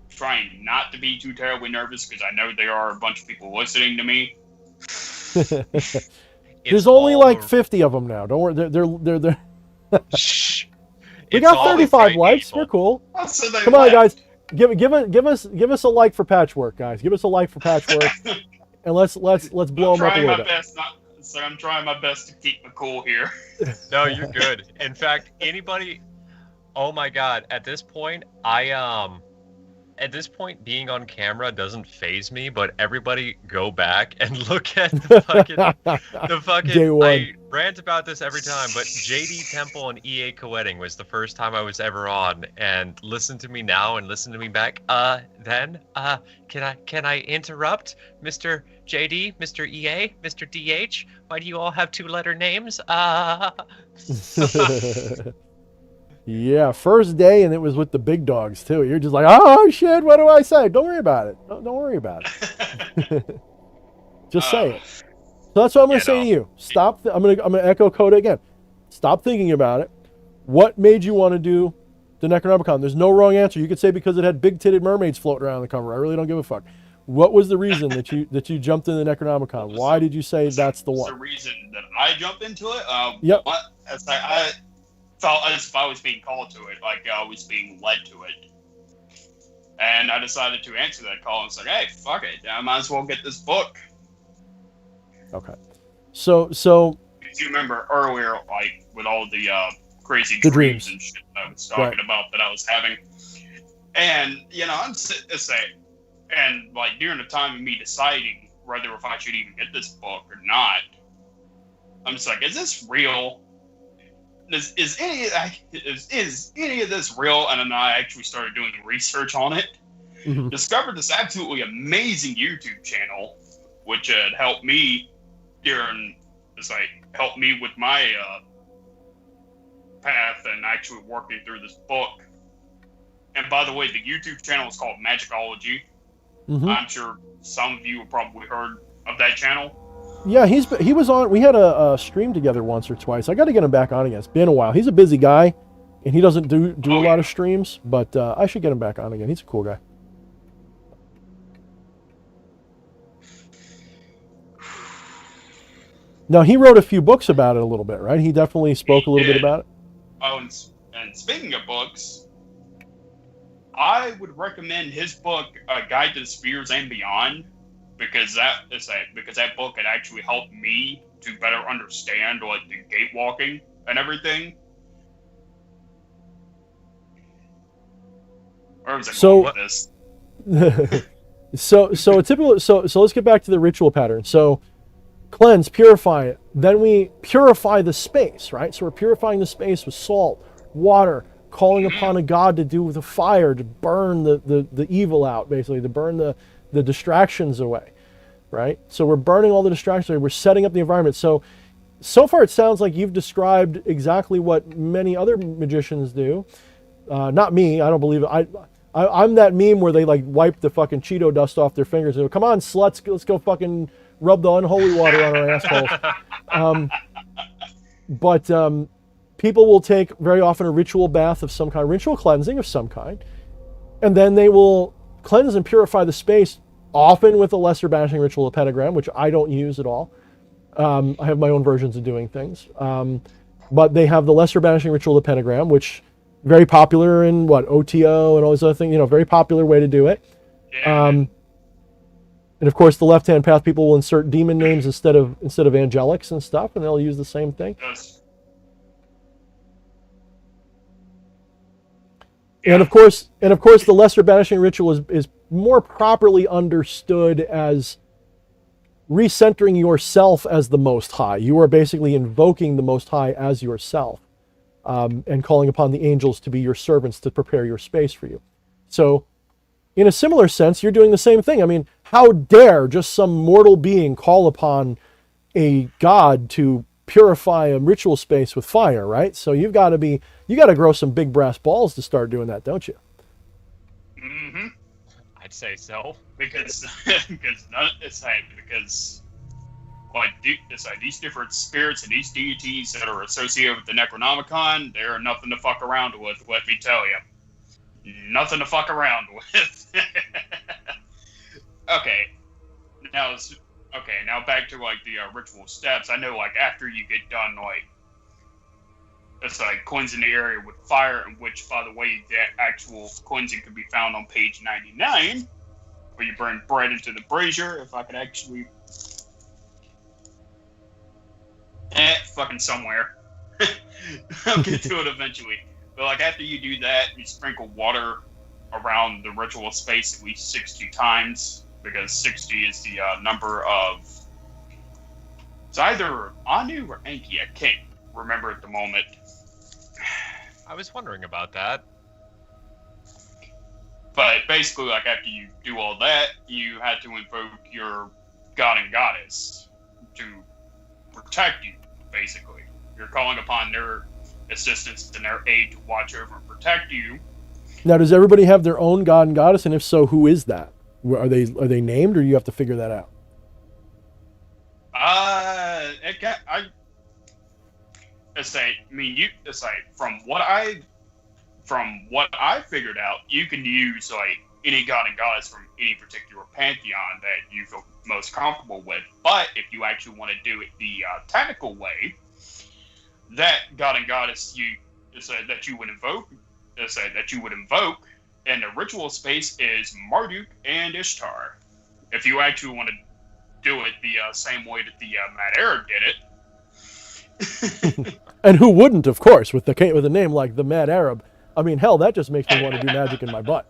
trying not to be too terribly nervous because I know there are a bunch of people listening to me. There's only like 50 of them now. Don't worry. They're Shh. We It's got all 35 great likes. people. We're cool. Oh, so they Come on, left. guys. Give us a like for Patchwork, guys. Give us a like for Patchwork, and let's blow them up a little bit. I'm trying my best to keep my cool here. No, you're good. In fact, anybody. Oh my God! At this point, being on camera doesn't faze me. But everybody, go back and look at the fucking. Day one. I rant about this every time, but JD Temple and EA Co-Wedding was the first time I was ever on. And listen to me now and listen to me back. Can I interrupt, Mr. JD, Mr. EA, Mr. DH? Why do you all have 2-letter names? Yeah, first day, and it was with the big dogs too. You're just like, oh shit, what do I say? Don't worry about it. Don't worry about it. Just say it. So that's what I'm going to say to you. Stop. I'm going to echo Coda again. Stop thinking about it. What made you want to do the Necronomicon? There's no wrong answer. You could say because it had big-titted mermaids floating around the cover. I really don't give a fuck. What was the reason that you jumped in the Necronomicon? Why did you say that's the one? The reason that I jumped into it. Yep. I felt as if I was being called to it, like I was being led to it. And I decided to answer that call and said, hey, fuck it, I might as well get this book. Okay. So If you remember earlier, like, with all the crazy The dreams dreams. and shit that I was talking about that I was having. And, I'm saying, and, like, during the time of me deciding whether if I should even get this book or not, I'm just like, is this real? Is any of this real? And then I actually started doing research on it. Mhm. Discovered this absolutely amazing YouTube channel, which had helped me helped me with my path and actually working through this book. And by the way, the YouTube channel is called Magicology. Mhm. I'm sure some of you have probably heard of that channel. yeah, he was on. We had a stream together once or twice. I got to get him back on again. It's been a while. He's a busy guy, and he doesn't do a lot of streams. But I should get him back on again. He's a cool guy. Now he wrote a few books about it a little bit, right? He definitely spoke a little bit about it. Oh, and speaking of books, I would recommend his book, A Guide to the Spheres and Beyond, because that book had actually helped me to better understand like the gatewalking and everything. Or was it So- with this? So a typical so let's get back to the ritual pattern. So cleanse, purify it. Then we purify the space, right? So we're purifying the space with salt, water, calling upon a god to do the fire, to burn the evil out, basically, to burn the distractions away, right? So we're burning all the distractions away. We're setting up the environment. So far it sounds like you've described exactly what many other magicians do. Not me, I don't believe it. I'm that meme where they like wipe the fucking Cheeto dust off their fingers and go, come on, sluts, let's go fucking rub the unholy water on our assholes. But people will take very often a ritual bath of some kind, ritual cleansing of some kind, and then they will cleanse and purify the space, often with a lesser banishing ritual of pentagram, which I don't use at all. I have my own versions of doing things. But they have the lesser banishing ritual of pentagram, which very popular in OTO and all these other things, very popular way to do it. Yeah. And of course, the left-hand path people will insert demon names instead of angelics and stuff, and they'll use the same thing. Yes. And of course, the lesser banishing ritual is more properly understood as recentering yourself as the Most High. You are basically invoking the Most High as yourself, and calling upon the angels to be your servants to prepare your space for you. So, in a similar sense, you're doing the same thing. I mean, how dare just some mortal being call upon a god to purify a ritual space with fire, right? So you got to grow some big brass balls to start doing that, don't you? Mm-hmm. I'd say so. Because these different spirits and these deities that are associated with the Necronomicon, they're nothing to fuck around with. Let me tell you, nothing to fuck around with. Okay, now back to like the ritual steps. I know, like after you get done, like it's like cleansing the area with fire, in which, by the way, that actual cleansing can be found on page 99, where you burn bread into the brazier. If I could actually, fucking somewhere. I'll get to it eventually. But like after you do that, you sprinkle water around the ritual space at least 60 times, because 60 is the number of. It's either Anu or Enki. I can't remember at the moment. I was wondering about that. But basically, like after you do all that, you had to invoke your god and goddess to protect you. Basically, you're calling upon their assistance and their aid to watch over and protect you. Now, does everybody have their own god and goddess? And if so, who is that? Are they named, or do you have to figure that out? From what I figured out, you can use like any god and goddess from any particular pantheon that you feel most comfortable with. But if you actually want to do it the technical way, that god and goddess that you would invoke in the ritual space is Marduk and Ishtar. If you actually want to do it the same way that the Mad Arab did it. And who wouldn't, of course, with a name like the Mad Arab? I mean, hell, that just makes me want to do magic in my butt.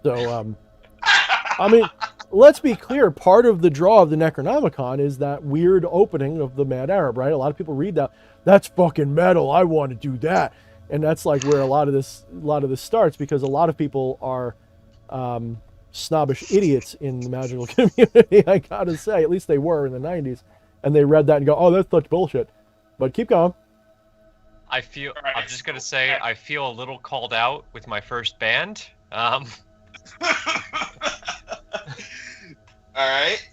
So, I mean, let's be clear. Part of the draw of the Necronomicon is that weird opening of the Mad Arab, right? A lot of people read that. That's fucking metal. I want to do that. And that's like where a lot of this starts, because a lot of people are snobbish idiots in the magical community, I gotta say. At least they were in the 90s. And they read that and go, oh, that's such bullshit. But keep going. I'm just going to say, I feel a little called out with my first band. All right.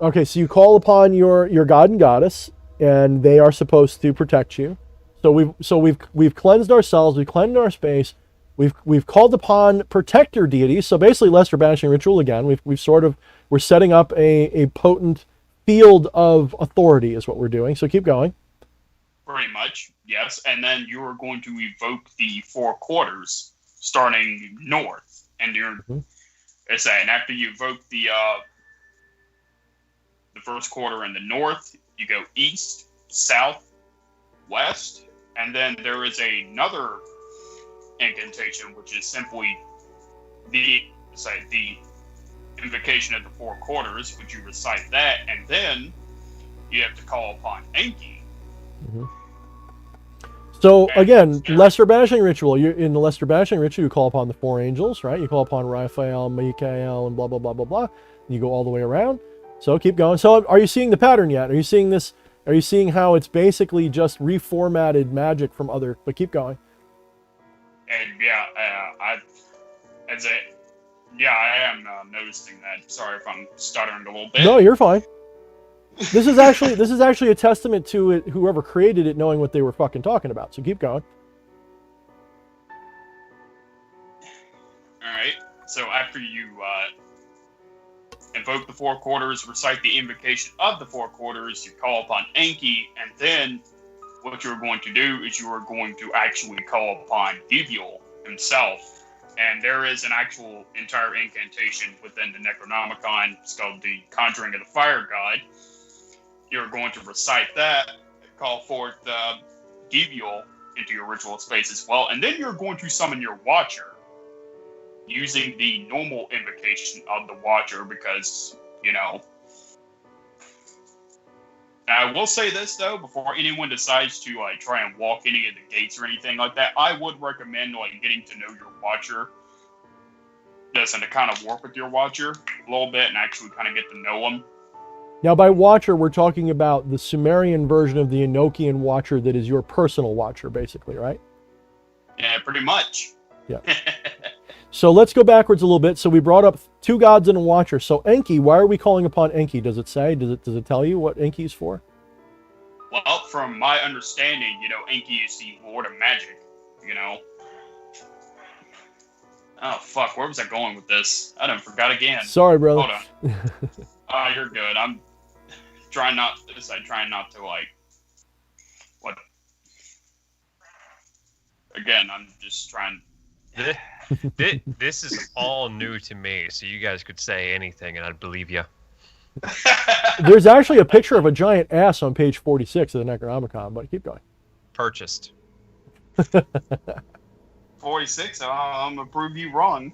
Okay, so you call upon your god and goddess, and they are supposed to protect you. So we've cleansed ourselves, we've cleansed our space, we've called upon protector deities. So basically, lesser banishing ritual again. We're setting up a potent field of authority is what we're doing. So keep going. Pretty much, yes. And then you are going to evoke the four quarters, starting north, and and after you evoke the first quarter in the north, you go east, south, west, and then there is another incantation, which is simply the invocation of the four quarters, which you recite that, and then you have to call upon Enki. Mm-hmm. So again, lesser banishing ritual. You're in the lesser banishing ritual. You call upon the four angels, right? You call upon Raphael, Michael, and blah blah blah blah blah. And you go all the way around. So keep going. So are you seeing the pattern yet? Are you seeing this? Are you seeing how it's basically just reformatted magic from other? But keep going. And yeah, I am noticing that. Sorry if I'm stuttering a little bit. No, you're fine. This is actually a testament to it, whoever created it knowing what they were fucking talking about. So keep going. All right. So after you invoke the four quarters, recite the invocation of the four quarters, you call upon Enki, and then what you're going to do is you are going to actually call upon Divinity himself. And there is an actual entire incantation within the Necronomicon. It's called the Conjuring of the Fire God. You're going to recite that, call forth Divinity into your ritual space as well, and then you're going to summon your Watcher using the normal invocation of the Watcher because, you know. I will say this though, before anyone decides to like try and walk any of the gates or anything like that, I would recommend like getting to know your Watcher. Listen, to kind of work with your Watcher a little bit and actually kind of get to know him. Now, by Watcher, we're talking about the Sumerian version of the Enochian Watcher that is your personal Watcher, basically, right? Yeah, pretty much. Yeah. So let's go backwards a little bit. So we brought up two gods and a Watcher. So Enki, why are we calling upon Enki? Does it say? Does it tell you what Enki is for? Well, from my understanding, you know, Enki is the Lord of Magic, you know. Oh, fuck, where was I going with this? I done forgot again. Sorry, brother. Hold on. You're good. I'm trying not to, like, what? Again, I'm just trying. This is all new to me, so you guys could say anything and I'd believe you. There's actually a picture of a giant ass on page 46 of the Necronomicon, but keep going. Purchased. 46? I'm going to prove you wrong.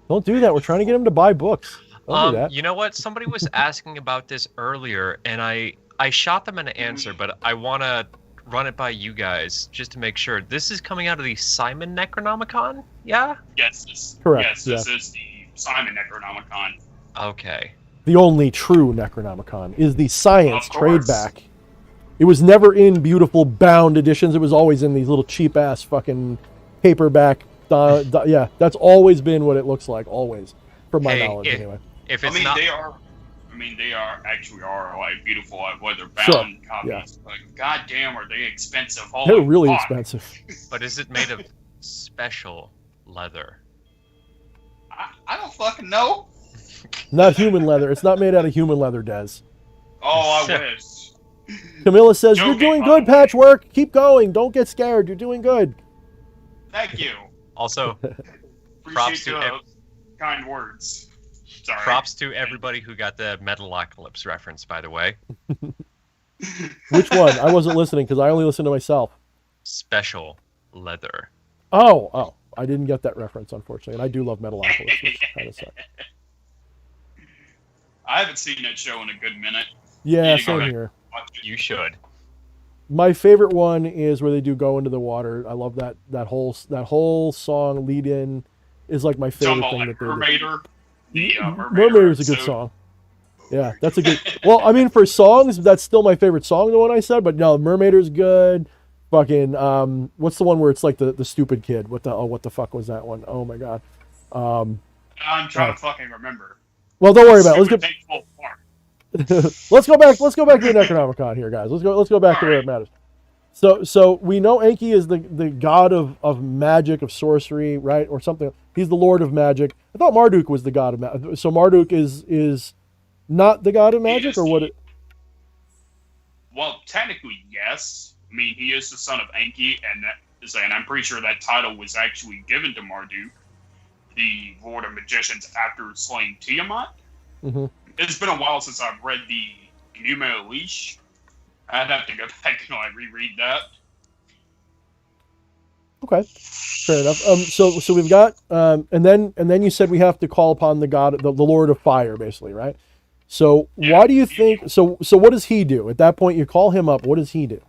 Don't do that. We're trying to get him to buy books. Don't do that. You know what? Somebody was asking about this earlier, and I shot them an answer, but I want to run it by you guys just to make sure. This is coming out of the Simon Necronomicon, yeah? Yes, correct. Yes, this is the Simon Necronomicon. Okay. The only true Necronomicon is the science Of course. tradeback. It was never in beautiful bound editions. It was always in these little cheap ass fucking paperback. Yeah, that's always been what it looks like. Always, from my knowledge, anyway. If it's not, they are actually like beautiful, like leather bound Sure, copies. yeah. But goddamn, are they expensive? They're Holy really fuck. expensive. but is it made of special leather? I don't fucking know. Not human leather. It's not made out of human leather, Des. Oh, I wish. Camilla says, Joking, "You're doing by good, the way. Patchwork. Keep going. Don't get scared. You're doing good." Thank you. Also, props Appreciate to the kind words. Sorry. props to everybody who got the Metalocalypse reference, by the way. Which one? I wasn't listening because I only listened to myself. Special leather. Oh, I didn't get that reference, unfortunately. And I do love Metalocalypse, which kind of sucks. I haven't seen that show in a good minute. Yeah, Need to go same back here. Watch it. You should. My favorite one is where they do go into the water. I love that whole song lead in is like my Talking favorite about thing like that they do. Mermaider. The Mermaider is a good episode. song. Yeah, that's a good. Well, I mean, for songs, that's still my favorite song. The one I said, but no, Mermaider's good. Fucking what's the one where it's like the stupid kid? What the fuck was that one? Oh my god. I'm trying to fucking remember. Well, don't worry about it. Stupid things fall apart. Let's go back to the Necronomicon here, guys. Let's go back to where it matters. So we know Enki is the god of magic, of sorcery, right, or something. He's the lord of magic. I thought Marduk was the god of magic. So Marduk is not the god of magic, EST. or what? Well, technically, yes. I mean, he is the son of Enki, and I'm pretty sure that title was actually given to Marduk, the Lord of Magicians, after slaying Tiamat. Mm-hmm. It's been a while since I've read the Pneuma Leash. I'd have to go back and like reread that. Okay, fair enough. So we've got and then you said we have to call upon the god, the Lord of Fire, basically, right? So Yeah. why do you think? So what does he do at that point? You call him up. What does he do?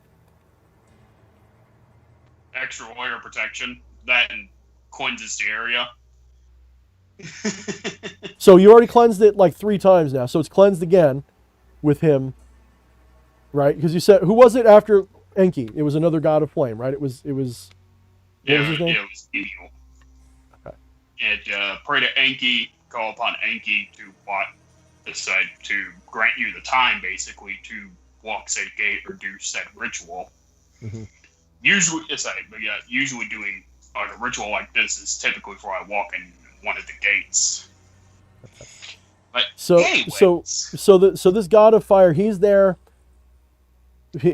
Extra warrior protection. That and cleanses the area. So you already cleansed it like 3 times now. So it's cleansed again with him, right? Because you said, who was it after Enki? It was another god of flame, right? It was. What was his name? It was evil. Okay. It pray to Enki, call upon Enki to decide to grant you the time, basically, to walk said gate or do said ritual. Mm-hmm. Usually doing like a ritual like this is typically before I walk in one of the gates. But So this god of fire, he's there.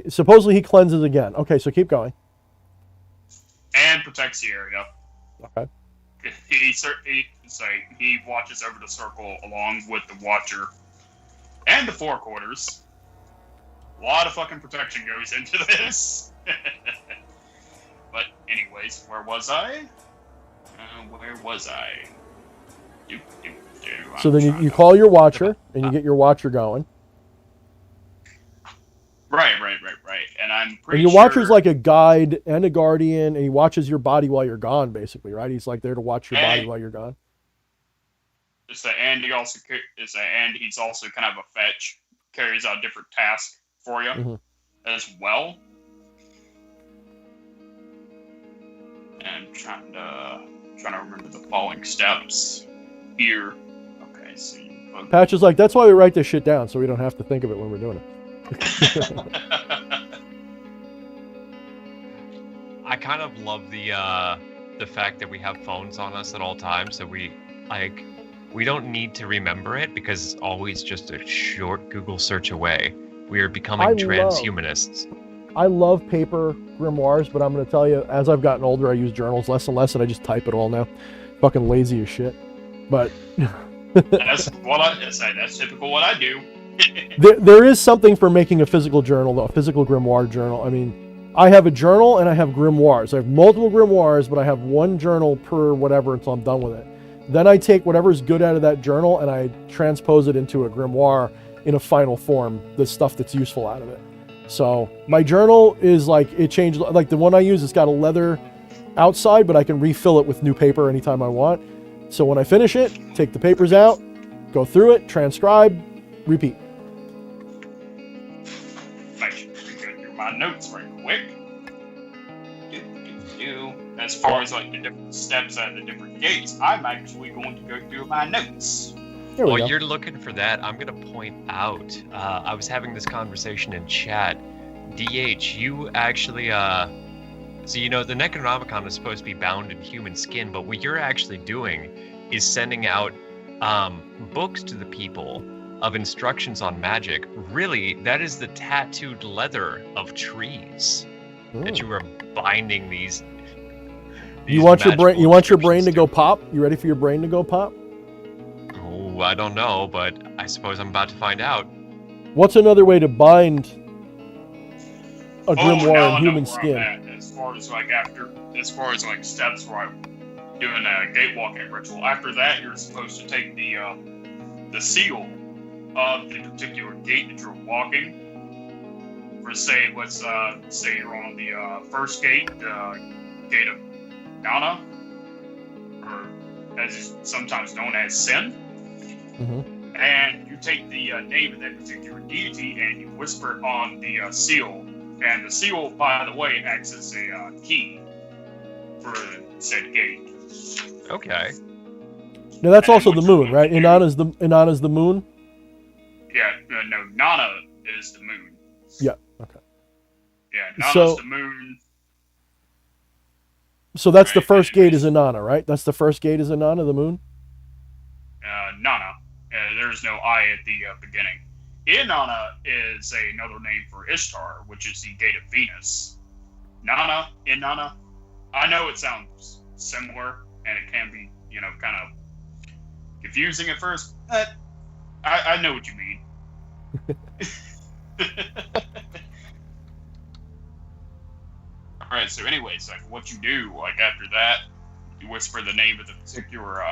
Supposedly he cleanses again. Okay, so keep going. And protects the area. Okay. He watches over the circle along with the Watcher and the Four Quarters. A lot of fucking protection goes into this. But anyways, where was I? So then you call your Watcher and you get your Watcher going. Right. And I'm pretty And your sure... Watcher's like a guide and a guardian, and he watches your body while you're gone, basically, right? He's like there to watch your body while you're gone. And he's also kind of a fetch, carries out different tasks for you as well. And trying to remember the following steps here. Okay, so Patch is like, that's why we write this shit down, so we don't have to think of it when we're doing it. I kind of love the fact that we have phones on us at all times, so we don't need to remember it because it's always just a short Google search away. We are becoming transhumanists. I love paper grimoires, but I'm going to tell you, as I've gotten older, I use journals less and less, and I just type it all now. Fucking lazy as shit. But that's typical what I do. there is something for making a physical journal, though, a physical grimoire journal. I mean, I have a journal and I have grimoires. I have multiple grimoires, but I have one journal per whatever until I'm done with it. Then I take whatever's good out of that journal and I transpose it into a grimoire in a final form, the stuff that's useful out of it. So my journal is like, it changed, like the one I use, it's got a leather outside, but I can refill it with new paper anytime I want. So when I finish it, take the papers out, go through it, transcribe, repeat. I should go through my notes right quick. As far as like the different steps at the different gates, I'm actually going to go through my notes. While you're looking for that, I'm going to point out, I was having this conversation in chat. DH, you actually, so you know, the Necronomicon is supposed to be bound in human skin, but what you're actually doing is sending out books to the people of instructions on magic. Really, that is the tattooed leather of trees that you are binding these you want your brain to go pop? You ready for your brain to go pop? Oh, I don't know, but I suppose I'm about to find out. What's another way to bind a grimoire in human skin? As far as steps where I'm doing a gatewalking ritual. After that, you're supposed to take the seal of the particular gate that you're walking. Let's say you're on the first gate, gate of Nana, or as is sometimes known as Sin. And you take the name of that particular deity and you whisper it on the seal. And the seal, by the way, acts as a key for said gate. Okay. Now that's also the moon, right? Inanna's the moon? Yeah, no, Nana is the moon. Yeah, okay. Yeah, Nana's the moon. So that's the first gate is Inanna, right? That's the first gate is Inanna, the moon? Nana. There's no I at the beginning. Inanna is another name for Ishtar, which is the gate of Venus. Nana, Inanna. I know it sounds similar, and it can be, kind of confusing at first, but I know what you mean. right. So, anyways, like what you do, like after that, you whisper the name of the particular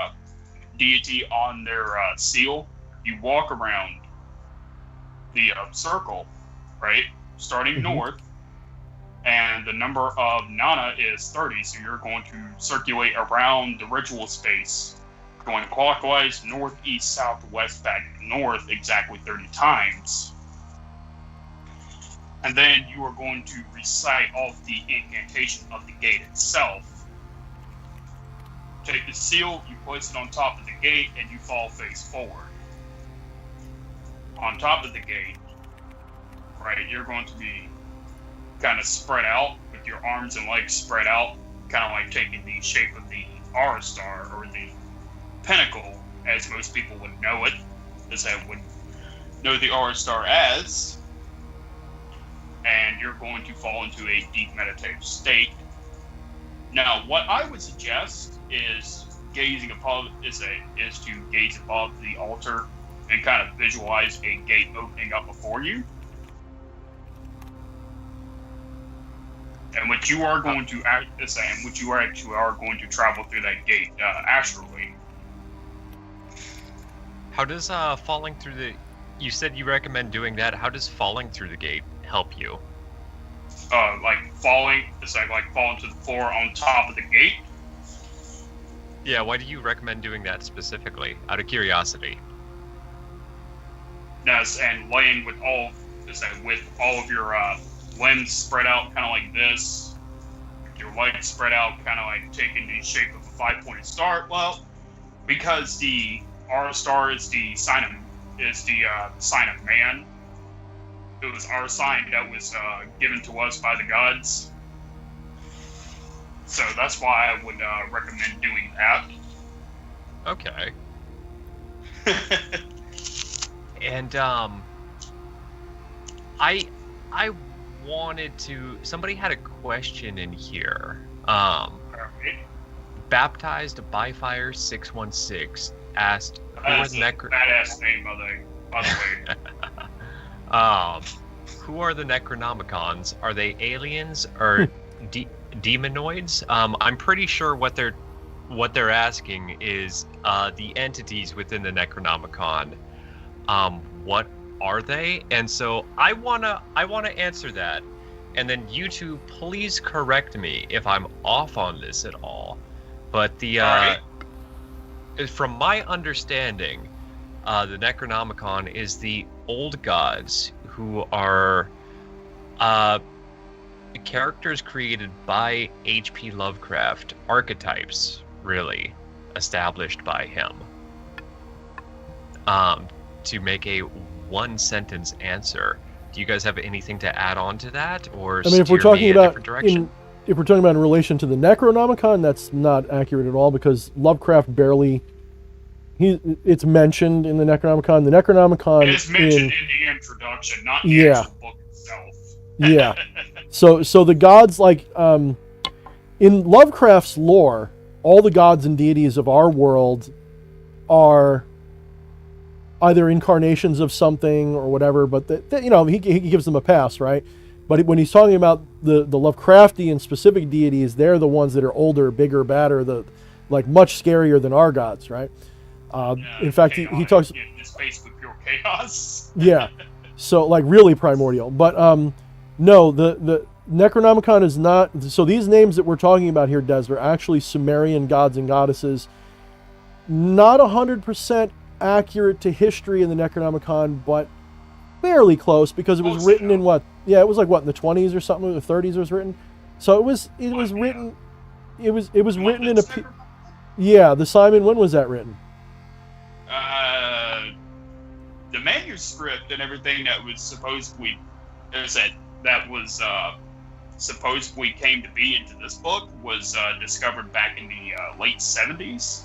deity on their seal. You walk around the circle, right, starting north, and the number of Nana is 30. So you're going to circulate around the ritual space, going clockwise, north, east, south, west, back north, exactly 30 times. And then you are going to recite all of the incantation of the gate itself. Take the seal, you place it on top of the gate, and you fall face forward. On top of the gate, right, you're going to be kind of spread out with your arms and legs spread out, kind of like taking the shape of the R star or the pinnacle, as most people would know it, as I would know the R star as. And you're going to fall into a deep meditative state. Now, what I would suggest is gazing above is to gaze above the altar and kind of visualize a gate opening up before you. And what you are going to are going to travel through that gate astrally. How does falling through the? You said you recommend doing that. How does falling through the gate help you? Like falling, it's like falling to the floor on top of the gate. Yeah, why do you recommend doing that specifically? Out of curiosity. Yes, and laying with all of your limbs spread out, kind of like this. Your legs spread out, kind of like taking the shape of a 5-pointed star. Well, because the R star is the sign of man. It was our sign that was given to us by the gods. So that's why I would recommend doing that. Okay. And I wanted to. Somebody had a question in here. Baptized by Fire 616 asked, That's a badass name, by the way. Who are the Necronomicons? Are they aliens or demonoids? I'm pretty sure what they're asking is the entities within the Necronomicon. What are they? And so I wanna answer that, and then you two please correct me if I'm off on this at all. But from my understanding, the Necronomicon is the old gods who are characters created by H.P. Lovecraft, archetypes, really, established by him. To make a one-sentence answer. Do you guys have anything to add on to that, or I mean, if we're talking about direction? If we're talking about in relation to the Necronomicon, that's not accurate at all, because Lovecraft barely. It's mentioned in the Necronomicon. The Necronomicon It is mentioned in the introduction, not the Yeah. actual book itself. Yeah. So the gods, like in Lovecraft's lore, all the gods and deities of our world are either incarnations of something or whatever, but he gives them a pass, right? But when he's talking about the Lovecraftian specific deities, they're the ones that are older, bigger, badder, like much scarier than our gods, right? In fact, he talks. Just basically pure chaos. Yeah, so like really primordial. But no, the Necronomicon is not. So these names that we're talking about here, Des, are actually Sumerian gods and goddesses. Not 100% accurate to history in the Necronomicon, but fairly close, because it was written in what? Yeah, it was like what, in the 20s or something, the 30s it was written. So it was written. It was written in a. Yeah, the Simon. When was that written? The manuscript and everything that was supposedly supposedly came to be into this book was discovered back in the late 70s.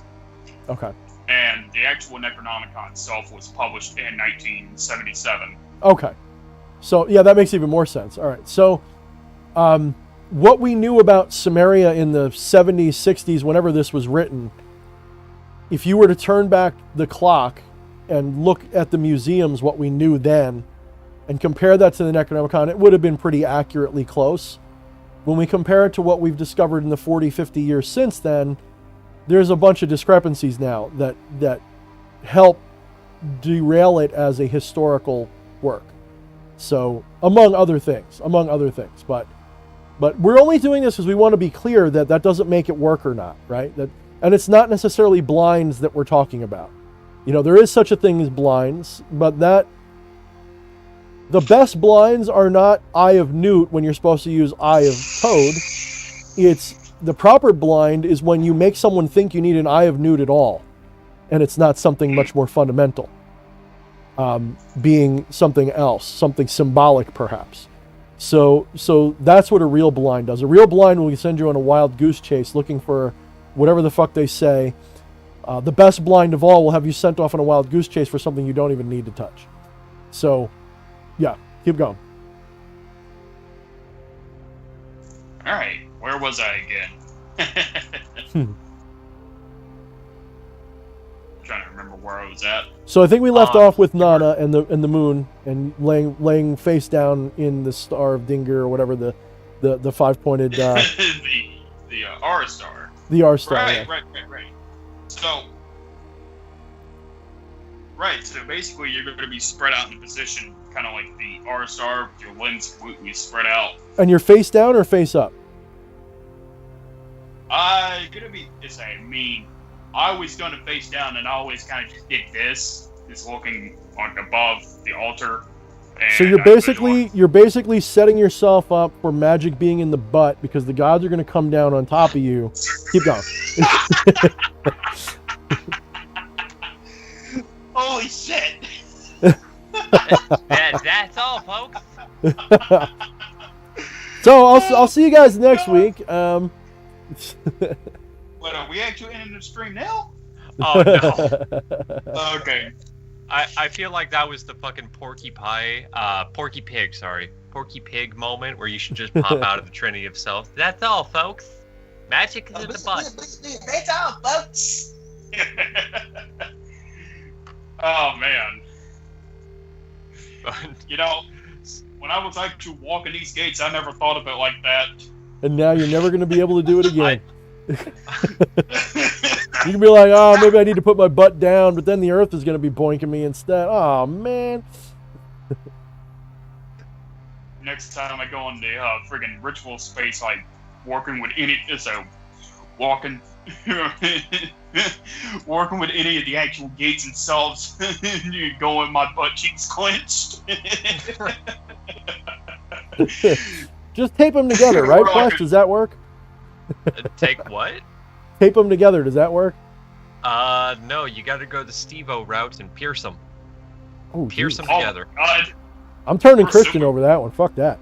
Okay. And the actual Necronomicon itself was published in 1977. Okay. So, yeah, that makes even more sense. All right. So, what we knew about Sumeria in the 70s, 60s, whenever this was written, if you were to turn back the clock and look at the museums, what we knew then, and compare that to the Necronomicon, it would have been pretty accurately close. when we compare it to what we've discovered in the 40, 50 years since then, there's a bunch of discrepancies now that help derail it as a historical work. So, among other things. But we're only doing this because we want to be clear that that doesn't make it work or not, right? And it's not necessarily blinds that we're talking about. You know, there is such a thing as blinds, but the best blinds are not Eye of Newt when you're supposed to use Eye of Toad. It's the proper blind is when you make someone think you need an Eye of Newt at all, and it's not something much more fundamental. Being something else, something symbolic perhaps. So that's what a real blind does. A real blind will send you on a wild goose chase looking for whatever the fuck they say. The best blind of all will have you sent off on a wild goose chase for something you don't even need to touch. So, yeah, keep going. All right, where was I again? Trying to remember where I was at. So I think we left off with Nana and the moon and laying face down in the star of Dingir or whatever the 5-pointed the R star. The R star. Right, yeah. right. So basically you're going to be spread out in a position kind of like the R star with your limbs completely spread out. And you're face down or face up? I always done it face down, and I always kind of just did this, just looking like above the altar. And So you're basically setting yourself up for magic being in the butt because the gods are going to come down on top of you. Keep going. Holy shit! That's all, folks. So I'll see you guys next week. What, are we actually ending the stream now? Oh no. Okay. I feel like that was the fucking Porky Pig moment where you should just pop out of the Trinity of Self. That's all, folks. Magic is in the butt. That's all, folks. Oh man. You know, when I was actually walking these gates, I never thought of it like that. And now you're never going to be able to do it again. You can be like, oh, maybe I need to put my butt down, but then the earth is going to be boinking me instead. Oh, man. Next time I go in the friggin' ritual space, like working with any of the actual gates themselves, you go in my butt cheeks clenched. Just tape them together, right, Quest? Does that work? Take what? Tape them together. Does that work? No, you gotta go the Steve-O route and pierce them. Oh, Pierce them Oh, together. God. I'm turning We're Christian super- over that one. Fuck that.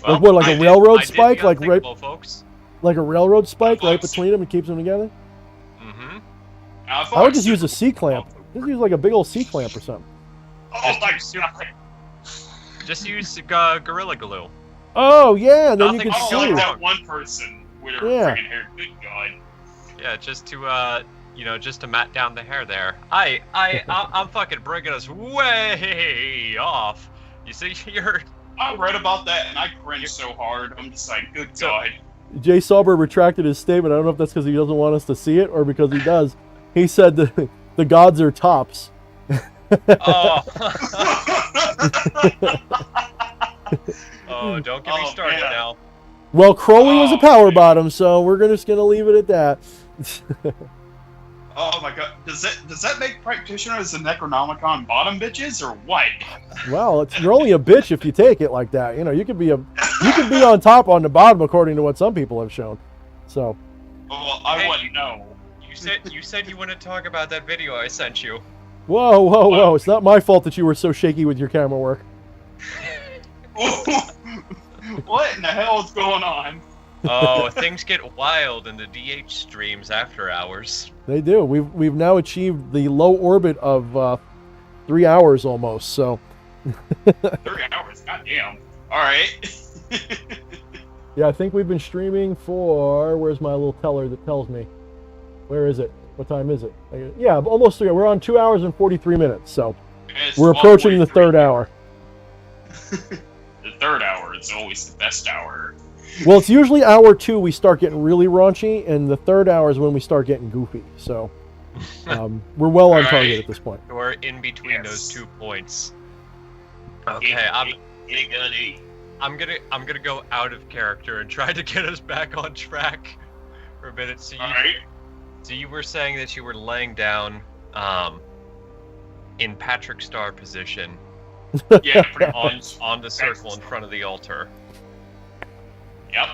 Well, Like what, like a railroad spike? I Like did right, folks. like a railroad spike right Folks. between them and keeps them together? Mm-hmm. I would just use a C-clamp. Just use like a big old C-clamp or something. Oh my God. Just use Gorilla Glue. Oh, yeah, and then you Nothing can to Oh, go like see. wrong. that one person with her Yeah. friggin' hair. Good God. Yeah, just to just to mat down the hair there. I'm fucking bringing us way off. You see, I read about that and I cringed so hard. I'm just like, good God. Jay Sauber retracted his statement. I don't know if that's because he doesn't want us to see it or because he does. He said the gods are tops. Oh. Oh, don't get me Oh, started man. now. Well, Crowley was a Oh, power man. bottom, so we're just going to leave it at that. Oh my God. Does that make practitioners the Necronomicon bottom bitches or what? Well, you're only a bitch if you take it like that. You know, you could be on top on the bottom according to what some people have shown. So, Well, I Hey. wouldn't know. You said you wouldn't talk about that video I sent you. whoa. It's not my fault that you were so shaky with your camera work. What in the hell is going on? Oh, things get wild in the DH streams after hours. They do. We've now achieved the low orbit of 3 hours almost. So, 3 hours, goddamn. Alright. yeah, I think we've been streaming for. Where's my little teller that tells me? Where is it? What time is it? Yeah, almost 3. We're on 2 hours and 43 minutes. So It's we're approaching the 1:43. third hour. The third hour is always the best hour. Well, it's usually hour 2 we start getting really raunchy, and the third hour is when we start getting goofy. So we're well on target at this point. We're in between Yes. those 2 points. Okay, I'm gonna go out of character and try to get us back on track for a minute. So you were saying that you were laying down in Patrick Star position Yeah, pretty much. on the circle in front of the altar. Yep.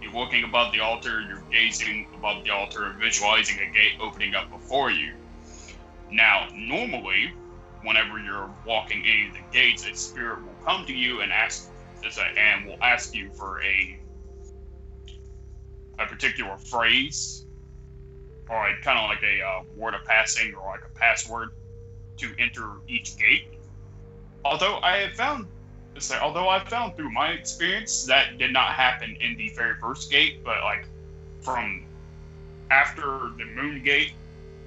You're looking above the altar, you're gazing above the altar, visualizing a gate opening up before you. Now, normally, whenever you're walking any of the gates, a spirit will come to you and will ask you for a particular phrase, or kind of like a word of passing, or like a password to enter each gate. Although I found through my experience that did not happen in the very first gate, but like from after the moon gate,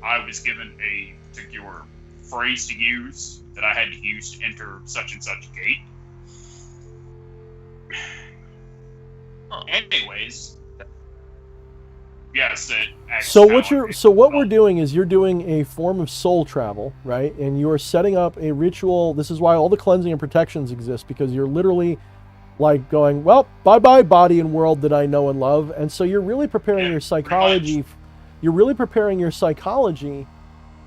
I was given a particular phrase to use that I had to use to enter such and such gate. Anyways, yes. So what we're doing is you're doing a form of soul travel, right? And you are setting up a ritual. This is why all the cleansing and protections exist, because you're literally like going, well, bye-bye body and world that I know and love. And so you're really preparing your psychology. You're really preparing your psychology,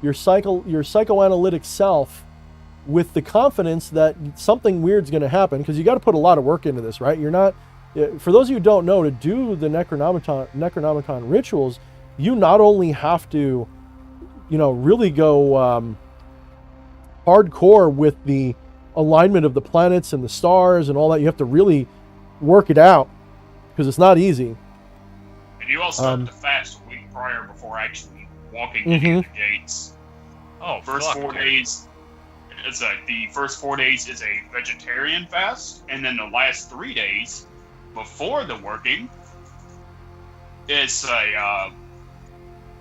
your psychoanalytic self, with the confidence that something weird's going to happen, because you got to put a lot of work into this, right? You're not, for those of you who don't know, to do the Necronomicon rituals, you not only have to, really go hardcore with the alignment of the planets and the stars and all that. You have to really work it out, because it's not easy. And you also have to fast a week prior before actually walking into the gates. Oh, first 4 days. It's the first 4 days is a vegetarian fast, and then the last 3 days before the working is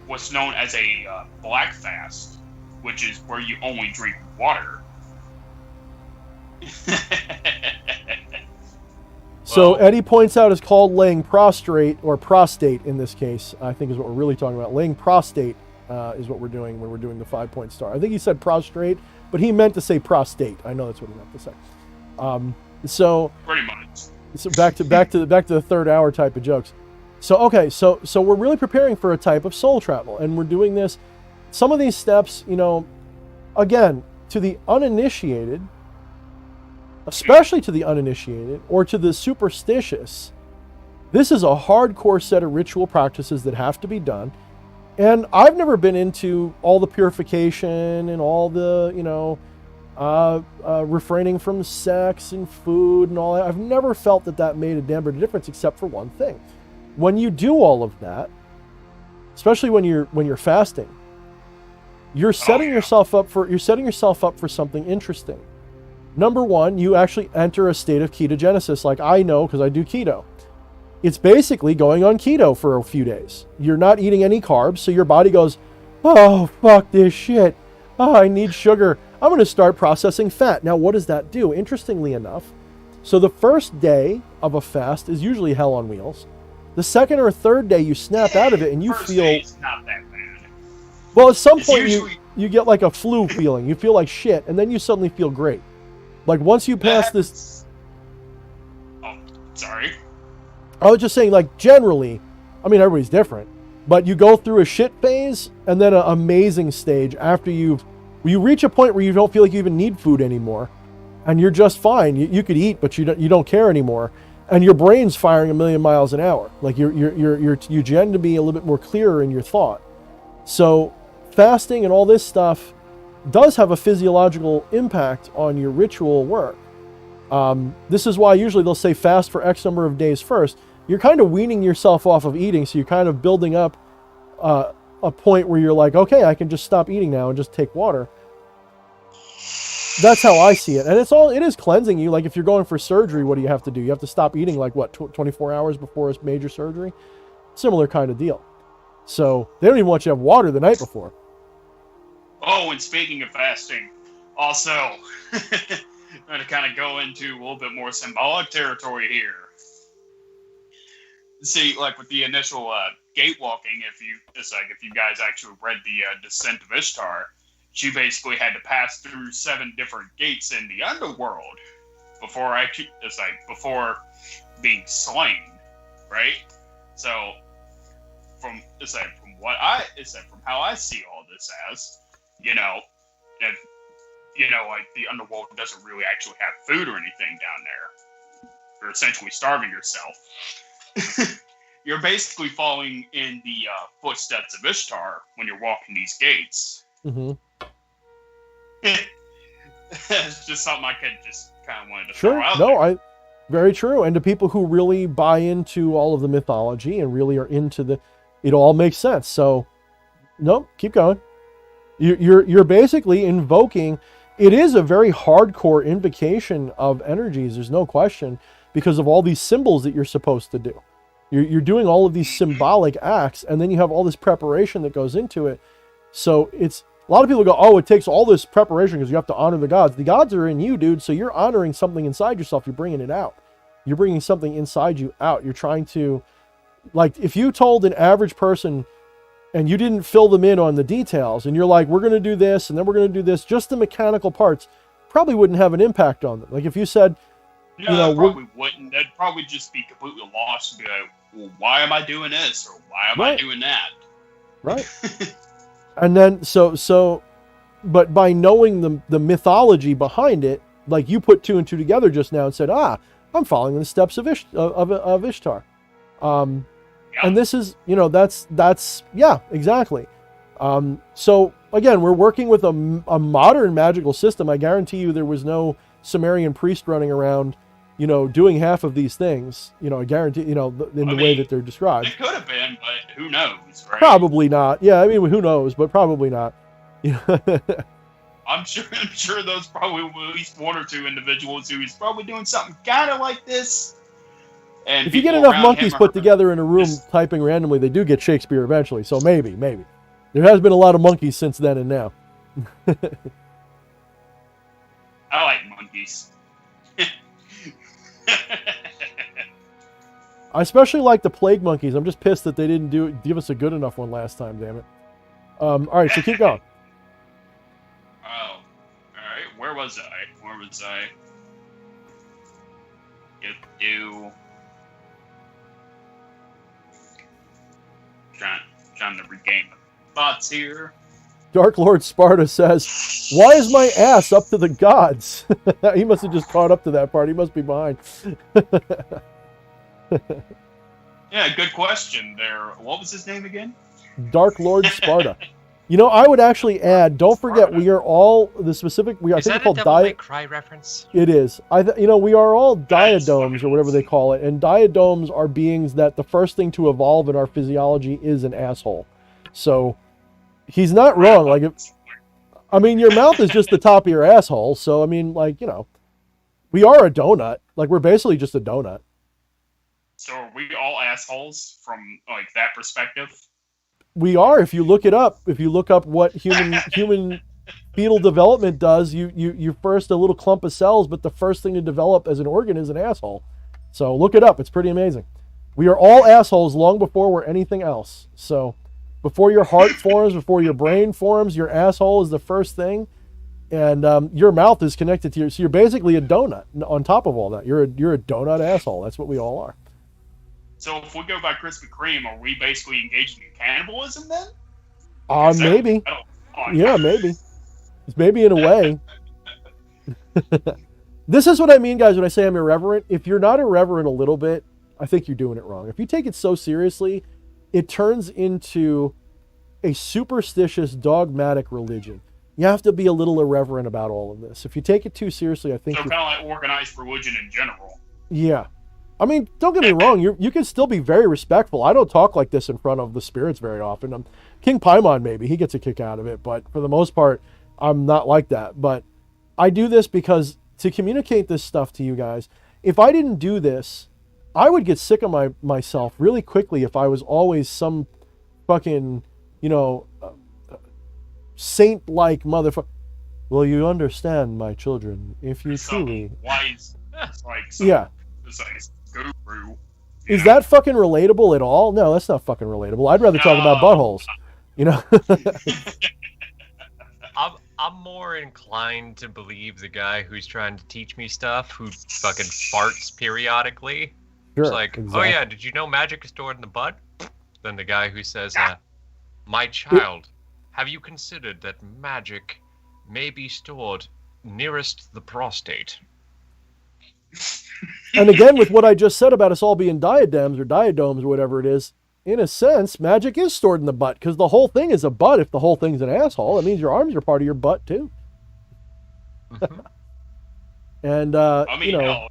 what's known as a black fast, which is where you only drink water. So Eddie points out it's called laying prostrate, or prostate in this case, I think is what we're really talking about. Laying prostate is what we're doing when we're doing the 5-point star. I think he said prostrate, but he meant to say prostate. I know that's what he meant to say. So pretty much. So back to the third hour type of jokes. So okay, so we're really preparing for a type of soul travel, and we're doing this. Some of these steps, again, to the uninitiated, especially to the uninitiated or to the superstitious, this is a hardcore set of ritual practices that have to be done. And I've never been into all the purification and all the, refraining from sex and food and all that. I've never felt that made a damn bit of difference, except for one thing. When you do all of that, especially when you're fasting, you're setting yourself up for something interesting. Number one, you actually enter a state of ketogenesis, like I know because I do keto. It's basically going on keto for a few days. You're not eating any carbs, so your body goes, oh, fuck this shit. Oh, I need sugar. I'm going to start processing fat. Now, what does that do? Interestingly enough, so the first day of a fast is usually hell on wheels. The second or third day, you snap out of it and you feel... It's not that bad. Well, at some point, you get like a flu feeling. You feel like shit, and then you suddenly feel great. Like once you pass this... Oh, sorry. I was just saying, like, generally, I mean, everybody's different, but you go through a shit phase and then an amazing stage after you reach a point where you don't feel like you even need food anymore, and you're just fine. You could eat, but you don't care anymore, and your brain's firing 1,000,000 miles an hour. Like you tend to be a little bit more clearer in your thought. So fasting and all this stuff does have a physiological impact on your ritual work. This is why usually they'll say fast for X number of days first. You're kind of weaning yourself off of eating, so you're kind of building up a point where you're like, okay, I can just stop eating now and just take water. That's how I see it. And it is cleansing you. Like if you're going for surgery, what do you have to do? You have to stop eating like 24 hours before a major surgery? Similar kind of deal. So they don't even want you to have water the night before. Oh, and speaking of fasting, also, I'm going to kind of go into a little bit more symbolic territory here. See, like with the initial gatewalking, if you guys actually read the Descent of Ishtar, she basically had to pass through 7 different gates in the underworld before being slain, right? So from how I see all this as, if like the underworld doesn't really actually have food or anything down there, you're essentially starving yourself. You're basically following in the footsteps of Ishtar when you're walking these gates. Mm-hmm. It's just something I could just kind of wanted to throw out there. Very true. And to people who really buy into all of the mythology and really are into it all makes sense. So, no, keep going. You're basically invoking. It is a very hardcore invocation of energies. There's no question, because of all these symbols that you're supposed to do. You're doing all of these symbolic acts, and then you have all this preparation that goes into it. So it's a lot of people go, oh, it takes all this preparation because you have to honor the gods. The gods are in you, dude. So you're honoring something inside yourself. You're bringing it out. You're bringing something inside you out. You're trying to, like, if you told an average person and you didn't fill them in on the details, and you're like, we're going to do this, and then we're going to do this, just the mechanical parts probably wouldn't have an impact on them. Like if you said, no, probably wouldn't. They'd probably just be completely lost and be like, well, why am I doing this? Or why am I doing that? Right. And then, but by knowing the mythology behind it, like you put 2 and 2 together just now and said, I'm following the steps of Ishtar. And this is, that's yeah, exactly. So again, we're working with a modern magical system. I guarantee you there was no Sumerian priest running around, doing half of these things, I guarantee, in the way that they're described. It could have been, but who knows, right? Probably not. Yeah, I mean, who knows, but probably not. I'm sure those probably at least 1 or 2 individuals who is probably doing something kind of like this. And if you get enough monkeys put together in a room typing randomly, they do get Shakespeare eventually. So maybe. There has been a lot of monkeys since then and now. I like monkeys. I especially like the plague monkeys. I'm just pissed that they didn't give us a good enough one last time, damn it. All right, so keep going. Oh, all right. Where was I? Trying to regain my thoughts here. Dark Lord Sparta says, why is my ass up to the gods? He must have just caught up to that part. He must be behind. Yeah, good question there. What was his name again? Dark Lord Sparta. I would actually add, don't forget, we are all the specific, I think it's called Devil May Cry reference? It is. We are all diadomes or whatever they call it. And diadomes are beings that the first thing to evolve in our physiology is an asshole. So he's not wrong. Like, your mouth is just the top of your asshole. So, we are a donut. Like, we're basically just a donut. So are we all assholes from, like, that perspective? We are. If you look it up, what human fetal development does, you first a little clump of cells, but the first thing to develop as an organ is an asshole. So look it up. It's pretty amazing. We are all assholes long before we're anything else. So before your heart forms, before your brain forms, your asshole is the first thing, and your mouth is connected to your. So you're basically a donut. On top of all that, you're a donut asshole. That's what we all are. So if we go by Krispy Kreme, are we basically engaging in cannibalism then? Maybe. Yeah, maybe. It's maybe in a way. This is what I mean, guys, when I say I'm irreverent. If you're not irreverent a little bit, I think you're doing it wrong. If you take it so seriously, it turns into a superstitious, dogmatic religion. You have to be a little irreverent about all of this. If you take it too seriously, I think... So kind of like organized religion in general. Yeah. Don't get me wrong. You can still be very respectful. I don't talk like this in front of the spirits very often. King Paimon, maybe. He gets a kick out of it. But for the most part, I'm not like that. But I do this because to communicate this stuff to you guys, if I didn't do this, I would get sick of myself really quickly if I was always some fucking, saint-like motherfucker. Will you understand, my children, if you Some truly... wise, like some, Yeah. it's like guru. Is that fucking relatable at all? No, that's not fucking relatable. I'd rather talk about buttholes. You know? I'm more inclined to believe the guy who's trying to teach me stuff, who fucking farts periodically. Sure, It's like, exactly. oh yeah, did you know magic is stored in the butt? Then the guy who says, my child, have you considered that magic may be stored nearest the prostate? And again, with what I just said about us all being diadems or diadomes or whatever it is, in a sense, magic is stored in the butt because the whole thing is a butt. If the whole thing's an asshole, it means your arms are part of your butt too. Mm-hmm. And I mean, you know, hell,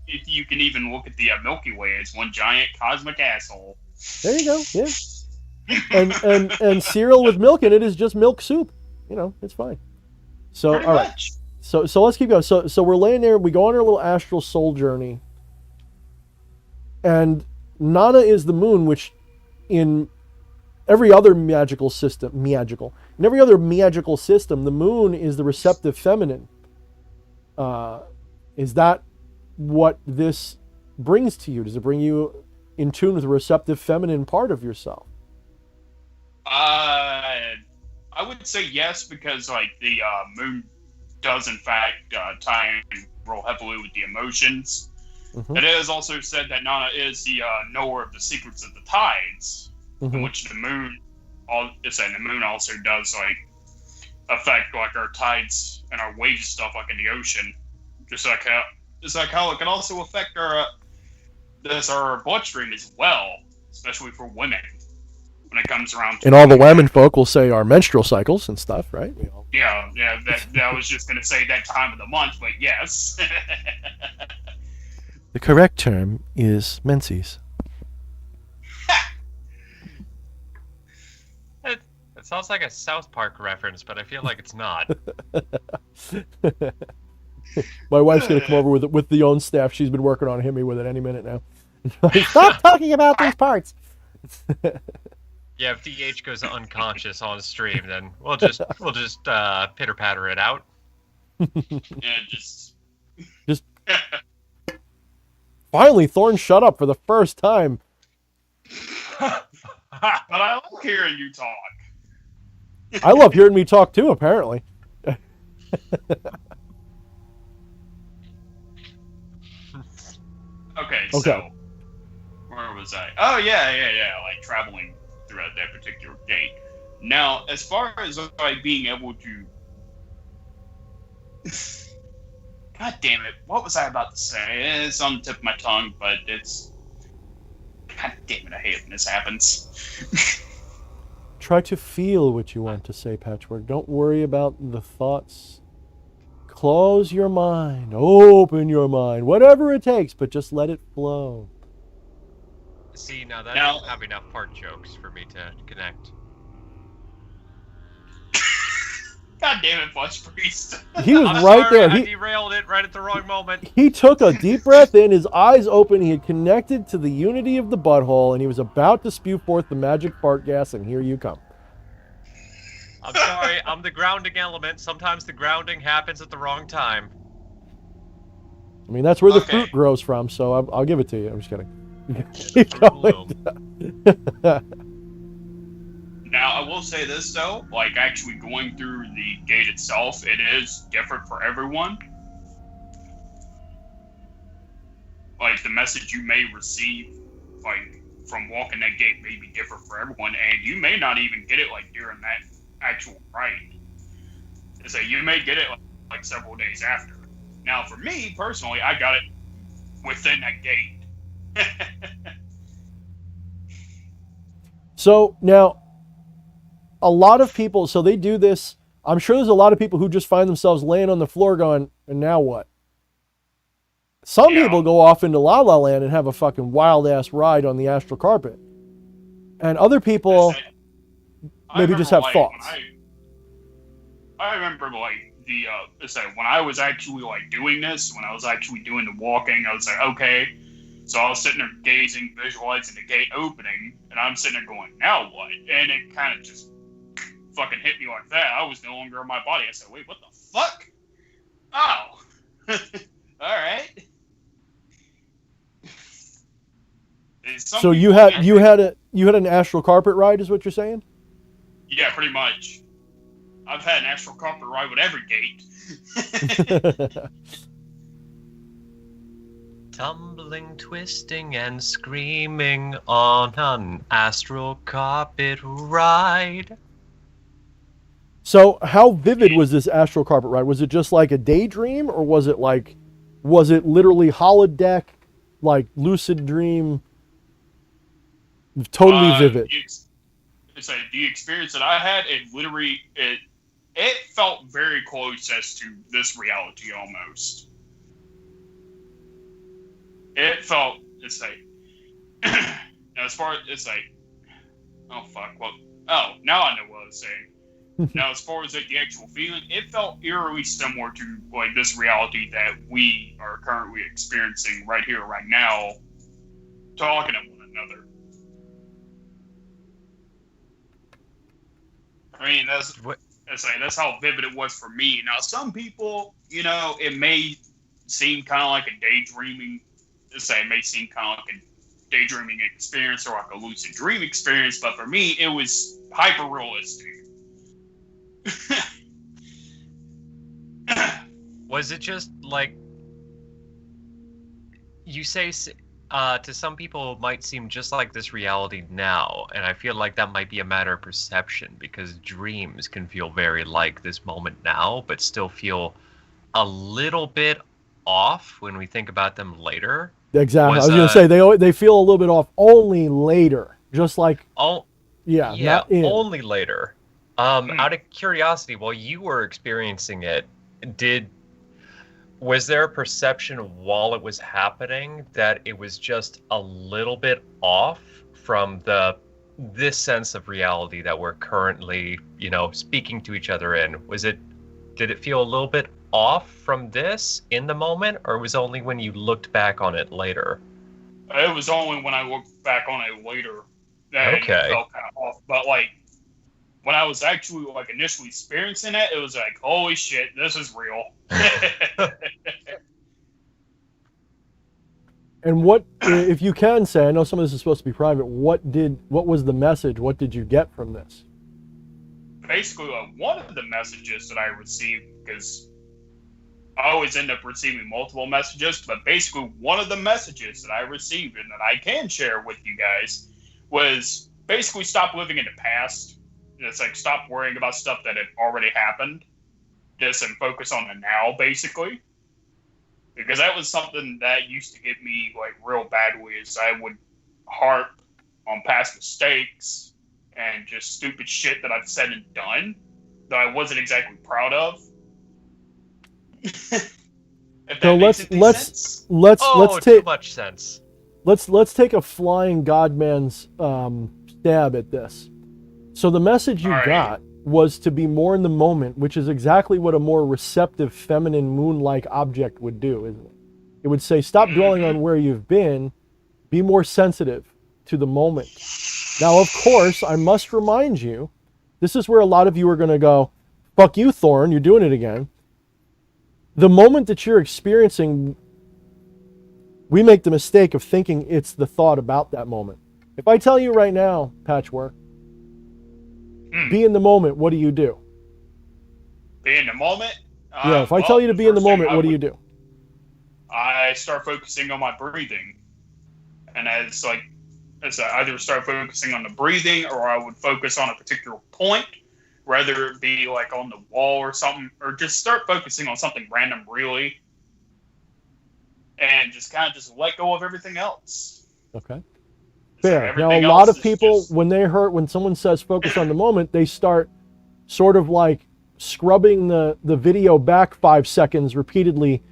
if you can even look at the Milky Way, it's one giant cosmic asshole. there you go. Yeah. And cereal with milk in it is just milk soup. You know, it's fine. So Pretty all right. much. So let's keep going. So we're laying there. We go on our little astral soul journey, and Nana is the moon, which in every other magical system, in every other magical system, the moon is the receptive feminine. Is that what this brings to you? Does it bring you in tune with the receptive feminine part of yourself? I would say yes, because like the moon does in fact tie in real heavily with the emotions. Mm-hmm. It is also said that Nana is the knower of the secrets of the tides, Mm-hmm. in which the moon, the moon also does like affect like our tides and our waves and stuff like in the ocean, just like how it can also affect our bloodstream as well, especially for women when it comes around to And all the women folk will say our menstrual cycles and stuff, right? Yeah, that I was just gonna say that time of the month, but yes. The correct term is menses. It sounds like a South Park reference, but I feel like it's not. My wife's gonna come over with the own staff. She's been working on hitting me with it any minute now. Stop talking about these parts. Yeah, if DH goes unconscious on stream, then we'll just pitter patter it out. Yeah, just Finally, Thorne shut up for the first time. But I like hearing you talk. I love hearing me talk too, apparently. Okay, Okay. so where was I? Oh yeah, like traveling throughout that particular gate. Now, as far as like being able to, God damn it, what was I about to say? It's on the tip of my tongue, but it's, God damn it, I hate when this happens. Try to feel what you want to say, Patchwork. Don't worry about the thoughts. Close your mind. Open your mind. Whatever it takes, but just let it flow. See, now that Now- doesn't have enough fart jokes for me to connect. God damn it, Flesh Priest. He was I'm right sorry, there. I He, derailed it right at the wrong moment. he took a deep breath in, his eyes open, he had connected to the unity of the butthole, and he was about to spew forth the magic fart gas, and here you come. I'm sorry, I'm the grounding element. Sometimes the grounding happens at the wrong time. I mean, that's where the Okay. fruit grows from, so I'll give it to you. I'm just kidding. The Keep fruit going. Now, I will say this though, like actually going through the gate itself, it is different for everyone. Like the message you may receive, like from walking that gate, may be different for everyone, and you may not even get it like during that actual rite. So you may get it like several days after. Now, for me personally, I got it within that gate. So now, a lot of people, so they do this. I'm sure there's a lot of people who just find themselves laying on the floor going, and now what? Some Yeah. people go off into La La Land and have a fucking wild ass ride on the astral carpet. And other people, I maybe just remember, have like, thoughts. I remember like the when I was actually like doing this, when I was actually doing the walking, I was like, okay. So I was sitting there gazing, visualizing the gate opening, and I'm sitting there going, now what? And it kind of just fucking hit me like that. I was no longer in my body. I said, wait, what the fuck? Oh. All right. So you had an astral carpet ride, is what you're saying? Yeah, pretty much. I've had an astral carpet ride with every gate. Tumbling, twisting, and screaming on an astral carpet ride. So how vivid was this astral carpet ride? Was it just like a daydream, or was it literally holodeck, like lucid dream, totally vivid? The experience that I had, it felt very close as to this reality almost. It felt, as far as, oh fuck, now I know what I was saying. Now, as far as the actual feeling, it felt eerily similar to like this reality that we are currently experiencing right here, right now, talking to one another. I mean, that's how vivid it was for me. Now, some people, it may seem kind of like a daydreaming. It may seem kind of like a daydreaming experience or like a lucid dream experience, but for me, it was hyper realistic. Was it just like you say? To some people, it might seem just like this reality now, and I feel like that might be a matter of perception because dreams can feel very like this moment now, but still feel a little bit off when we think about them later. Exactly. I was going to say they feel a little bit off only later, just like only later. Out of curiosity, while you were experiencing it, was there a perception while it was happening that it was just a little bit off from this sense of reality that we're currently, speaking to each other in? Did it feel a little bit off from this in the moment, or was it only when you looked back on it later? It was only when I looked back on it later that it felt kind of off. But like when I was actually like initially experiencing it, it was like, holy shit, this is real. And what, if you can say, I know some of this is supposed to be private, what was the message? What did you get from this? Basically, one of the messages that I received, because I always end up receiving multiple messages, but basically one of the messages that I received and that I can share with you guys was basically stop living in the past. It's like stop worrying about stuff that had already happened, and focus on the now, basically. Because that was something that used to get me like real badly, is I would harp on past mistakes and just stupid shit that I've said and done that I wasn't exactly proud of. Too much sense. Let's take a flying godman's stab at this. So the message you got was to be more in the moment, which is exactly what a more receptive, feminine, moon-like object would do, isn't it? It would say, stop dwelling on where you've been, be more sensitive to the moment. Now, of course, I must remind you, this is where a lot of you are going to go, fuck you, Thorne, you're doing it again. The moment that you're experiencing, we make the mistake of thinking it's the thought about that moment. If I tell you right now, Patchwork, be in the moment, what do you do? Be in the moment? Yeah, if I tell you to be in the moment, what do you do? I start focusing on my breathing. And I either start focusing on the breathing, or I would focus on a particular point, whether it be like on the wall or something, or just start focusing on something random, really. And just kind of just let go of everything else. Okay. Fair. Now, a lot of people, when someone says focus on the moment, they start sort of like scrubbing the video back 5 seconds repeatedly,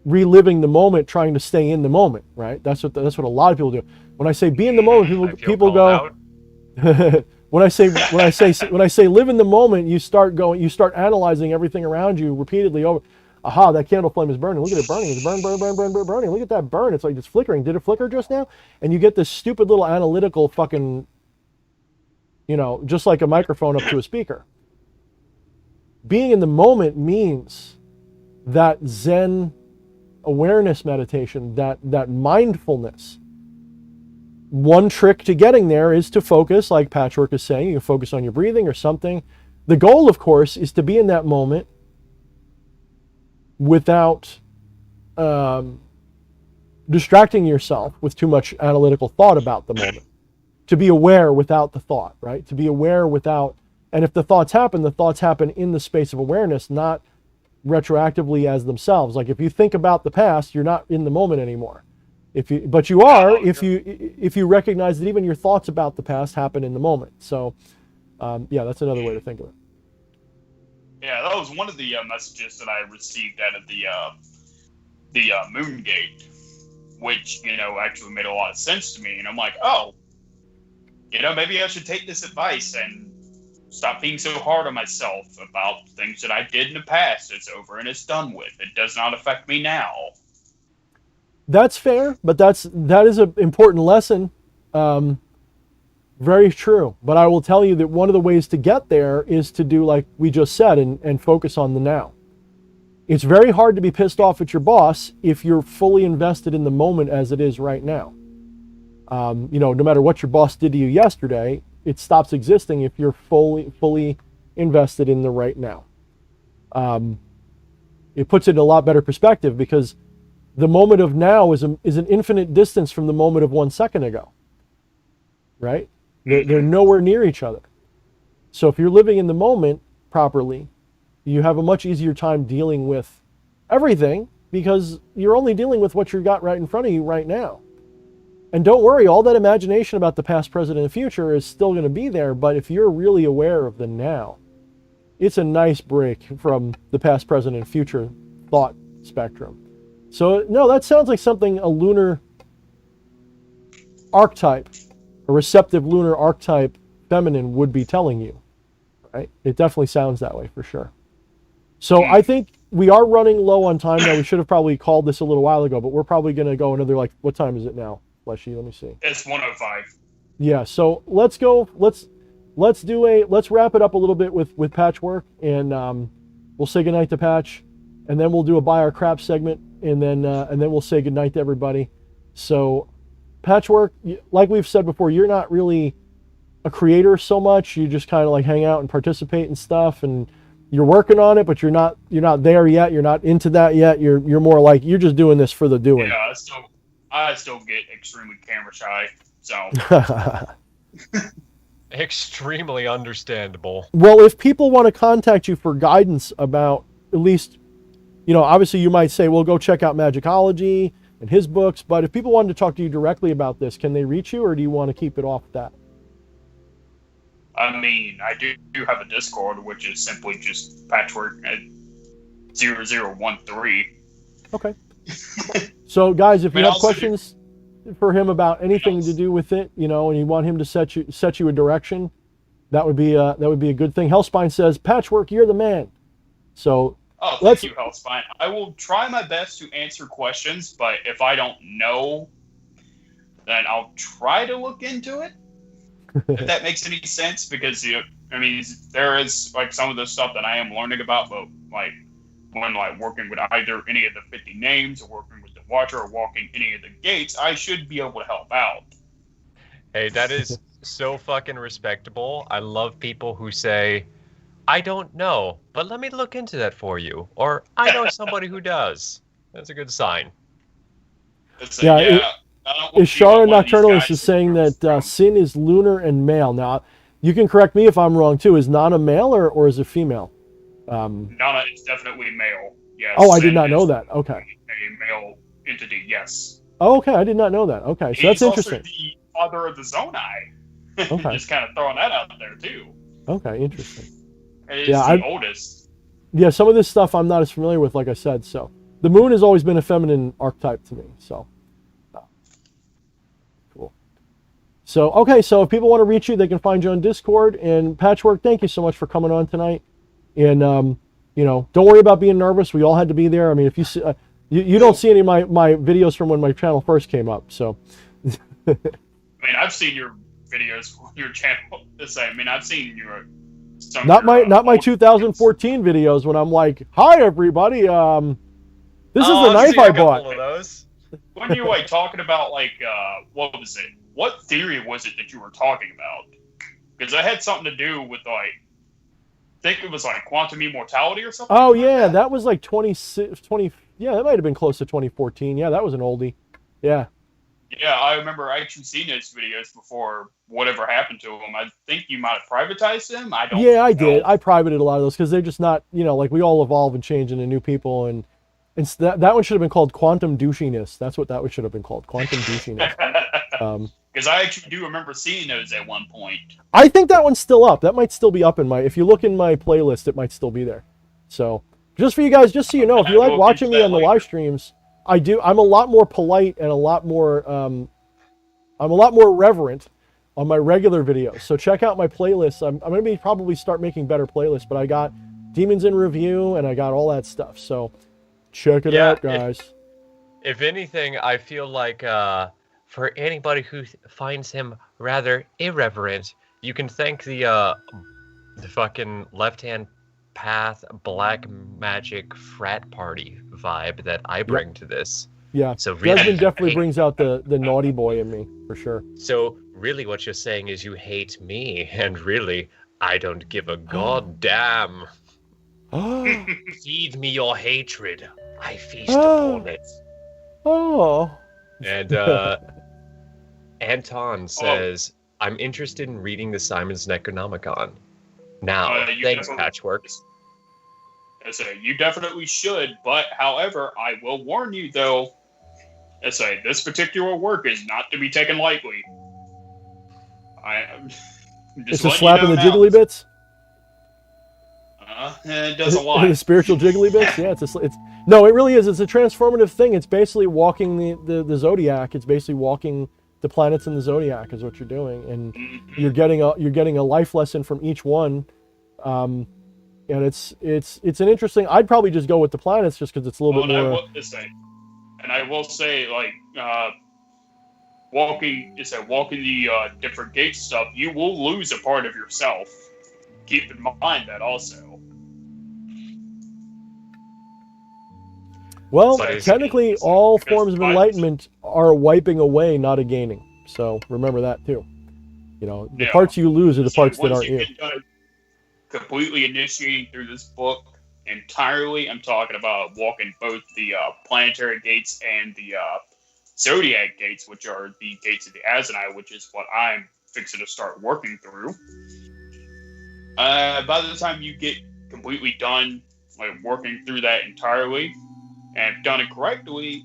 reliving the moment, trying to stay in the moment, right? That's what a lot of people do. When I say be in the moment, people go. when I say live in the moment, you start analyzing everything around you repeatedly over. Aha, that candle flame is burning. Look at it burning. It's burning. Look at that burn. It's like it's flickering. Did it flicker just now? And you get this stupid little analytical fucking, just like a microphone up to a speaker. being in the moment means that Zen awareness meditation, that mindfulness. One trick to getting there is to focus, like Patchwork is saying, you can focus on your breathing or something. The goal, of course, is to be in that moment without distracting yourself with too much analytical thought about the moment. To be aware without the thought, right? To be aware without, and if the thoughts happen in the space of awareness, not retroactively as themselves. Like if you think about the past, you're not in the moment anymore. But you are if you recognize that even your thoughts about the past happen in the moment. So, yeah, that's another way to think of it. Yeah, that was one of the messages that I received out of the Moon Gate, which actually made a lot of sense to me. And I'm like, oh, maybe I should take this advice and stop being so hard on myself about things that I did in the past. It's over and it's done with. It does not affect me now. That's fair, but that is an important lesson. Very true. But I will tell you that one of the ways to get there is to do like we just said and focus on the now. It's very hard to be pissed off at your boss if you're fully invested in the moment as it is right now. No matter what your boss did to you yesterday, it stops existing if you're fully invested in the right now. It puts it in a lot better perspective because the moment of now is an infinite distance from the moment of 1 second ago, right? They're nowhere near each other. So if you're living in the moment properly, you have a much easier time dealing with everything because you're only dealing with what you've got right in front of you right now. And don't worry, all that imagination about the past, present, and future is still going to be there, but if you're really aware of the now, it's a nice break from the past, present, and future thought spectrum. So, no, that sounds like something a lunar archetype, a receptive lunar archetype feminine would be telling you, right? It definitely sounds that way for sure. So I think we are running low on time now. We should have probably called this a little while ago, but we're probably going to go another, like, what time is it now, Fleshy? Let me see. It's 1:05. Yeah, so let's go, let's wrap it up a little bit with Patchwork, and we'll say goodnight to Patch, and then we'll do a buy our crap segment, and then we'll say goodnight to everybody. So Patchwork, like we've said before, you're not really a creator so much. You just kind of like hang out and participate in stuff, and you're working on it, but you're not there yet. You're not into that yet. You're more like you're just doing this for the doing. Yeah, I still get extremely camera shy. So Extremely understandable. Well, if people want to contact you for guidance about at least, obviously you might say, well, go check out Magicology and his books, but if people wanted to talk to you directly about this, can they reach you, or do you want to keep it off that? I mean, I do have a Discord, which is simply just Patchwork at 0013. Okay. So, guys, if you have also questions for him about anything to do with it, and you want him to set you a direction, that would be a good thing. Hellspine says, Patchwork, you're the man. So, thank you, Hellspine. I will try my best to answer questions, but if I don't know, then I'll try to look into it. If that makes any sense, because there is like some of the stuff that I am learning about, but like when like working with either any of the 50 names or working with the Watcher or walking any of the gates, I should be able to help out. Hey, that is so fucking respectable. I love people who say, I don't know, but let me look into that for you. Or I know somebody who does. That's a good sign. Ishara Nocturnalist is saying that Sin is lunar and male. Now, you can correct me if I'm wrong too. Is Nana male or is it female? Nana is definitely male. Yes. Oh, I did not know that. Okay. A male entity. Yes. Oh, okay. I did not know that. Okay, so that's interesting. He's also the father of the Zonai. Okay. Just kind of throwing that out there too. Okay, interesting. And he's the oldest. Yeah, some of this stuff I'm not as familiar with, like I said. So the moon has always been a feminine archetype to me. So. So, okay, so if people want to reach you, they can find you on Discord. And Patchwork, thank you so much for coming on tonight. And, don't worry about being nervous. We all had to be there. I mean, if you see, you don't see any of my videos from when my channel first came up, so. I mean, I've seen your videos on your channel. I've seen your some Not of your, my old 2014 videos when I'm like, "Hi everybody, this is the I've knife seen I a couple bought." of those. when you like talking about like what was it? What theory was it that you were talking about? Because I had something to do with like, I think it was like quantum immortality or something. Oh like yeah, that was like 20. Yeah, that might have been close to 2014. Yeah, that was an oldie. Yeah. Yeah, I remember actually seeing those videos before whatever happened to them. I think you might have privatized them. I don't. Yeah, I know. did. I privated a lot of those because they're just not, like we all evolve and change into new people, and that one should have been called quantum douchiness. That's what that one should have been called, quantum douchiness. Because I actually do remember seeing those at one point. I think that one's still up. That might still be up if you look in my playlist, it might still be there. So just for you guys, just so you know, if you like watching me on the live streams, I'm a lot more polite and a lot more reverent on my regular videos. So check out my playlists. I'm going to probably start making better playlists, but I got Demons in Review and I got all that stuff. So check it out, guys. If anything, I feel like for anybody who finds him rather irreverent, you can thank the fucking left-hand path black magic frat party vibe that I bring to this. Yeah, so really, Desmond definitely brings out the naughty boy in me, for sure. So really what you're saying is you hate me, and really, I don't give a goddamn. Feed me your hatred. I feast upon it. Oh. And Anton says, I'm interested in reading the Simon's Necronomicon. Now, thanks, Patchwork. I say you definitely should, but however, I will warn you though. I say this particular work is not to be taken lightly. It's a slap in the jiggly bits. It does a lot. The spiritual jiggly bits. Yeah, no, it really is. It's a transformative thing. It's basically walking the zodiac. It's basically walking the planets in the zodiac is what you're doing, and you're getting a life lesson from each one. And it's an interesting. I'd probably just go with the planets just because it's a little bit more. And I will say, like walking the different gate stuff, you will lose a part of yourself. Keep in mind that also. Well, technically, all forms of enlightenment are a wiping away, not a gaining. So remember that too. The parts you lose are the parts that aren't you. Completely initiating through this book entirely, I'm talking about walking both the planetary gates and the zodiac gates, which are the gates of the Azanai, which is what I'm fixing to start working through. By the time you get completely done, like working through that entirely, and done it correctly,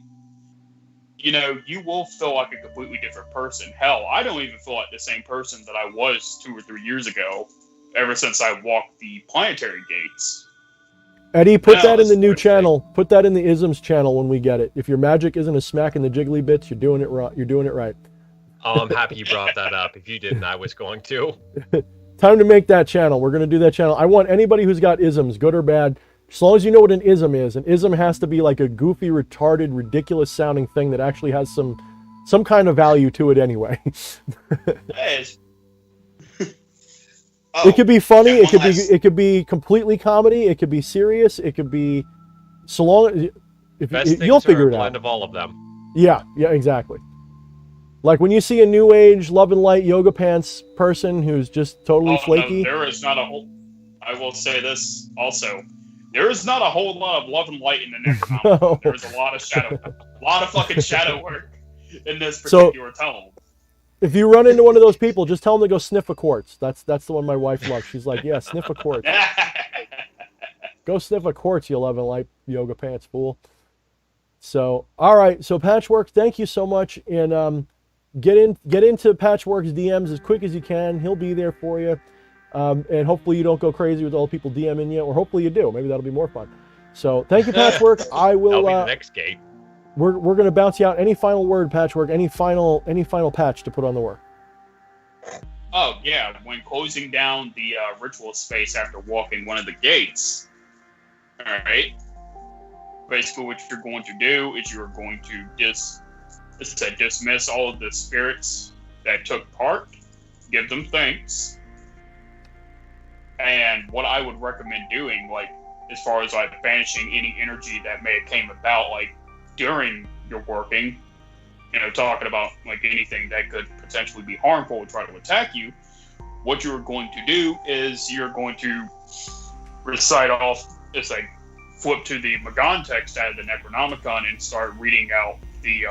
you will feel like a completely different person. Hell, I don't even feel like the same person that I was 2 or 3 years ago, ever since I walked the planetary gates. Eddie, put that in the new channel. Put that in the isms channel when we get it. If your magic isn't a smack in the jiggly bits, you're doing it right. You're doing it right. Oh, I'm happy you brought that up. If you didn't, I was going to. Time to make that channel. We're going to do that channel. I want anybody who's got isms, good or bad, as long as you know what an ism is. An ism has to be like a goofy, retarded, ridiculous sounding thing that actually has some kind of value to it anyway. It could be funny. It could be completely comedy. It could be serious. It could be so long. You'll figure it out. Blend of all of them. Yeah, exactly. Like when you see a new age love and light yoga pants person who's just totally flaky. No, there is not a whole. I will say this also. There is not a whole lot of love and light in the Necronomicon. No. There's a lot of fucking shadow work in this particular tome. If you run into one of those people, just tell them to go sniff a quartz. That's the one my wife loves. She's like, yeah, sniff a quartz. Go sniff a quartz, you love and light yoga pants fool. So, all right. So Patchwork, thank you so much, and get into Patchwork's DMs as quick as you can. He'll be there for you. And hopefully you don't go crazy with all the people DMing you, or hopefully you do. Maybe that'll be more fun. So thank you, Patchwork. I will. That'll be the next gate. We're going to bounce you out. Any final word, Patchwork? Any final patch to put on the work? Oh yeah, when closing down the ritual space after walking one of the gates. All right. Basically, what you're going to do is you're going to dismiss all of the spirits that took part, give them thanks. And what I would recommend doing, like, as far as like banishing any energy that may have came about like during your working, talking about like anything that could potentially be harmful or try to attack you, what you're going to do is you're going to recite off, it's like flip to the Magan text out of the Necronomicon and start reading out the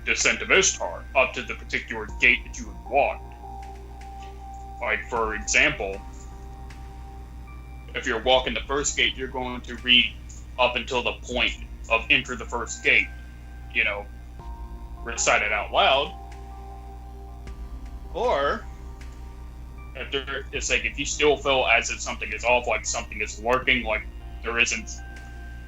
Descent of Ishtar up to the particular gate that you have walked. Like, for example, if you're walking the first gate, you're going to read up until the point of enter the first gate, recite it out loud. Or it's like if you still feel as if something is off, like something is lurking, like there isn't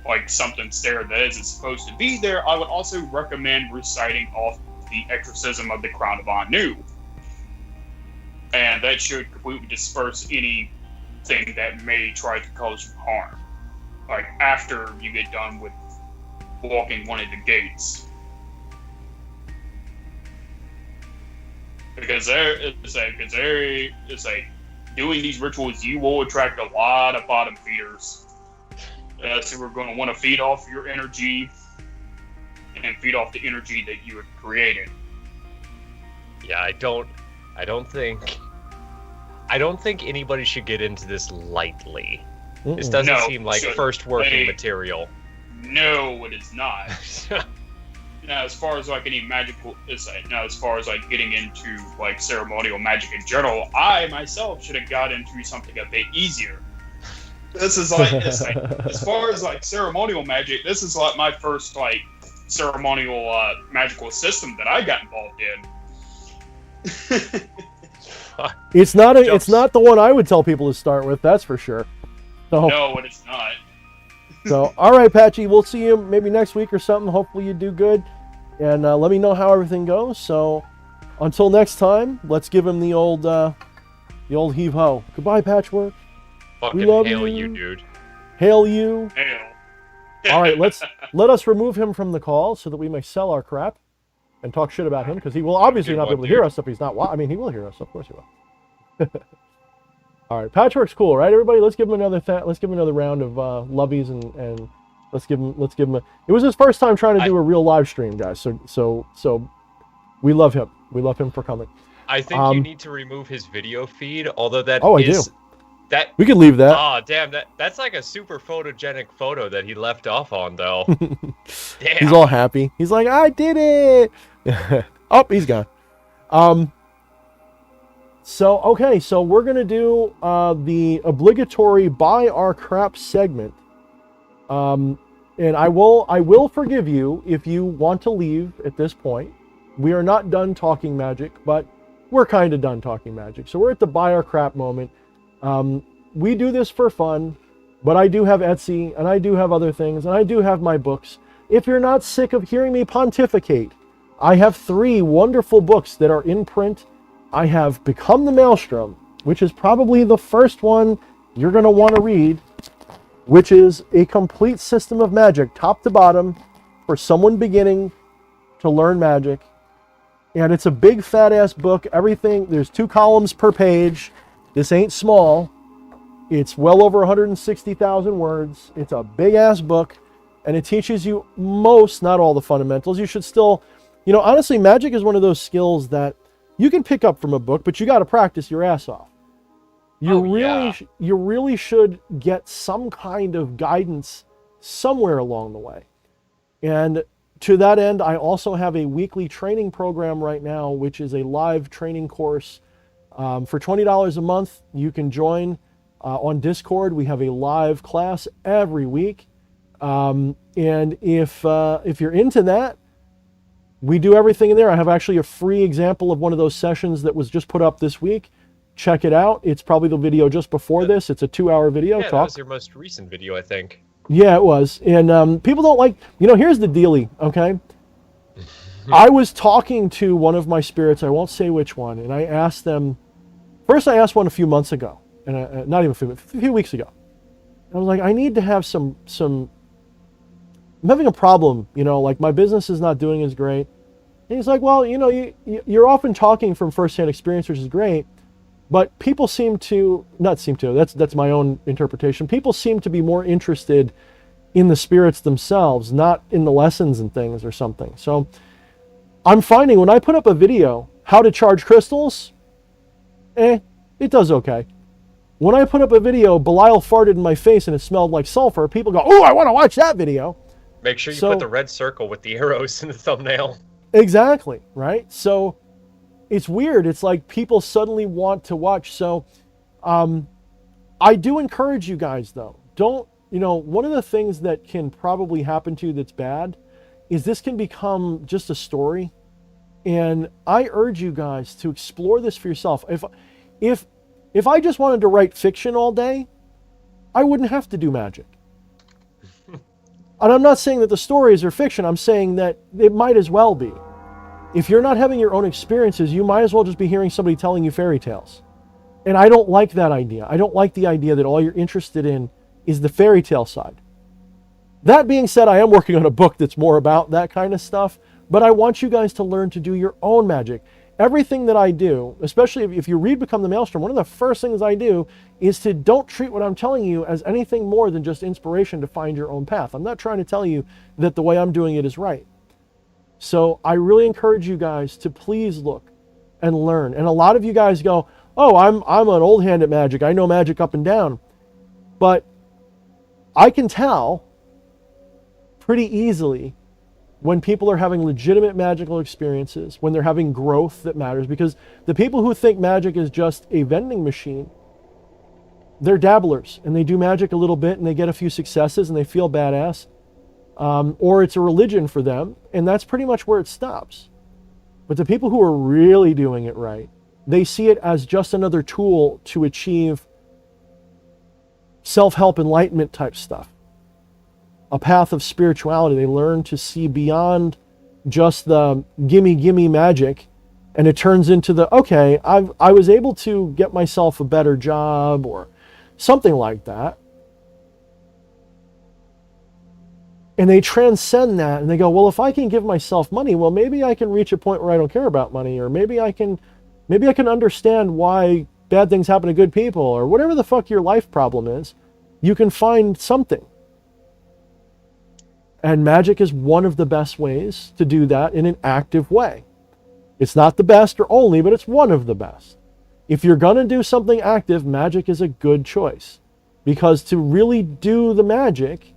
like something there that isn't supposed to be there, I would also recommend reciting off the exorcism of the Crown of Anu. And that should completely disperse anything that may try to cause you harm. Like after you get done with walking one of the gates. Because it's like doing these rituals, you will attract a lot of bottom feeders. So we're going to want to feed off your energy and feed off the energy that you have created. Yeah, I don't think anybody should get into this lightly. This doesn't seem like first working material. No, it is not. Now, as far as like any magical, as far as like getting into like ceremonial magic in general, I myself should have got into something a bit easier. This is like, as far as like ceremonial magic, this is like my first like ceremonial magical system that I got involved in. It's not the one I would tell people to start with, that's for sure. So, no, it's not. So, all right, Patchy, we'll see you maybe next week or something. Hopefully you do good. And let me know how everything goes. So, until next time, let's give him the old heave-ho. Goodbye, Patchwork. Fucking we love hail you, dude. Hail you. Hail. All right, let us remove him from the call so that we may sell our crap and talk shit about him, because he will obviously not be able to hear us if he's not. I mean, he will hear us. Of course he will. All right, Patchwork's cool, right? Everybody, let's give him another. Let's give him another round of lovies and let's give him. It was his first time trying to do a real live stream, guys. So we love him. We love him for coming. I think you need to remove his video feed, although that I do. That we could leave that. Oh damn, that's like a super photogenic photo that he left off on though. Damn. He's all happy. He's like, I did it. Oh, he's gone. So we're gonna do the obligatory buy our crap segment. And I will forgive you if you want to leave at this point. We are not done talking magic, but we're kind of done talking magic. So we're at the buy our crap moment. We do this for fun, but I do have Etsy, and I do have other things, and I do have my books. If you're not sick of hearing me pontificate, I have 3 wonderful books that are in print. I have Become the Maelstrom, which is probably the first one you're going to want to read, which is a complete system of magic, top to bottom, for someone beginning to learn magic. And it's a big fat-ass book. Everything, there's 2 columns per page. This ain't small. It's well over 160,000 words. It's a big-ass book, and it teaches you most, not all, the fundamentals. You should still, honestly, magic is one of those skills that you can pick up from a book, but you got to practice your ass off. You really should get some kind of guidance somewhere along the way. And to that end, I also have a weekly training program right now, which is a live training course. For $20 a month, you can join on Discord. We have a live class every week. And if you're into that, we do everything in there. I have actually a free example of one of those sessions that was just put up this week. Check it out. It's probably the video just before this. It's a 2-hour video. Yeah, that was your most recent video, I think. Yeah, it was. And people don't like, here's the dealie, okay? I was talking to one of my spirits, I won't say which one, and I asked them, first I asked one a few months ago, and not even a few weeks ago. I was like, I need to have some I'm having a problem, like my business is not doing as great. And he's like, well, you're often talking from firsthand experience, which is great. But people seem to, not seem to, that's my own interpretation. People seem to be more interested in the spirits themselves, not in the lessons and things or something. So I'm finding when I put up a video, how to charge crystals, it does okay. When I put up a video, Belial farted in my face and it smelled like sulfur, people go, oh, I want to watch that video. Make sure you put the red circle with the arrows in the thumbnail. Exactly, right? So it's weird. It's like people suddenly want to watch. So I do encourage you guys, though. Don't, one of the things that can probably happen to you that's bad is this can become just a story. And I urge you guys to explore this for yourself. If I just wanted to write fiction all day, I wouldn't have to do magic. And I'm not saying that the stories are fiction. I'm saying that it might as well be. If you're not having your own experiences, you might as well just be hearing somebody telling you fairy tales. And I don't like that idea. I don't like the idea that all you're interested in is the fairy tale side. That being said, I am working on a book that's more about that kind of stuff, but I want you guys to learn to do your own magic. Everything that I do, especially if you read Become the Maelstrom, one of the first things I do is to don't treat what I'm telling you as anything more than just inspiration to find your own path. I'm not trying to tell you that the way I'm doing it is right. So I really encourage you guys to please look and learn. And a lot of you guys go, oh, I'm an old hand at magic. I know magic up and down. But I can tell pretty easily when people are having legitimate magical experiences, when they're having growth that matters, because the people who think magic is just a vending machine, they're dabblers and they do magic a little bit and they get a few successes and they feel badass. Or it's a religion for them, and that's pretty much where it stops. But the people who are really doing it right, they see it as just another tool to achieve self-help enlightenment type stuff. A path of spirituality. They learn to see beyond just the gimme magic, and it turns into the, okay, I was able to get myself a better job or something like that. And they transcend that and they go, well, if I can give myself money, well, maybe I can reach a point where I don't care about money, or maybe I can understand why bad things happen to good people, or whatever the fuck your life problem is. You can find something. And magic is one of the best ways to do that in an active way. It's not the best or only, but it's one of the best. If you're going to do something active, magic is a good choice. Because to really do the magic,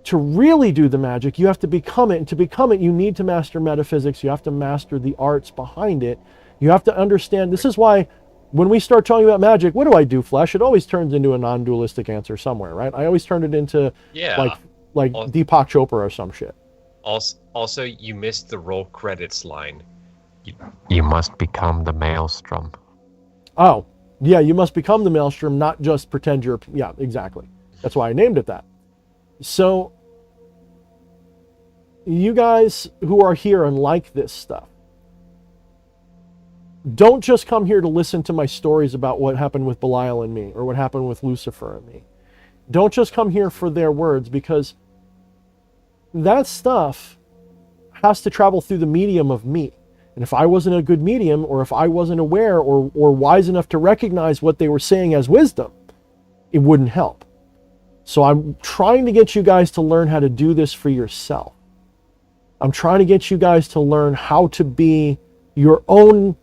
you have to become it. And to become it, you need to master metaphysics. You have to master the arts behind it. You have to understand. This is why when we start talking about magic, what do I do, Flesh? It always turns into a non-dualistic answer somewhere, right? I always turn it into like Deepak Chopra or some shit. Also, you missed the roll credits line. You must become the maelstrom. Oh, yeah, you must become the maelstrom, not just pretend you're... Yeah, exactly. That's why I named it that. So, you guys who are here and like this stuff, don't just come here to listen to my stories about what happened with Belial and me, or what happened with Lucifer and me. Don't just come here for their words, because that stuff has to travel through the medium of me. And if I wasn't a good medium, or if I wasn't aware or wise enough to recognize what they were saying as wisdom, it wouldn't help. So I'm trying to get you guys to learn how to do this for yourself. I'm trying to get you guys to learn how to be your own...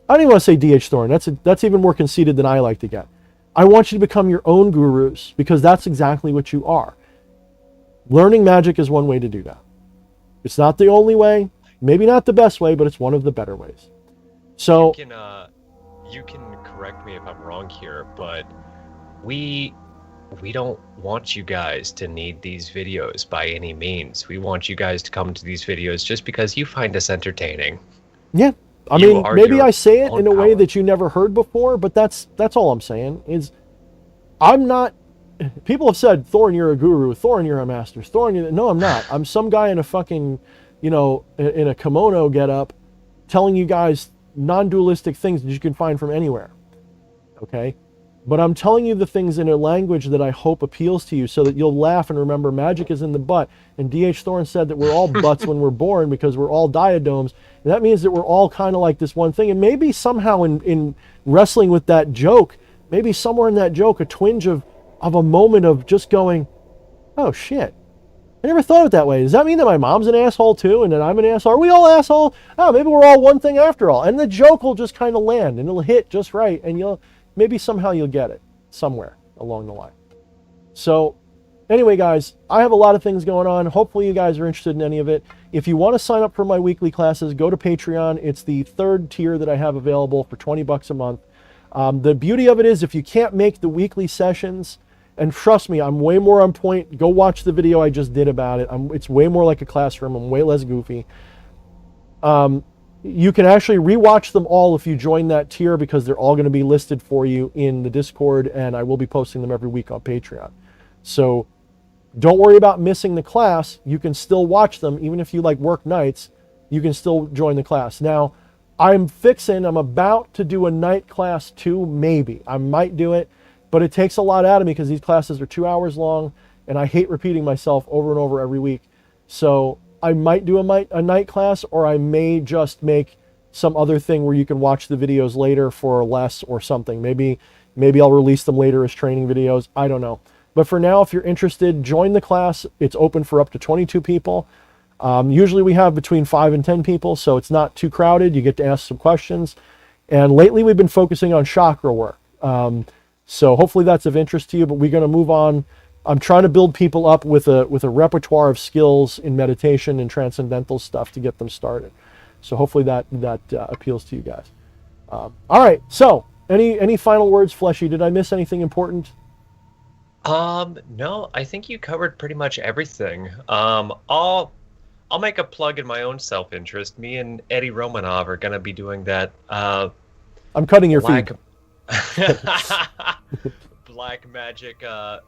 I don't even want to say D.H. Thorne. That's even more conceited than I like to get. I want you to become your own gurus, because that's exactly what you are. Learning magic is one way to do that. It's not the only way, maybe not the best way, but it's one of the better ways. So you can correct me if I'm wrong here, but we don't want you guys to need these videos by any means. We want you guys to come to these videos just because you find us entertaining. Yeah. I mean, maybe I say it in a way that you never heard before, but that's all I'm saying. Is I'm not... People have said, Thorne, you're a guru. Thorne, you're a master. Thorne, no, I'm not. I'm some guy in a fucking, in a kimono getup telling you guys non-dualistic things that you can find from anywhere. Okay? But I'm telling you the things in a language that I hope appeals to you so that you'll laugh and remember magic is in the butt. And D.H. Thorne said that we're all butts when we're born because we're all diadomes. And that means that we're all kind of like this one thing. And maybe somehow in wrestling with that joke, maybe somewhere in that joke, a twinge of a moment of just going, oh shit, I never thought of it that way. Does that mean that my mom's an asshole too and that I'm an asshole? Are we all assholes? Oh, maybe we're all one thing after all. And the joke will just kind of land and it'll hit just right. And maybe somehow you'll get it somewhere along the line. So anyway, guys, I have a lot of things going on. Hopefully you guys are interested in any of it. If you want to sign up for my weekly classes, go to Patreon. It's the third tier that I have available for $20 a month. The beauty of it is if you can't make the weekly sessions, and trust me, I'm way more on point. Go watch the video I just did about it. It's way more like a classroom. I'm way less goofy. You can actually rewatch them all if you join that tier because they're all going to be listed for you in the Discord, and I will be posting them every week on Patreon. So don't worry about missing the class. You can still watch them. Even if you like work nights, you can still join the class. Now, I'm about to do a night class too, maybe. I might do it, but it takes a lot out of me because these classes are 2 hours long, and I hate repeating myself over and over every week. So I might do a night class, or I may just make some other thing where you can watch the videos later for less or something. Maybe I'll release them later as training videos. I don't know. But for now, if you're interested, join the class. It's open for up to 22 people. Usually we have between 5 and 10 people, so it's not too crowded. You get to ask some questions. And lately we've been focusing on chakra work. So hopefully that's of interest to you, but we're going to move on. I'm trying to build people up with a repertoire of skills in meditation and transcendental stuff to get them started. So hopefully that appeals to you guys. All right. So any final words, Fleshy? Did I miss anything important? No, I think you covered pretty much everything. I'll make a plug in my own self-interest. Me and Eddie Romanov are gonna be doing that. I'm cutting your feed. Black Magic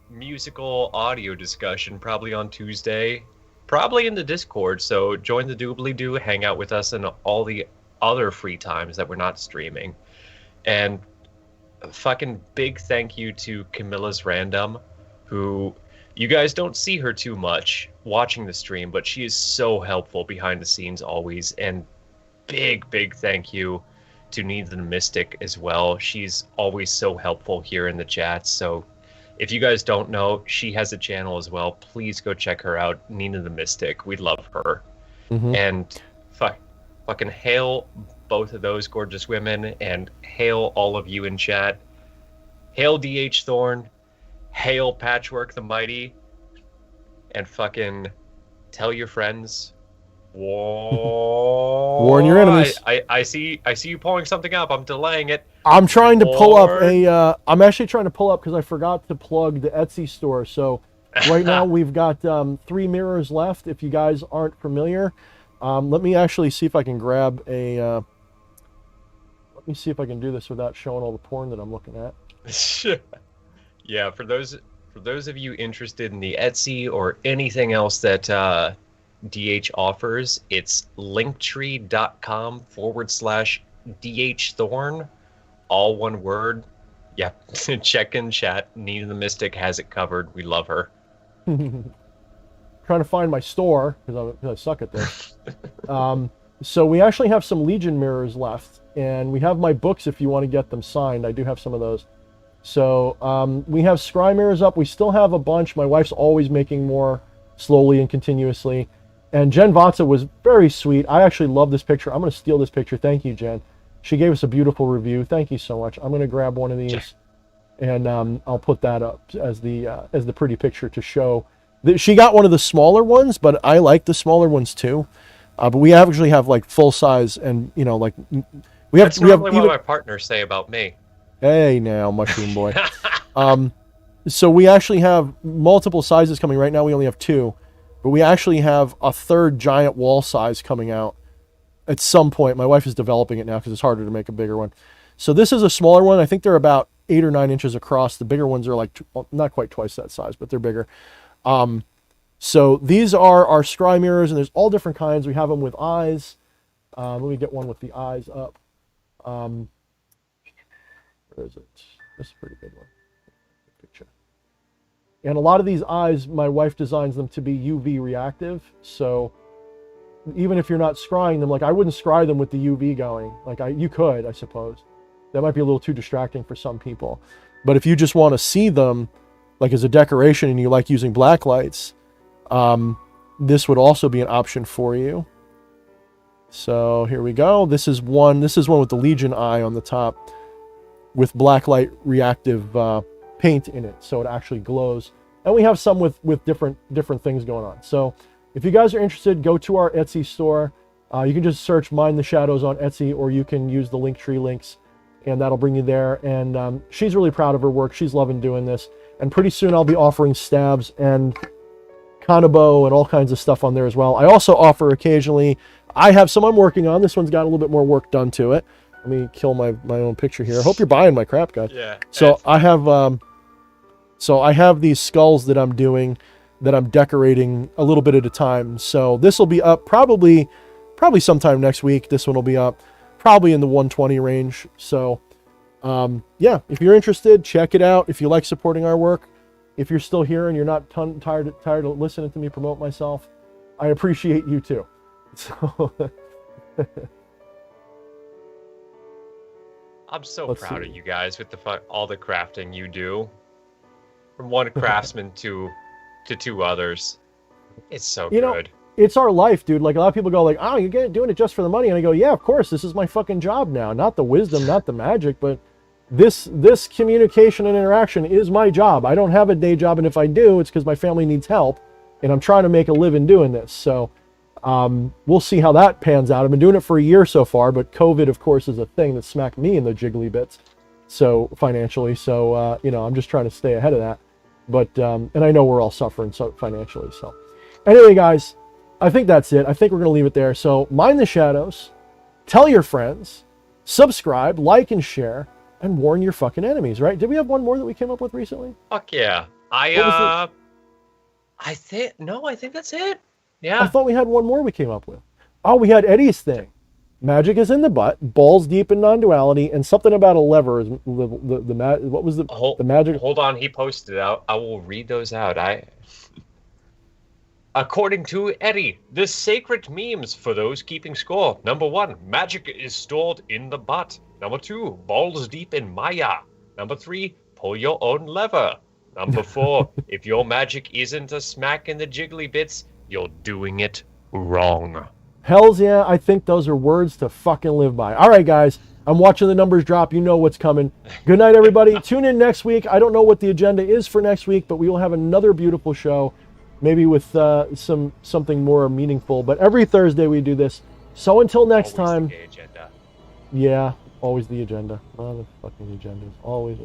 musical audio discussion probably on Tuesday, probably in the Discord. So join the doobly-doo, hang out with us in all the other free times that we're not streaming. And a fucking big thank you to Camilla's Random, who you guys don't see her too much watching the stream, but she is so helpful behind the scenes always. And big thank you to Nina the Mystic as well. She's always so helpful here in the chat. So if you guys don't know, she has a channel as well. Please go check her out, Nina the Mystic. We love her. Mm-hmm. And fucking hail both of those gorgeous women, and hail all of you in chat. Hail D.H. Thorne. Hail Patchwork the Mighty. And fucking tell your friends. Whoa. Warn your enemies. I see you pulling something up. I'm delaying it. I'm trying to pull up I'm actually trying to pull up because I forgot to plug the Etsy store. So right now we've got 3 mirrors left. If you guys aren't familiar, let me actually see if I can grab let me see if I can do this without showing all the porn that I'm looking at. Yeah, for those of you interested in the Etsy or anything else that DH offers, it's linktree.com/DH Thorne, all one word. Yeah, check in chat. Nina the Mystic has it covered. We love her. Trying to find my store because I suck at this. So we actually have some Legion mirrors left, and we have my books if you want to get them signed. I do have some of those. So we have scry mirrors up. We still have a bunch. My wife's always making more slowly and continuously. And Jen Vatsa was very sweet. I actually love this picture. I'm going to steal this picture. Thank you, Jen. She gave us a beautiful review. Thank you so much. I'm going to grab one of these, and I'll put that up as the pretty picture to show. She got one of the smaller ones, but I like the smaller ones too. But we actually have like full size, and like we have. That's normally what my partners say about me. Hey now, Mushroom Boy. So we actually have multiple sizes coming. Right now we only have 2. But we actually have a 3rd giant wall size coming out at some point. My wife is developing it now because it's harder to make a bigger one. So this is a smaller one. I think they're about 8 or 9 inches across. The bigger ones are like, not quite twice that size, but they're bigger. So these are our scry mirrors, and there's all different kinds. We have them with eyes. Let me get one with the eyes up. Where is it? This is a pretty good one. Picture. And a lot of these eyes, my wife designs them to be UV reactive. So even if you're not scrying them, like I wouldn't scry them with the UV going. Like you could, I suppose. That might be a little too distracting for some people. But if you just want to see them, like as a decoration, and you like using black lights, this would also be an option for you. So here we go. This is one with the Legion eye on the top with black light reactive paint in it, so it actually glows. And we have some with different things going on. So if you guys are interested, go to our Etsy store. You can just search Mind the Shadows on Etsy, or you can use the Linktree links, and that'll bring you there. And she's really proud of her work. She's loving doing this. And pretty soon I'll be offering stabs and Kanabo and all kinds of stuff on there as well. I also offer occasionally, I have some I'm working on. This one's got a little bit more work done to it. Let me kill my own picture here. I hope you're buying my crap, guys. Yeah. So I have these skulls that I'm doing, that I'm decorating a little bit at a time. So this will be up probably sometime next week. This one will be up probably in the 120 range. So yeah, if you're interested, check it out. If you like supporting our work, if you're still here and you're not tired of listening to me promote myself, I appreciate you too. So I'm so Let's proud see. of you guys with all the crafting you do. From one craftsman to two others. It's so You know, good. it's our life, dude. Like a lot of people go like, oh, you're doing it just for the money. And I go, yeah, of course, this is my fucking job now. Not the wisdom, not the magic, but this communication and interaction is my job. I don't have a day job, and if I do, it's because my family needs help, and I'm trying to make a living doing this. So we'll see how that pans out. I've been doing it for a year so far, but COVID, of course, is a thing that smacked me in the jiggly bits. So financially, so you know, I'm just trying to stay ahead of that. But and I know we're all suffering so financially. So anyway, guys, I think that's it. I think we're gonna leave it there. So mind the shadows, tell your friends, subscribe, like, and share, and warn your fucking enemies. Right? Did we have one more that we came up with recently? Fuck yeah. What was I think that's it. I Yeah. thought we had one more we came up with. Oh, we had Eddie's thing. Magic is in the butt, balls deep in non-duality, and something about a lever is what was the magic? Hold on, he posted it. I will read those out. According to Eddie, the sacred memes for those keeping score. Number 1, magic is stored in the butt. Number 2, balls deep in Maya. Number 3, pull your own lever. Number 4, if your magic isn't a smack in the jiggly bits, you're doing it wrong. Hells yeah, I think those are words to fucking live by. All right, guys, I'm watching the numbers drop. You know what's coming. Good night, everybody. Tune in next week. I don't know what the agenda is for next week, but we will have another beautiful show, maybe with something more meaningful. But every Thursday we do this. So until next Always time, the gay agenda. yeah, always the agenda. Oh, the fucking agenda is always.